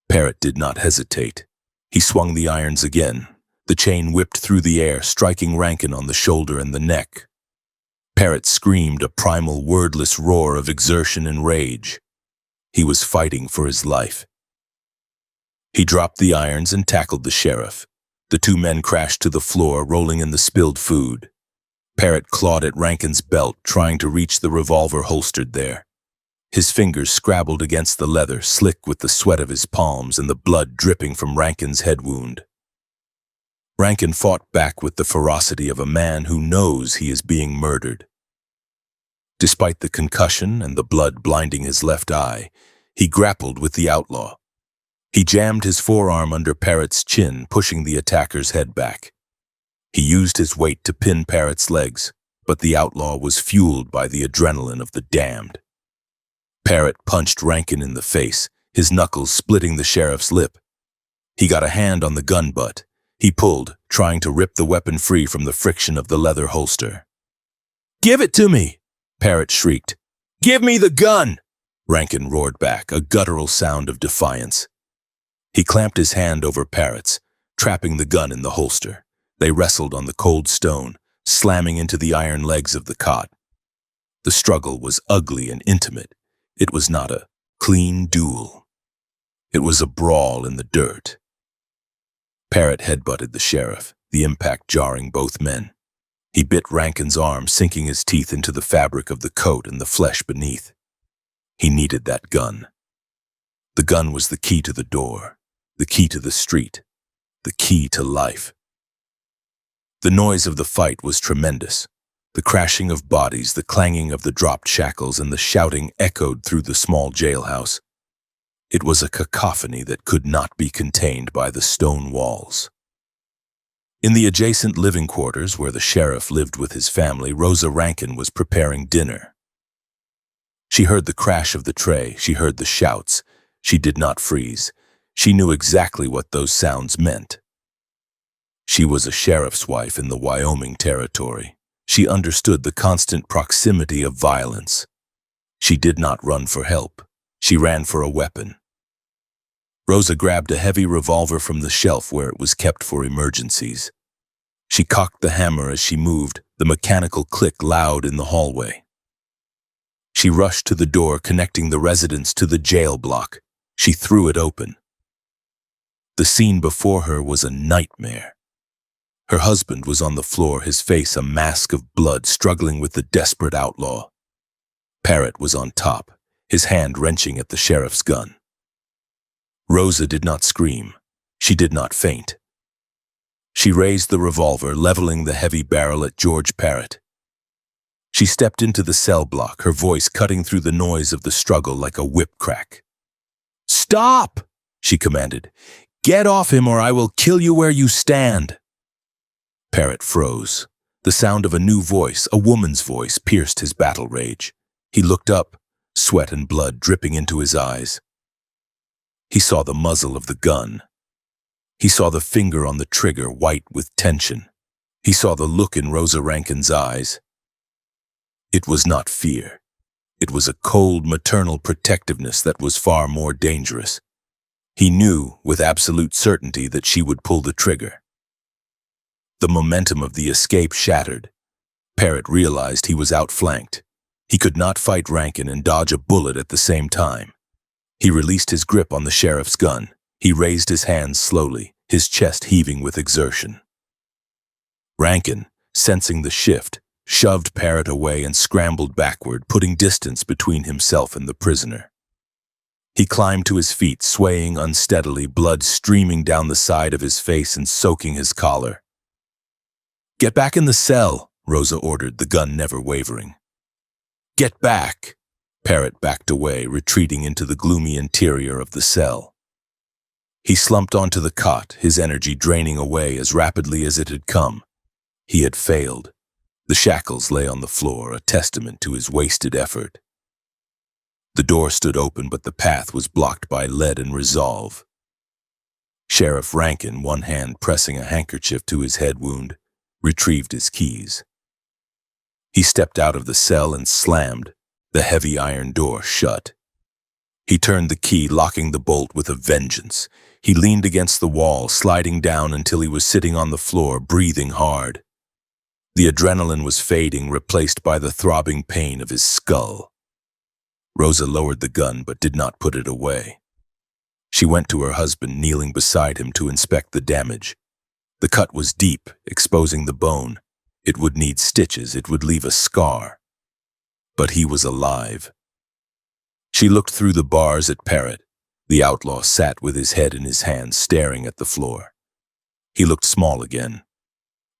Parrott did not hesitate. He swung the irons again. The chain whipped through the air, striking Rankin on the shoulder and the neck. Parrott screamed, a primal, wordless roar of exertion and rage. He was fighting for his life. He dropped the irons and tackled the sheriff. The two men crashed to the floor, rolling in the spilled food. Parrott clawed at Rankin's belt, trying to reach the revolver holstered there. His fingers scrabbled against the leather, slick with the sweat of his palms and the blood dripping from Rankin's head wound. Rankin fought back with the ferocity of a man who knows he is being murdered. Despite the concussion and the blood blinding his left eye, He grappled with the outlaw. He jammed his forearm under Parrott's chin, pushing the attacker's head back. He used his weight to pin Parrott's legs, but the outlaw was fueled by the adrenaline of the damned. Parrott punched Rankin in the face, his knuckles splitting the sheriff's lip. He got a hand on the gun butt. He pulled, trying to rip the weapon free from the friction of the leather holster. "Give it to me!" Parrott shrieked. "Give me the gun!" Rankin roared back, a guttural sound of defiance. He clamped his hand over Parrott's, trapping the gun in the holster. They wrestled on the cold stone, slamming into the iron legs of the cot. The struggle was ugly and intimate. It was not a clean duel. It was a brawl in the dirt. Parrott headbutted the sheriff, the impact jarring both men. He bit Rankin's arm, sinking his teeth into the fabric of the coat and the flesh beneath. He needed that gun. The gun was the key to the door, the key to the street, the key to life. The noise of the fight was tremendous. The crashing of bodies, the clanging of the dropped shackles, and the shouting echoed through the small jailhouse. It was a cacophony that could not be contained by the stone walls. In the adjacent living quarters where the sheriff lived with his family, Rosa Rankin was preparing dinner. She heard the crash of the tray. She heard the shouts. She did not freeze. She knew exactly what those sounds meant. She was a sheriff's wife in the Wyoming Territory. She understood the constant proximity of violence. She did not run for help. She ran for a weapon. Rosa grabbed a heavy revolver from the shelf where it was kept for emergencies. She cocked the hammer as she moved, the mechanical click loud in the hallway. She rushed to the door connecting the residence to the jail block. She threw it open. The scene before her was a nightmare. Her husband was on the floor, his face a mask of blood, struggling with the desperate outlaw. Parrott was on top, his hand wrenching at the sheriff's gun. Rosa did not scream. She did not faint. She raised the revolver, leveling the heavy barrel at George Parrott. She stepped into the cell block, her voice cutting through the noise of the struggle like a whip crack. "Stop!" she commanded. "Get off him or I will kill you where you stand." Parrott froze. The sound of a new voice, a woman's voice, pierced his battle rage. He looked up, sweat and blood dripping into his eyes. He saw the muzzle of the gun. He saw the finger on the trigger, white with tension. He saw the look in Rosa Rankin's eyes. It was not fear. It was a cold, maternal protectiveness that was far more dangerous. He knew with absolute certainty that she would pull the trigger. The momentum of the escape shattered. Parrott realized he was outflanked. He could not fight Rankin and dodge a bullet at the same time. He released his grip on the sheriff's gun. He raised his hands slowly, his chest heaving with exertion. Rankin, sensing the shift, shoved Parrott away and scrambled backward, putting distance between himself and the prisoner. He climbed to his feet, swaying unsteadily, blood streaming down the side of his face and soaking his collar. "Get back in the cell," Rosa ordered, the gun never wavering. "Get back!" Parrott backed away, retreating into the gloomy interior of the cell. He slumped onto the cot, his energy draining away as rapidly as it had come. He had failed. The shackles lay on the floor, a testament to his wasted effort. The door stood open, but the path was blocked by lead and resolve. Sheriff Rankin, one hand pressing a handkerchief to his head wound, retrieved his keys. He stepped out of the cell and slammed the heavy iron door shut. He turned the key, locking the bolt with a vengeance. He leaned against the wall, sliding down until he was sitting on the floor, breathing hard. The adrenaline was fading, replaced by the throbbing pain of his skull. Rosa lowered the gun but did not put it away. She went to her husband, kneeling beside him to inspect the damage. The cut was deep, exposing the bone. It would need stitches, it would leave a scar. But he was alive. She looked through the bars at Parrott. The outlaw sat with his head in his hands, staring at the floor. He looked small again.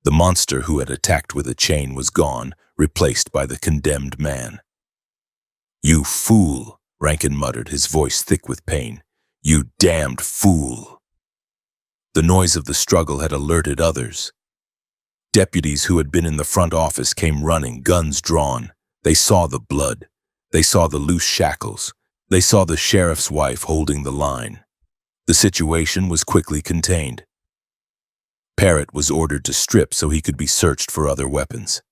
The monster who had attacked with a chain was gone, replaced by the condemned man. "You fool," Rankin muttered, his voice thick with pain. "You damned fool." The noise of the struggle had alerted others. Deputies who had been in the front office came running, guns drawn. They saw the blood. They saw the loose shackles. They saw the sheriff's wife holding the line. The situation was quickly contained. Parrott was ordered to strip so he could be searched for other weapons.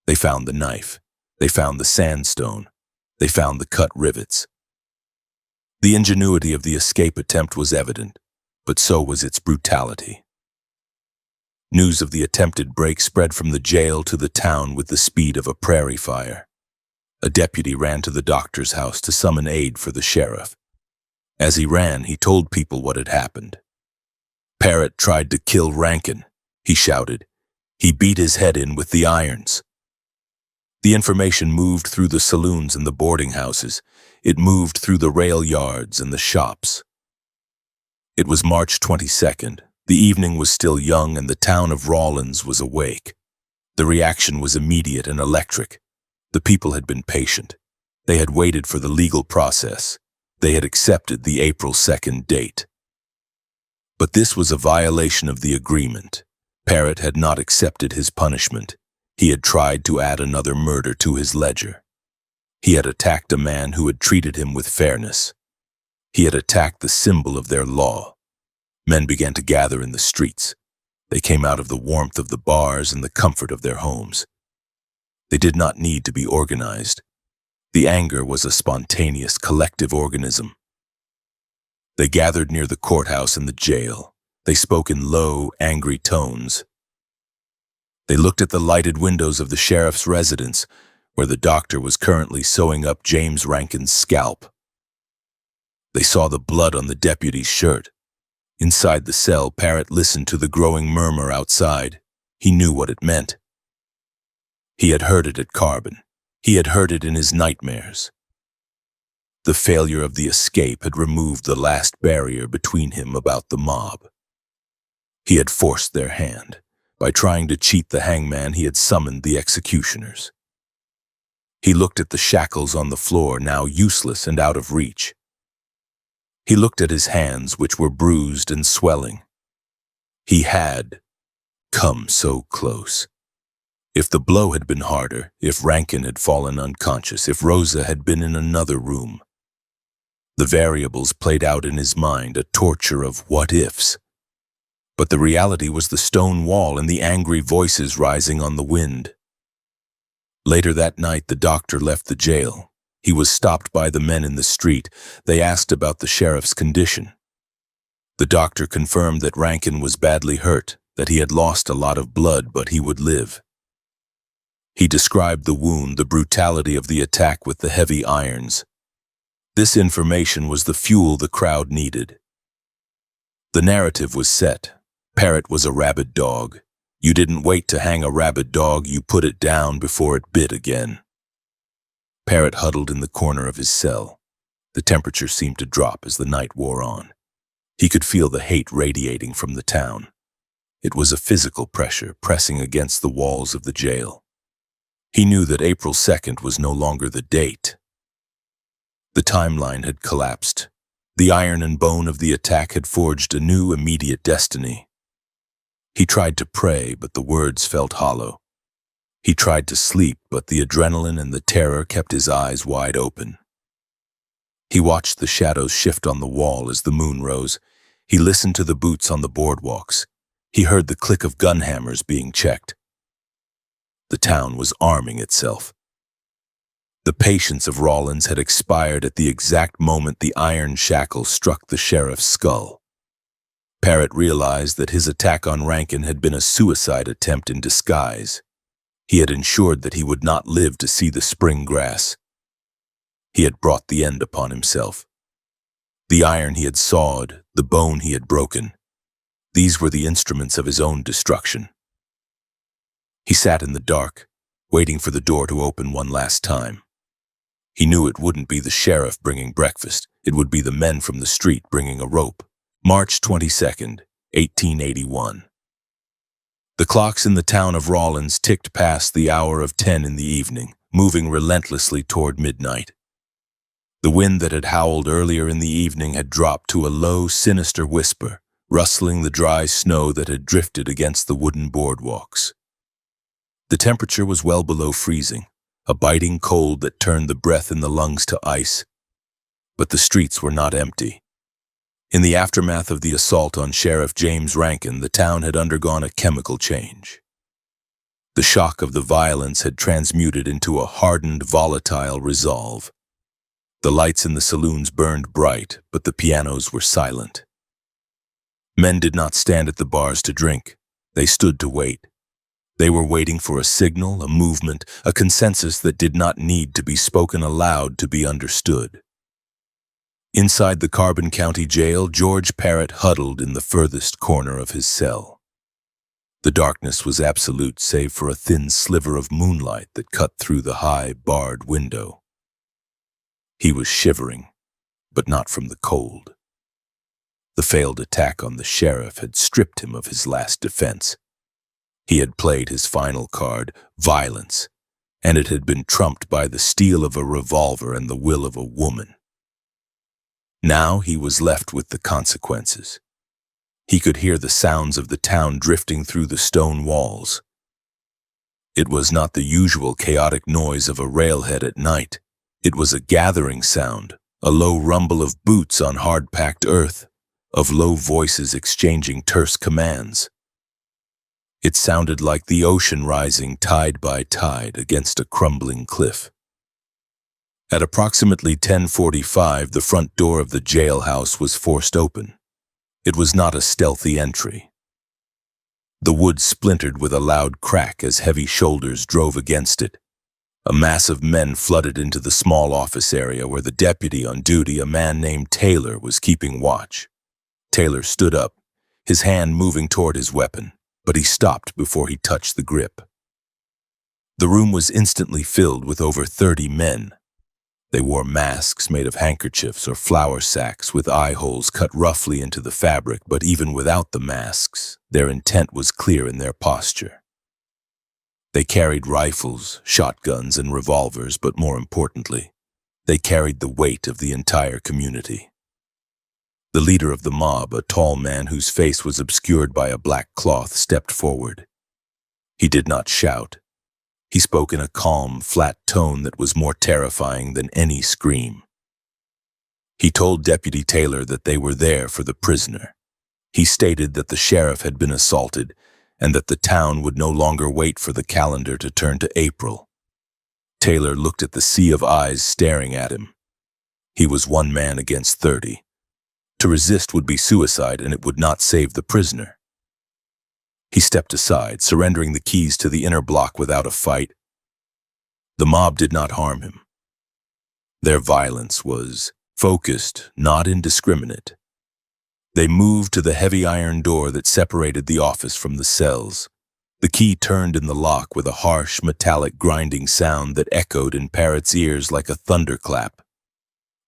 They found the knife. They found the sandstone. They found the cut rivets. The ingenuity of the escape attempt was evident, but so was its brutality. News of the attempted break spread from the jail to the town with the speed of a prairie fire. A deputy ran to the doctor's house to summon aid for the sheriff. As he ran, he told people what had happened. "Parrott tried to kill Rankin," he shouted. "He beat his head in with the irons." The information moved through the saloons and the boarding houses. It moved through the rail yards and the shops. It was March 22nd. The evening was still young and the town of Rawlins was awake. The reaction was immediate and electric. The people had been patient. They had waited for the legal process. They had accepted the April 2nd date. But this was a violation of the agreement. Parrott had not accepted his punishment. He had tried to add another murder to his ledger. He had attacked a man who had treated him with fairness. He had attacked the symbol of their law. Men began to gather in the streets. They came out of the warmth of the bars and the comfort of their homes. They did not need to be organized. The anger was a spontaneous collective organism. They gathered near the courthouse and the jail. They spoke in low, angry tones. They looked at the lighted windows of the sheriff's residence, where the doctor was currently sewing up James Rankin's scalp. They saw the blood on the deputy's shirt. Inside the cell, Parrott listened to the growing murmur outside. He knew what it meant. He had heard it at Carbon. He had heard it in his nightmares. The failure of the escape had removed the last barrier between him about the mob. He had forced their hand. By trying to cheat the hangman, he had summoned the executioners. He looked at the shackles on the floor, now useless and out of reach. He looked at his hands, which were bruised and swelling. He had come so close. If the blow had been harder, if Rankin had fallen unconscious, if Rosa had been in another room. The variables played out in his mind, a torture of what-ifs. But the reality was the stone wall and the angry voices rising on the wind. Later that night, the doctor left the jail. He was stopped by the men in the street. They asked about the sheriff's condition. The doctor confirmed that Rankin was badly hurt, that he had lost a lot of blood, but he would live. He described the wound, the brutality of the attack with the heavy irons. This information was the fuel the crowd needed. The narrative was set. Parrott was a rabid dog. You didn't wait to hang a rabid dog, you put it down before it bit again. Parrott huddled in the corner of his cell. The temperature seemed to drop as the night wore on. He could feel the hate radiating from the town. It was a physical pressure pressing against the walls of the jail. He knew that April 2nd was no longer the date. The timeline had collapsed. The iron and bone of the attack had forged a new immediate destiny. He tried to pray, but the words felt hollow. He tried to sleep, but the adrenaline and the terror kept his eyes wide open. He watched the shadows shift on the wall as the moon rose. He listened to the boots on the boardwalks. He heard the click of gun hammers being checked. The town was arming itself. The patience of Rawlins had expired at the exact moment the iron shackle struck the sheriff's skull. Parrott realized that his attack on Rankin had been a suicide attempt in disguise. He had ensured that he would not live to see the spring grass. He had brought the end upon himself. The iron he had sawed, the bone he had broken, these were the instruments of his own destruction. He sat in the dark, waiting for the door to open one last time. He knew it wouldn't be the sheriff bringing breakfast. It would be the men from the street bringing a rope. March 22nd, 1881. The clocks in the town of Rawlins ticked past the hour of 10 in the evening, moving relentlessly toward midnight. The wind that had howled earlier in the evening had dropped to a low, sinister whisper, rustling the dry snow that had drifted against the wooden boardwalks. The temperature was well below freezing, a biting cold that turned the breath in the lungs to ice. But the streets were not empty. In the aftermath of the assault on Sheriff James Rankin, the town had undergone a chemical change. The shock of the violence had transmuted into a hardened, volatile resolve. The lights in the saloons burned bright, but the pianos were silent. Men did not stand at the bars to drink. They stood to wait. They were waiting for a signal, a movement, a consensus that did not need to be spoken aloud to be understood. Inside the Carbon County Jail, George Parrott huddled in the furthest corner of his cell. The darkness was absolute save for a thin sliver of moonlight that cut through the high, barred window. He was shivering, but not from the cold. The failed attack on the sheriff had stripped him of his last defense. He had played his final card, violence, and it had been trumped by the steel of a revolver and the will of a woman. Now he was left with the consequences. He could hear the sounds of the town drifting through the stone walls. It was not the usual chaotic noise of a railhead at night. It was a gathering sound, a low rumble of boots on hard-packed earth, of low voices exchanging terse commands. It sounded like the ocean rising tide by tide against a crumbling cliff. At approximately 10:45, the front door of the jailhouse was forced open. It was not a stealthy entry. The wood splintered with a loud crack as heavy shoulders drove against it. A mass of men flooded into the small office area where the deputy on duty, a man named Taylor, was keeping watch. Taylor stood up, his hand moving toward his weapon, but he stopped before he touched the grip. The room was instantly filled with over 30 men. They wore masks made of handkerchiefs or flour sacks with eye holes cut roughly into the fabric, but even without the masks, their intent was clear in their posture. They carried rifles, shotguns, and revolvers, but more importantly, they carried the weight of the entire community. The leader of the mob, a tall man whose face was obscured by a black cloth, stepped forward. He did not shout. He spoke in a calm, flat tone that was more terrifying than any scream. He told Deputy Taylor that they were there for the prisoner. He stated that the sheriff had been assaulted and that the town would no longer wait for the calendar to turn to April. Taylor looked at the sea of eyes staring at him. He was one man against 30. To resist would be suicide, and it would not save the prisoner. He stepped aside, surrendering the keys to the inner block without a fight. The mob did not harm him. Their violence was focused, not indiscriminate. They moved to the heavy iron door that separated the office from the cells. The key turned in the lock with a harsh, metallic grinding sound that echoed in Parrott's ears like a thunderclap.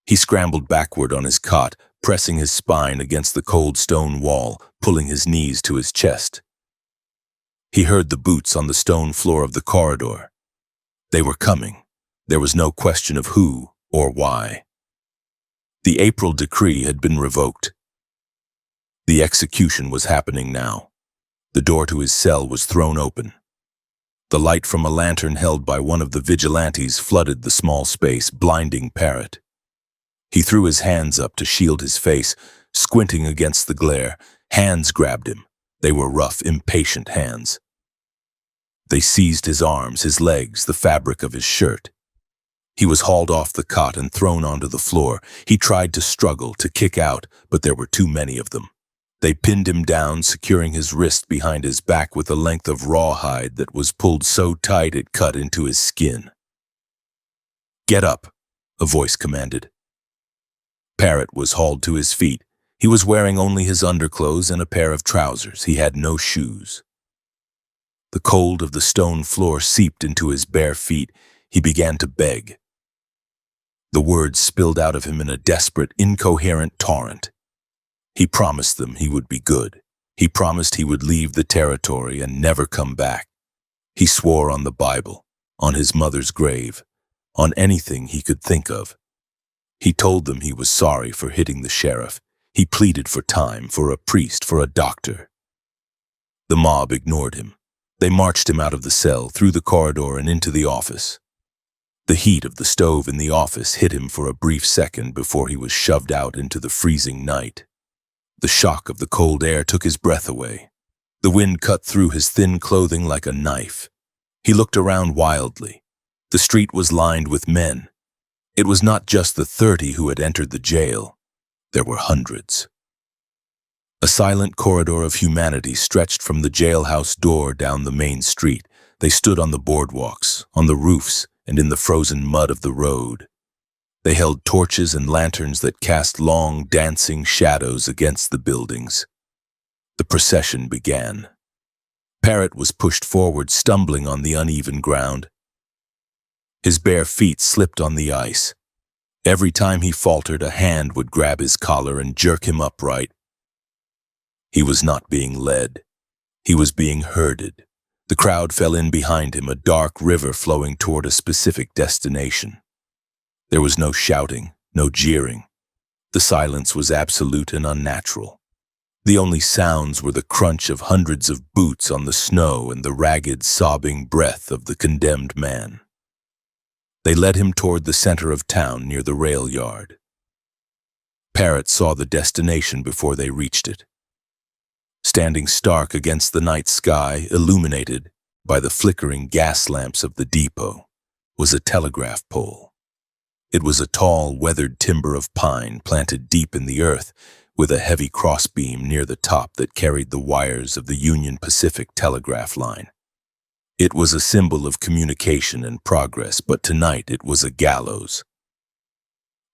He scrambled backward on his cot, pressing his spine against the cold stone wall, pulling his knees to his chest. He heard the boots on the stone floor of the corridor. They were coming. There was no question of who or why. The April decree had been revoked. The execution was happening now. The door to his cell was thrown open. The light from a lantern held by one of the vigilantes flooded the small space, blinding Parrott. He threw his hands up to shield his face, squinting against the glare. Hands grabbed him. They were rough, impatient hands. They seized his arms, his legs, the fabric of his shirt. He was hauled off the cot and thrown onto the floor. He tried to struggle, to kick out, but there were too many of them. They pinned him down, securing his wrist behind his back with a length of rawhide that was pulled so tight it cut into his skin. "Get up," a voice commanded. Parrott was hauled to his feet. He was wearing only his underclothes and a pair of trousers. He had no shoes. The cold of the stone floor seeped into his bare feet. He began to beg. The words spilled out of him in a desperate, incoherent torrent. He promised them he would be good. He promised he would leave the territory and never come back. He swore on the Bible, on his mother's grave, on anything he could think of. He told them he was sorry for hitting the sheriff. He pleaded for time, for a priest, for a doctor. The mob ignored him. They marched him out of the cell, through the corridor and into the office. The heat of the stove in the office hit him for a brief second before he was shoved out into the freezing night. The shock of the cold air took his breath away. The wind cut through his thin clothing like a knife. He looked around wildly. The street was lined with men. It was not just the 30 who had entered the jail. There were hundreds. A silent corridor of humanity stretched from the jailhouse door down the main street. They stood on the boardwalks, on the roofs, and in the frozen mud of the road. They held torches and lanterns that cast long, dancing shadows against the buildings. The procession began. Parrott was pushed forward, stumbling on the uneven ground. His bare feet slipped on the ice. Every time he faltered, a hand would grab his collar and jerk him upright. He was not being led. He was being herded. The crowd fell in behind him, a dark river flowing toward a specific destination. There was no shouting, no jeering. The silence was absolute and unnatural. The only sounds were the crunch of hundreds of boots on the snow and the ragged, sobbing breath of the condemned man. They led him toward the center of town near the rail yard. Parrott saw the destination before they reached it. Standing stark against the night sky, illuminated by the flickering gas lamps of the depot, was a telegraph pole. It was a tall, weathered timber of pine planted deep in the earth, with a heavy crossbeam near the top that carried the wires of the Union Pacific telegraph line. It was a symbol of communication and progress, but tonight it was a gallows.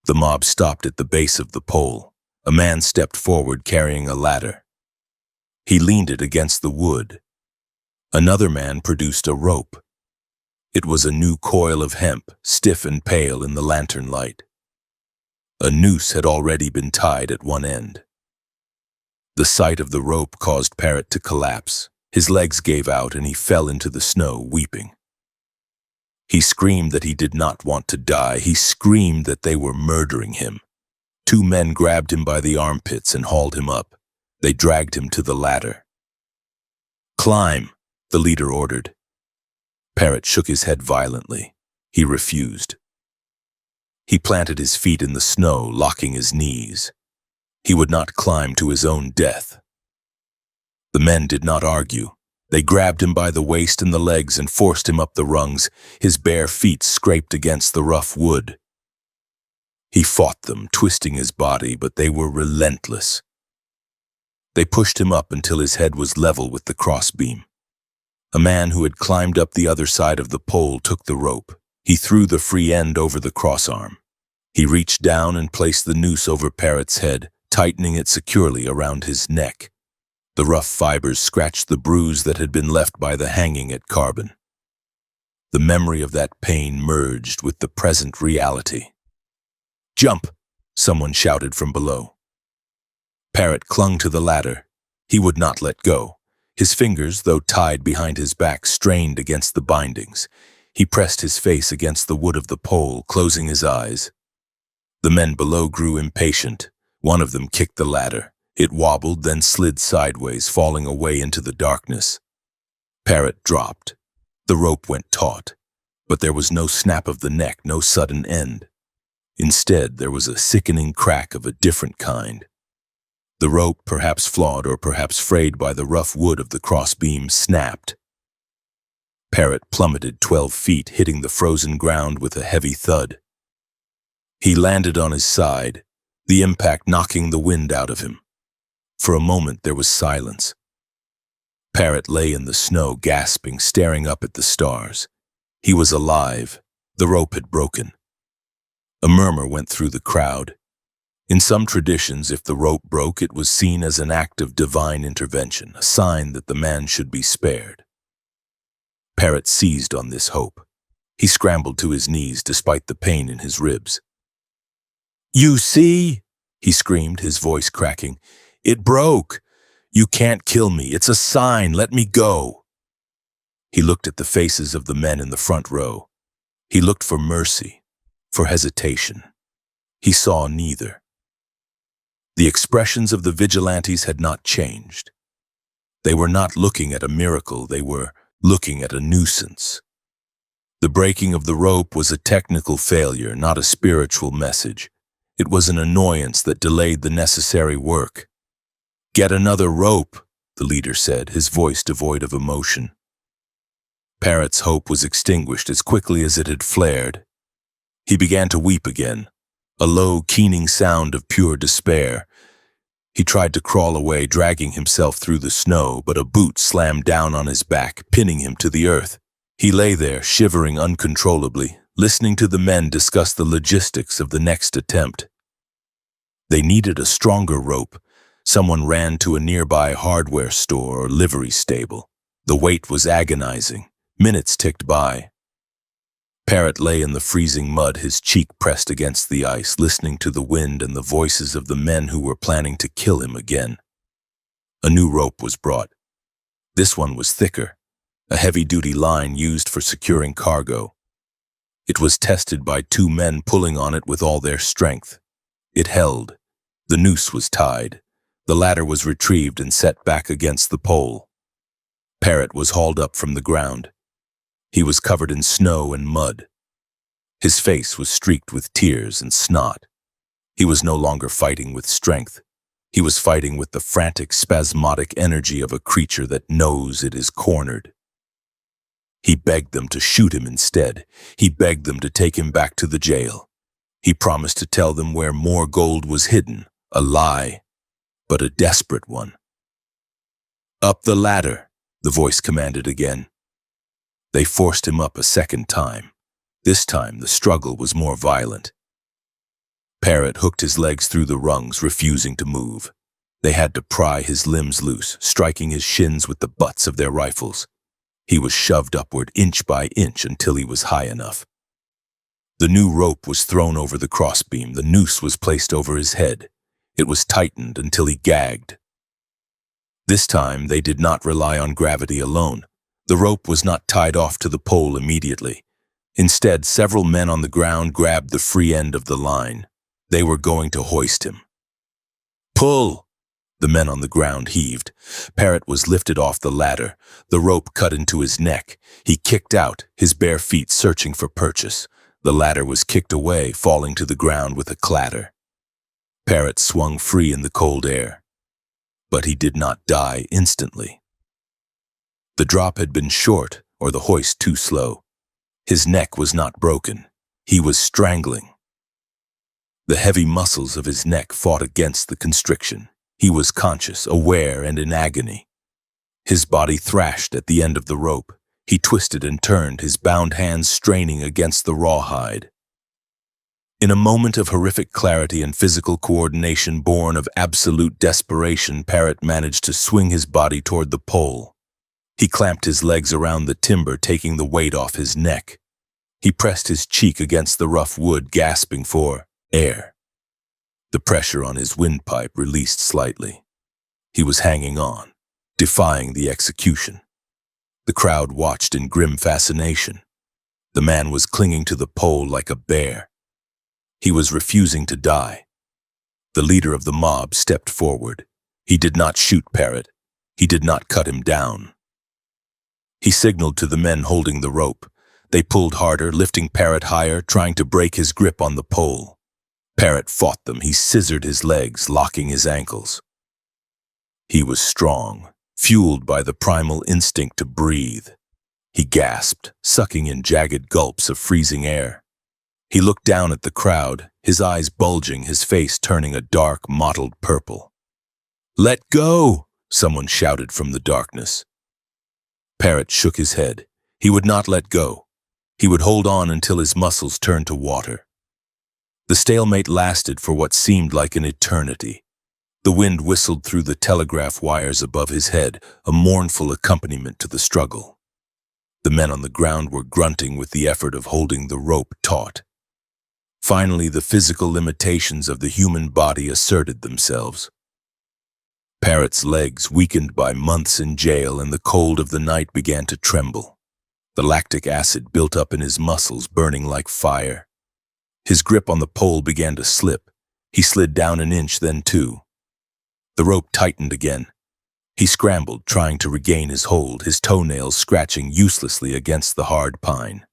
The mob stopped at the base of the pole. A man stepped forward carrying a ladder. He leaned it against the wood. Another man produced a rope. It was a new coil of hemp, stiff and pale in the lantern light. A noose had already been tied at one end. The sight of the rope caused Parrott to collapse. His legs gave out and he fell into the snow, weeping. He screamed that he did not want to die. He screamed that they were murdering him. Two men grabbed him by the armpits and hauled him up. They dragged him to the ladder. "Climb," the leader ordered. Parrott shook his head violently. He refused. He planted his feet in the snow, locking his knees. He would not climb to his own death. The men did not argue. They grabbed him by the waist and the legs and forced him up the rungs. His bare feet scraped against the rough wood. He fought them, twisting his body, but they were relentless. They pushed him up until his head was level with the crossbeam. A man who had climbed up the other side of the pole took the rope. He threw the free end over the crossarm. He reached down and placed the noose over Parrott's head, tightening it securely around his neck. The rough fibers scratched the bruise that had been left by the hanging at Carbon. The memory of that pain merged with the present reality. "Jump!" someone shouted from below. Parrott clung to the ladder. He would not let go. His fingers, though tied behind his back, strained against the bindings. He pressed his face against the wood of the pole, closing his eyes. The men below grew impatient. One of them kicked the ladder. It wobbled, then slid sideways, falling away into the darkness. Parrott dropped. The rope went taut, but there was no snap of the neck, no sudden end. Instead, there was a sickening crack of a different kind. The rope, perhaps flawed or perhaps frayed by the rough wood of the crossbeam, snapped. Parrott plummeted 12 feet, hitting the frozen ground with a heavy thud. He landed on his side, the impact knocking the wind out of him. For a moment there was silence. Parrott lay in the snow, gasping, staring up at the stars. He was alive. The rope had broken. A murmur went through the crowd. In some traditions, if the rope broke, it was seen as an act of divine intervention, a sign that the man should be spared. Parrott seized on this hope. He scrambled to his knees despite the pain in his ribs. "You see?" he screamed, his voice cracking. "It broke. You can't kill me. It's a sign. Let me go." He looked at the faces of the men in the front row. He looked for mercy, for hesitation. He saw neither. The expressions of the vigilantes had not changed. They were not looking at a miracle, they were looking at a nuisance. The breaking of the rope was a technical failure, not a spiritual message. It was an annoyance that delayed the necessary work. "Get another rope," the leader said, his voice devoid of emotion. Parrott's hope was extinguished as quickly as it had flared. He began to weep again, a low, keening sound of pure despair. He tried to crawl away, dragging himself through the snow, but a boot slammed down on his back, pinning him to the earth. He lay there, shivering uncontrollably, listening to the men discuss the logistics of the next attempt. They needed a stronger rope. Someone ran to a nearby hardware store or livery stable. The wait was agonizing. Minutes ticked by. Parrott lay in the freezing mud, his cheek pressed against the ice, listening to the wind and the voices of the men who were planning to kill him again. A new rope was brought. This one was thicker, a heavy-duty line used for securing cargo. It was tested by two men pulling on it with all their strength. It held. The noose was tied. The ladder was retrieved and set back against the pole. Parrott was hauled up from the ground. He was covered in snow and mud. His face was streaked with tears and snot. He was no longer fighting with strength. He was fighting with the frantic, spasmodic energy of a creature that knows it is cornered. He begged them to shoot him instead. He begged them to take him back to the jail. He promised to tell them where more gold was hidden, a lie, but a desperate one. "Up the ladder," the voice commanded again. They forced him up a second time. This time the struggle was more violent. Parrott hooked his legs through the rungs, refusing to move. They had to pry his limbs loose, striking his shins with the butts of their rifles. He was shoved upward inch by inch until he was high enough. The new rope was thrown over the crossbeam. The noose was placed over his head. It was tightened until he gagged. This time they did not rely on gravity alone. The rope was not tied off to the pole immediately. Instead, several men on the ground grabbed the free end of the line. They were going to hoist him. "Pull!" The men on the ground heaved. Parrott was lifted off the ladder. The rope cut into his neck. He kicked out, his bare feet searching for purchase. The ladder was kicked away, falling to the ground with a clatter. Parrott swung free in the cold air. But he did not die instantly. The drop had been short, or the hoist too slow. His neck was not broken. He was strangling. The heavy muscles of his neck fought against the constriction. He was conscious, aware, and in agony. His body thrashed at the end of the rope. He twisted and turned, his bound hands straining against the rawhide. In a moment of horrific clarity and physical coordination born of absolute desperation, Parrott managed to swing his body toward the pole. He clamped his legs around the timber, taking the weight off his neck. He pressed his cheek against the rough wood, gasping for air. The pressure on his windpipe released slightly. He was hanging on, defying the execution. The crowd watched in grim fascination. The man was clinging to the pole like a bear. He was refusing to die. The leader of the mob stepped forward. He did not shoot Parrott. He did not cut him down. He signaled to the men holding the rope. They pulled harder, lifting Parrott higher, trying to break his grip on the pole. Parrott fought them. He scissored his legs, locking his ankles. He was strong, fueled by the primal instinct to breathe. He gasped, sucking in jagged gulps of freezing air. He looked down at the crowd, his eyes bulging, his face turning a dark, mottled purple. "Let go!" someone shouted from the darkness. Parrott shook his head. He would not let go. He would hold on until his muscles turned to water. The stalemate lasted for what seemed like an eternity. The wind whistled through the telegraph wires above his head, a mournful accompaniment to the struggle. The men on the ground were grunting with the effort of holding the rope taut. Finally, the physical limitations of the human body asserted themselves. Parrott's legs, weakened by months in jail and the cold of the night, began to tremble. The lactic acid built up in his muscles, burning like fire. His grip on the pole began to slip. He slid down an inch, then two. The rope tightened again. He scrambled, trying to regain his hold, his toenails scratching uselessly against the hard pine.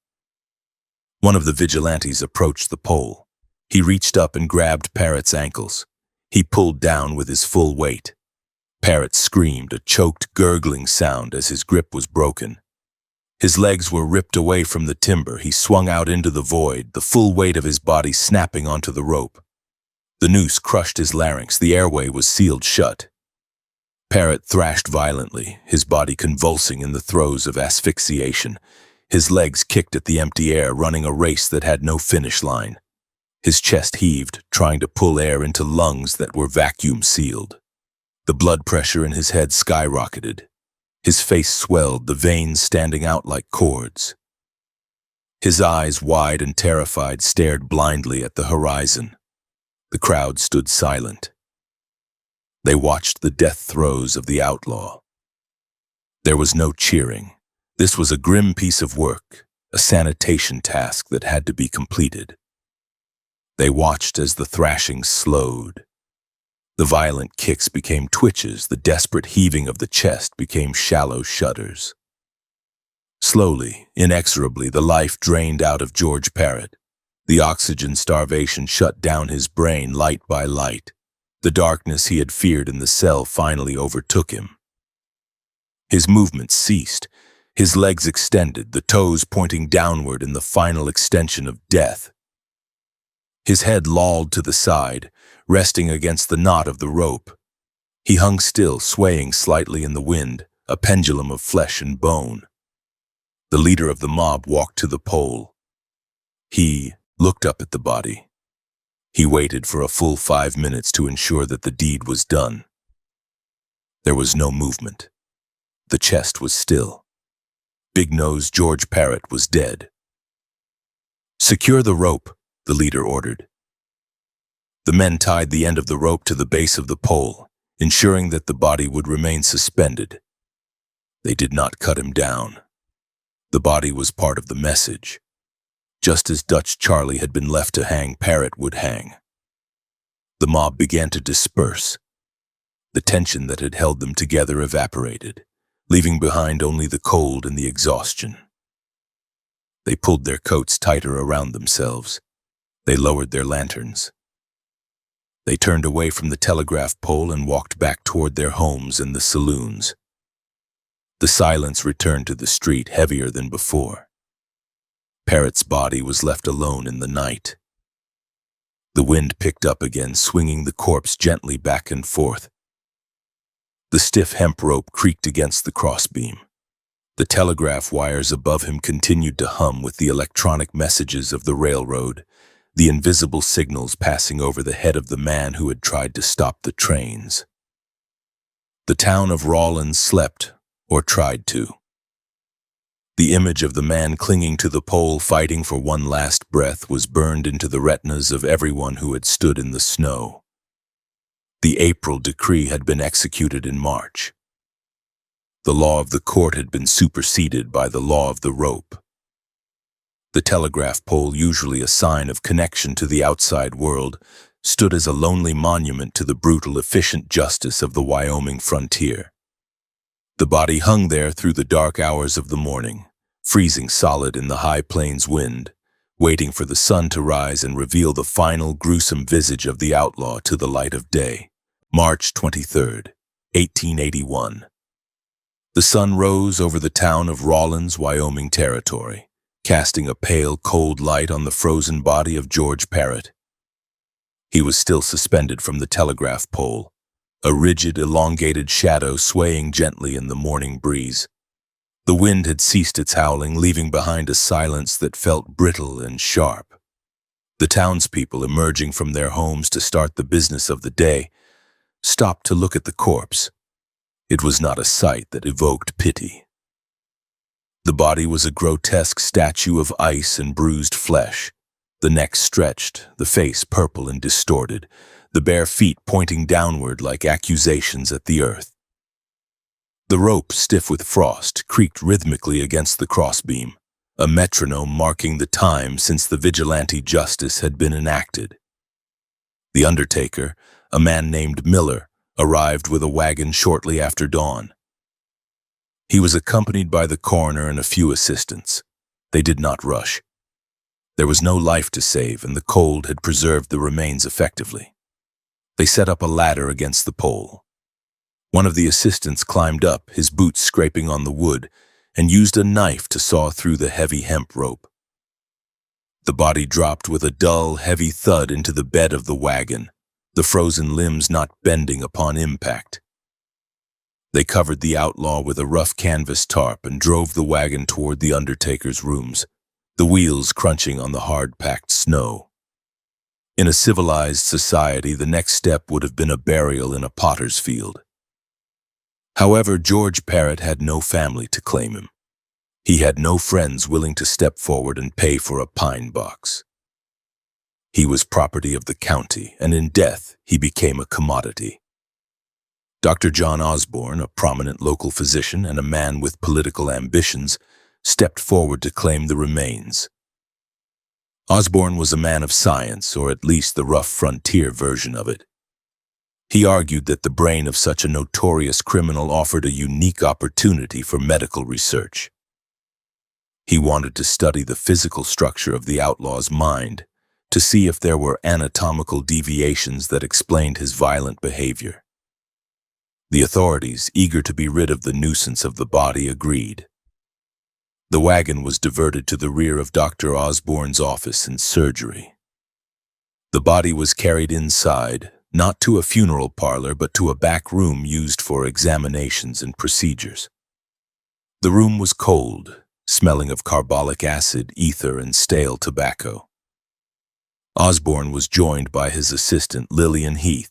One of the vigilantes approached the pole. He reached up and grabbed Parrott's ankles. He pulled down with his full weight. Parrott screamed, a choked, gurgling sound as his grip was broken. His legs were ripped away from the timber. He swung out into the void, the full weight of his body snapping onto the rope. The noose crushed his larynx. The airway was sealed shut. Parrott thrashed violently, his body convulsing in the throes of asphyxiation. His legs kicked at the empty air, running a race that had no finish line. His chest heaved, trying to pull air into lungs that were vacuum-sealed. The blood pressure in his head skyrocketed. His face swelled, the veins standing out like cords. His eyes, wide and terrified, stared blindly at the horizon. The crowd stood silent. They watched the death throes of the outlaw. There was no cheering. This was a grim piece of work, a sanitation task that had to be completed. They watched as the thrashing slowed. The violent kicks became twitches, the desperate heaving of the chest became shallow shudders. Slowly, inexorably, the life drained out of George Parrott. The oxygen starvation shut down his brain light by light. The darkness he had feared in the cell finally overtook him. His movements ceased. His legs extended, the toes pointing downward in the final extension of death. His head lolled to the side, resting against the knot of the rope. He hung still, swaying slightly in the wind, a pendulum of flesh and bone. The leader of the mob walked to the pole. He looked up at the body. He waited for a full 5 minutes to ensure that the deed was done. There was no movement. The chest was still. Big Nose George Parrott was dead. "Secure the rope," the leader ordered. The men tied the end of the rope to the base of the pole, ensuring that the body would remain suspended. They did not cut him down. The body was part of the message. Just as Dutch Charlie had been left to hang, Parrott would hang. The mob began to disperse. The tension that had held them together evaporated, leaving behind only the cold and the exhaustion. They pulled their coats tighter around themselves. They lowered their lanterns. They turned away from the telegraph pole and walked back toward their homes and the saloons. The silence returned to the street, heavier than before. Parrott's body was left alone in the night. The wind picked up again, swinging the corpse gently back and forth. The stiff hemp rope creaked against the crossbeam. The telegraph wires above him continued to hum with the electronic messages of the railroad, the invisible signals passing over the head of the man who had tried to stop the trains. The town of Rawlins slept, or tried to. The image of the man clinging to the pole, fighting for one last breath, was burned into the retinas of everyone who had stood in the snow. The April decree had been executed in March. The law of the court had been superseded by the law of the rope. The telegraph pole, usually a sign of connection to the outside world, stood as a lonely monument to the brutal, efficient justice of the Wyoming frontier. The body hung there through the dark hours of the morning, freezing solid in the high plains wind, waiting for the sun to rise and reveal the final gruesome visage of the outlaw to the light of day. March 23rd, 1881. The sun rose over the town of Rawlins, Wyoming Territory, casting a pale, cold light on the frozen body of George Parrott. He was still suspended from the telegraph pole, a rigid, elongated shadow swaying gently in the morning breeze. The wind had ceased its howling, leaving behind a silence that felt brittle and sharp. The townspeople, emerging from their homes to start the business of the day, stopped to look at the corpse. It was not a sight that evoked pity. The body was a grotesque statue of ice and bruised flesh, the neck stretched, the face purple and distorted, the bare feet pointing downward like accusations at the earth. The rope, stiff with frost, creaked rhythmically against the crossbeam. a metronome marking the time since the vigilante justice had been enacted. The undertaker, a man named Miller, arrived with a wagon shortly after dawn. He was accompanied by the coroner and a few assistants. They did not rush. There was no life to save, and the cold had preserved the remains effectively. They set up a ladder against the pole. One of the assistants climbed up, his boots scraping on the wood, and used a knife to saw through the heavy hemp rope. The body dropped with a dull, heavy thud into the bed of the wagon, the frozen limbs not bending upon impact. They covered the outlaw with a rough canvas tarp and drove the wagon toward the undertaker's rooms, the wheels crunching on the hard-packed snow. In a civilized society, the next step would have been a burial in a potter's field. However, George Parrott had no family to claim him. He had no friends willing to step forward and pay for a pine box. He was property of the county, and in death, he became a commodity. Dr. John Osborne, a prominent local physician and a man with political ambitions, stepped forward to claim the remains. Osborne was a man of science, or at least the rough frontier version of it. He argued that the brain of such a notorious criminal offered a unique opportunity for medical research. He wanted to study the physical structure of the outlaw's mind, to see if there were anatomical deviations that explained his violent behavior. The authorities, eager to be rid of the nuisance of the body, agreed. The wagon was diverted to the rear of Dr. Osborne's office and surgery. The body was carried inside, not to a funeral parlor, but to a back room used for examinations and procedures. The room was cold, smelling of carbolic acid, ether, and stale tobacco. Osborne was joined by his assistant, Lillian Heath,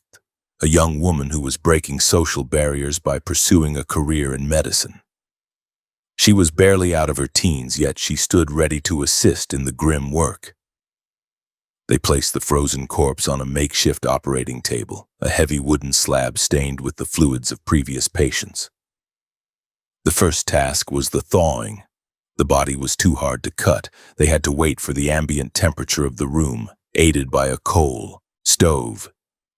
a young woman who was breaking social barriers by pursuing a career in medicine. She was barely out of her teens, yet she stood ready to assist in the grim work. They placed the frozen corpse on a makeshift operating table, a heavy wooden slab stained with the fluids of previous patients. The first task was the thawing. The body was too hard to cut. They had to wait for the ambient temperature of the room, aided by a coal stove,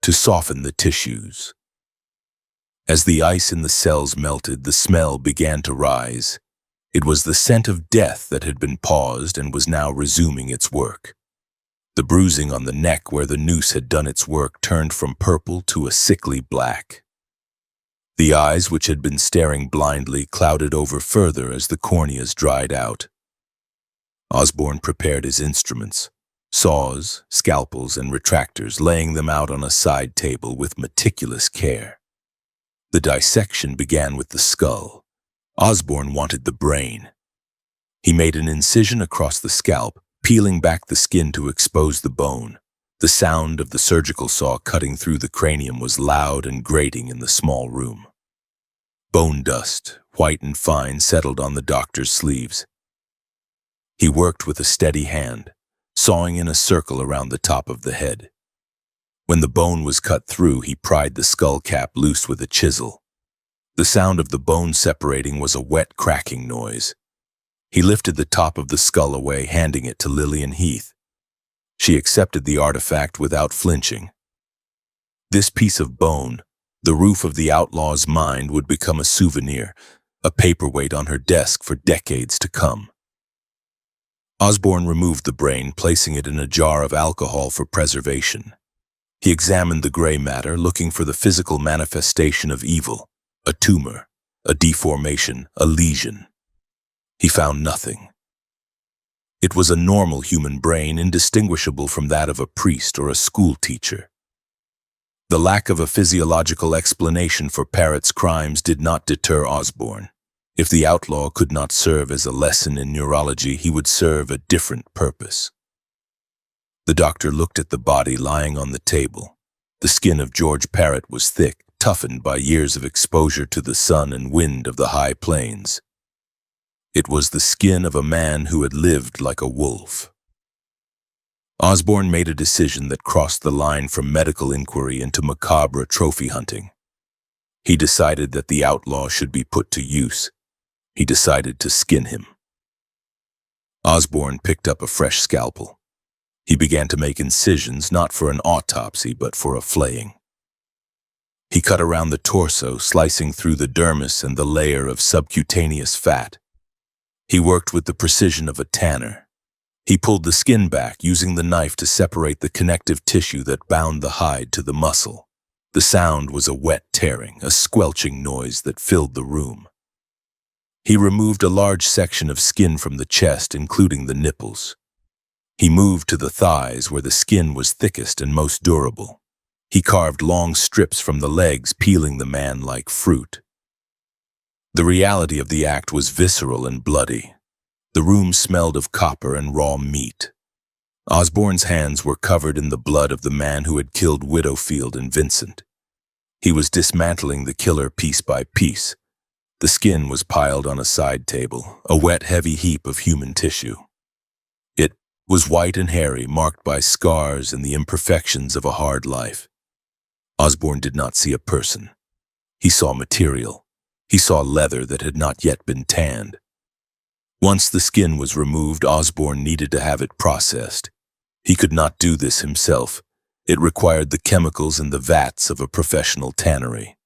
to soften the tissues. As the ice in the cells melted, the smell began to rise. It was the scent of death that had been paused and was now resuming its work. The bruising on the neck where the noose had done its work turned from purple to a sickly black. The eyes, which had been staring blindly, clouded over further as the corneas dried out. Osborne prepared his instruments, saws, scalpels, and retractors, laying them out on a side table with meticulous care. The dissection began with the skull. Osborne wanted the brain. He made an incision across the scalp, peeling back the skin to expose the bone. The sound of the surgical saw cutting through the cranium was loud and grating in the small room. Bone dust, white and fine, settled on the doctor's sleeves. He worked with a steady hand, sawing in a circle around the top of the head. When the bone was cut through, he pried the skull cap loose with a chisel. The sound of the bone separating was a wet, cracking noise. He lifted the top of the skull away, handing it to Lillian Heath. She accepted the artifact without flinching. This piece of bone, the roof of the outlaw's mind, would become a souvenir, a paperweight on her desk for decades to come. Osborne removed the brain, placing it in a jar of alcohol for preservation. He examined the gray matter, looking for the physical manifestation of evil, a tumor, a deformation, a lesion. He found nothing. It was a normal human brain, indistinguishable from that of a priest or a school teacher. The lack of a physiological explanation for Parrott's crimes did not deter Osborne. If the outlaw could not serve as a lesson in neurology, he would serve a different purpose. The doctor looked at the body lying on the table. The skin of George Parrott was thick, toughened by years of exposure to the sun and wind of the high plains. It was the skin of a man who had lived like a wolf. Osborne made a decision that crossed the line from medical inquiry into macabre trophy hunting. He decided that the outlaw should be put to use. He decided to skin him. Osborne picked up a fresh scalpel. He began to make incisions not for an autopsy but for a flaying. He cut around the torso, slicing through the dermis and the layer of subcutaneous fat. He worked with the precision of a tanner. He pulled the skin back, using the knife to separate the connective tissue that bound the hide to the muscle. The sound was a wet tearing, a squelching noise that filled the room. He removed a large section of skin from the chest, including the nipples. He moved to the thighs, where the skin was thickest and most durable. He carved long strips from the legs, peeling the man like fruit. The reality of the act was visceral and bloody. The room smelled of copper and raw meat. Osborne's hands were covered in the blood of the man who had killed Widowfield and Vincent. He was dismantling the killer piece by piece. The skin was piled on a side table, a wet, heavy heap of human tissue. It was white and hairy, marked by scars and the imperfections of a hard life. Osborne did not see a person. He saw material. He saw leather that had not yet been tanned. Once the skin was removed, Osborne needed to have it processed. He could not do this himself. It required the chemicals and the vats of a professional tannery.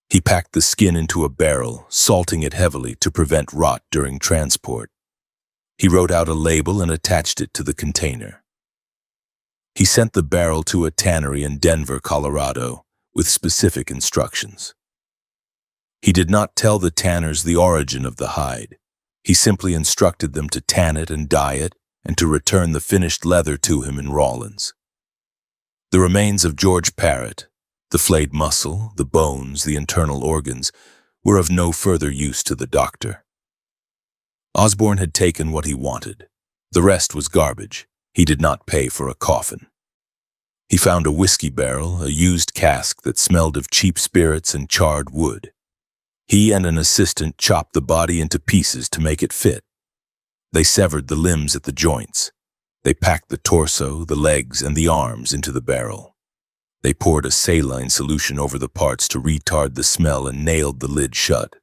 He packed the skin into a barrel, salting it heavily to prevent rot during transport. He wrote out a label and attached it to the container. He sent the barrel to a tannery in Denver, Colorado, with specific instructions. He did not tell the tanners the origin of the hide. He simply instructed them to tan it and dye it, and to return the finished leather to him in Rawlins. The remains of George Parrott, the flayed muscle, the bones, the internal organs, were of no further use to the doctor. Osborne had taken what he wanted. The rest was garbage. He did not pay for a coffin. He found a whiskey barrel, a used cask that smelled of cheap spirits and charred wood. He and an assistant chopped the body into pieces to make it fit. They severed the limbs at the joints. They packed the torso, the legs, and the arms into the barrel. They poured a saline solution over the parts to retard the smell and nailed the lid shut.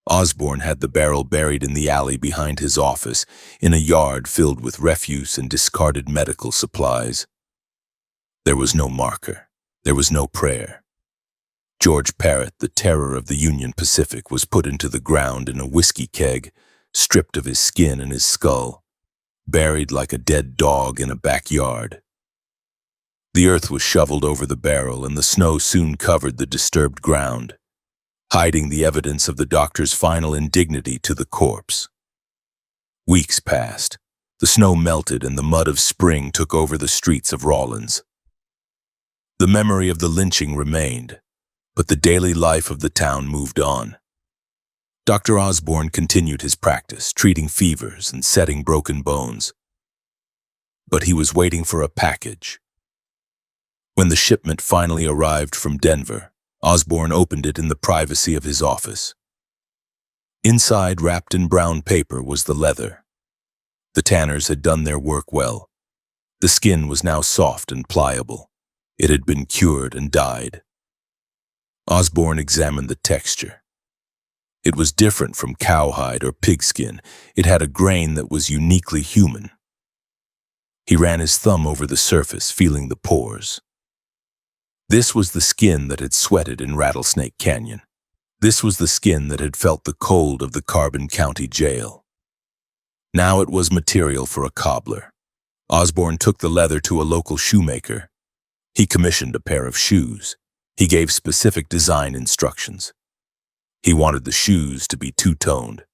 Osborne had the barrel buried in the alley behind his office, in a yard filled with refuse and discarded medical supplies. There was no marker. There was no prayer. George Parrott, the terror of the Union Pacific, was put into the ground in a whiskey keg, stripped of his skin and his skull, buried like a dead dog in a backyard. The earth was shoveled over the barrel, and the snow soon covered the disturbed ground, hiding the evidence of the doctor's final indignity to the corpse. Weeks passed. The snow melted, and the mud of spring took over the streets of Rawlins. The memory of the lynching remained, but the daily life of the town moved on. Dr. Osborne continued his practice, treating fevers and setting broken bones. But he was waiting for a package. When the shipment finally arrived from Denver, Osborne opened it in the privacy of his office. Inside, wrapped in brown paper, was the leather. The tanners had done their work well. The skin was now soft and pliable. It had been cured and dyed. Osborne examined the texture. It was different from cowhide or pigskin. It had a grain that was uniquely human. He ran his thumb over the surface, feeling the pores. This was the skin that had sweated in Rattlesnake Canyon. This was the skin that had felt the cold of the Carbon County jail. Now it was material for a cobbler. Osborne took the leather to a local shoemaker. He commissioned a pair of shoes. He gave specific design instructions. He wanted the shoes to be two-toned.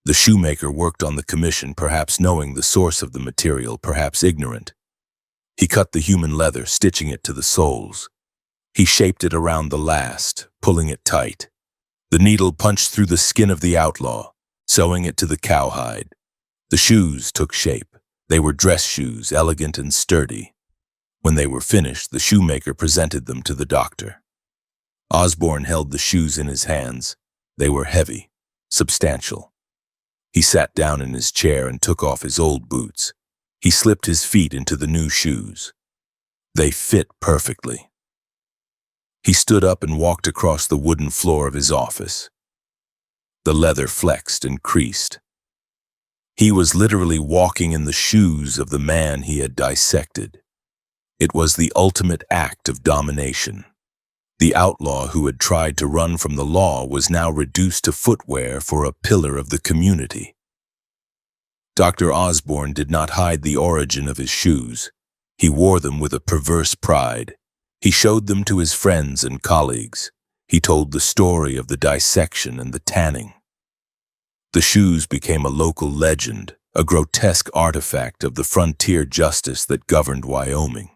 The shoemaker worked on the commission, perhaps knowing the source of the material, perhaps ignorant. He cut the human leather, stitching it to the soles. He shaped it around the last, pulling it tight. The needle punched through the skin of the outlaw, sewing it to the cowhide. The shoes took shape. They were dress shoes, elegant and sturdy. When they were finished, the shoemaker presented them to the doctor. Osborne held the shoes in his hands. They were heavy, substantial. He sat down in his chair and took off his old boots. He slipped his feet into the new shoes. They fit perfectly. He stood up and walked across the wooden floor of his office. The leather flexed and creased. He was literally walking in the shoes of the man he had dissected. It was the ultimate act of domination. The outlaw who had tried to run from the law was now reduced to footwear for a pillar of the community. Dr. Osborne did not hide the origin of his shoes. He wore them with a perverse pride. He showed them to his friends and colleagues. He told the story of the dissection and the tanning. The shoes became a local legend, a grotesque artifact of the frontier justice that governed Wyoming.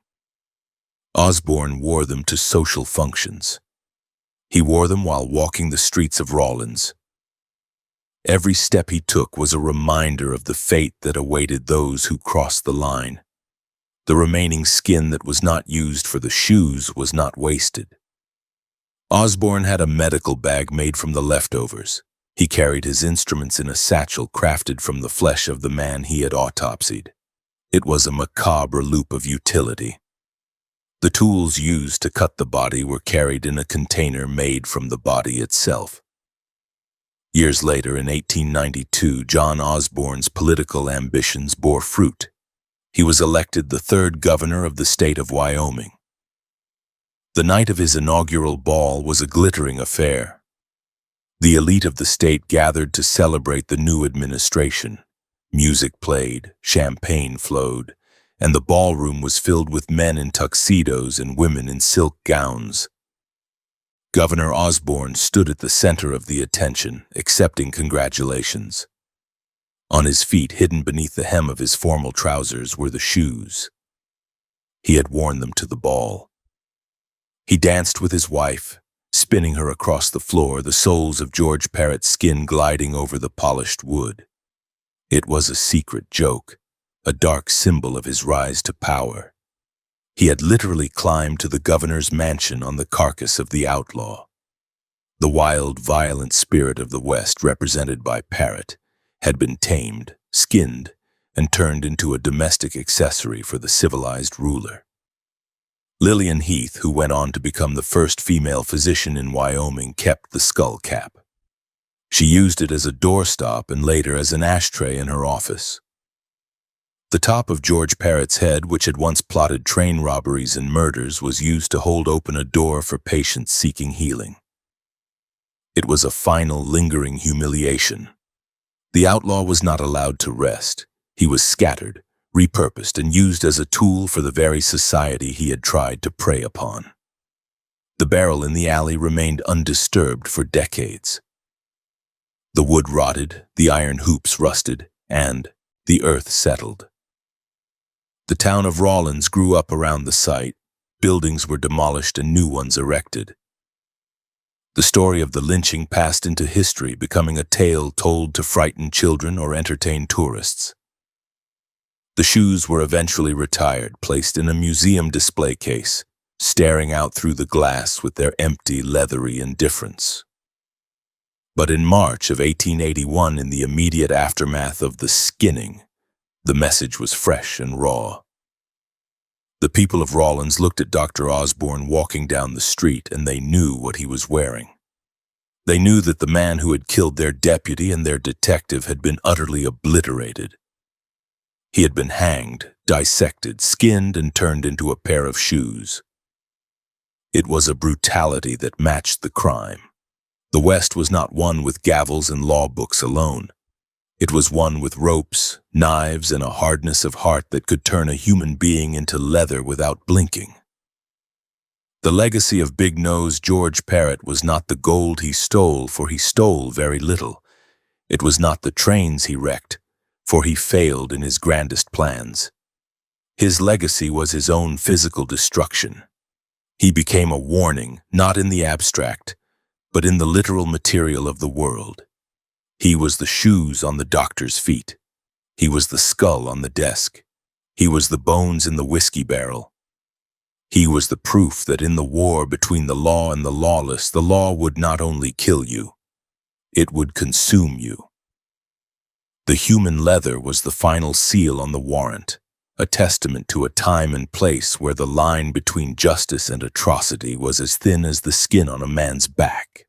Osborne wore them to social functions. He wore them while walking the streets of Rawlins. Every step he took was a reminder of the fate that awaited those who crossed the line. The remaining skin that was not used for the shoes was not wasted. Osborne had a medical bag made from the leftovers. He carried his instruments in a satchel crafted from the flesh of the man he had autopsied. It was a macabre loop of utility. The tools used to cut the body were carried in a container made from the body itself. Years later, in 1892, John Osborne's political ambitions bore fruit. He was elected the third governor of the state of Wyoming. The night of his inaugural ball was a glittering affair. The elite of the state gathered to celebrate the new administration. Music played, champagne flowed, and the ballroom was filled with men in tuxedos and women in silk gowns. Governor Osborne stood at the center of the attention, accepting congratulations. On his feet, hidden beneath the hem of his formal trousers, were the shoes. He had worn them to the ball. He danced with his wife, spinning her across the floor, the soles of George Parrott's skin gliding over the polished wood. It was a secret joke, a dark symbol of his rise to power. He had literally climbed to the governor's mansion on the carcass of the outlaw. The wild, violent spirit of the West, represented by Parrott, had been tamed, skinned, and turned into a domestic accessory for the civilized ruler. Lillian Heath, who went on to become the first female physician in Wyoming, kept the skull cap. She used it as a doorstop and later as an ashtray in her office. The top of George Parrott's head, which had once plotted train robberies and murders, was used to hold open a door for patients seeking healing. It was a final, lingering humiliation. The outlaw was not allowed to rest. He was scattered, repurposed, and used as a tool for the very society he had tried to prey upon. The barrel in the alley remained undisturbed for decades. The wood rotted, the iron hoops rusted, and the earth settled. The town of Rawlins grew up around the site. Buildings were demolished and new ones erected. The story of the lynching passed into history, becoming a tale told to frighten children or entertain tourists. The shoes were eventually retired, placed in a museum display case, staring out through the glass with their empty, leathery indifference. But in March of 1881, in the immediate aftermath of the skinning, the message was fresh and raw. The people of Rawlins looked at Dr. Osborne walking down the street, and they knew what he was wearing. They knew that the man who had killed their deputy and their detective had been utterly obliterated. He had been hanged, dissected, skinned, and turned into a pair of shoes. It was a brutality that matched the crime. The West was not one with gavels and law books alone. It was one with ropes, knives, and a hardness of heart that could turn a human being into leather without blinking. The legacy of Big Nose George Parrott was not the gold he stole, for he stole very little. It was not the trains he wrecked, for he failed in his grandest plans. His legacy was his own physical destruction. He became a warning, not in the abstract, but in the literal material of the world. He was the shoes on the doctor's feet. He was the skull on the desk. He was the bones in the whiskey barrel. He was the proof that in the war between the law and the lawless, the law would not only kill you, it would consume you. The human leather was the final seal on the warrant, a testament to a time and place where the line between justice and atrocity was as thin as the skin on a man's back.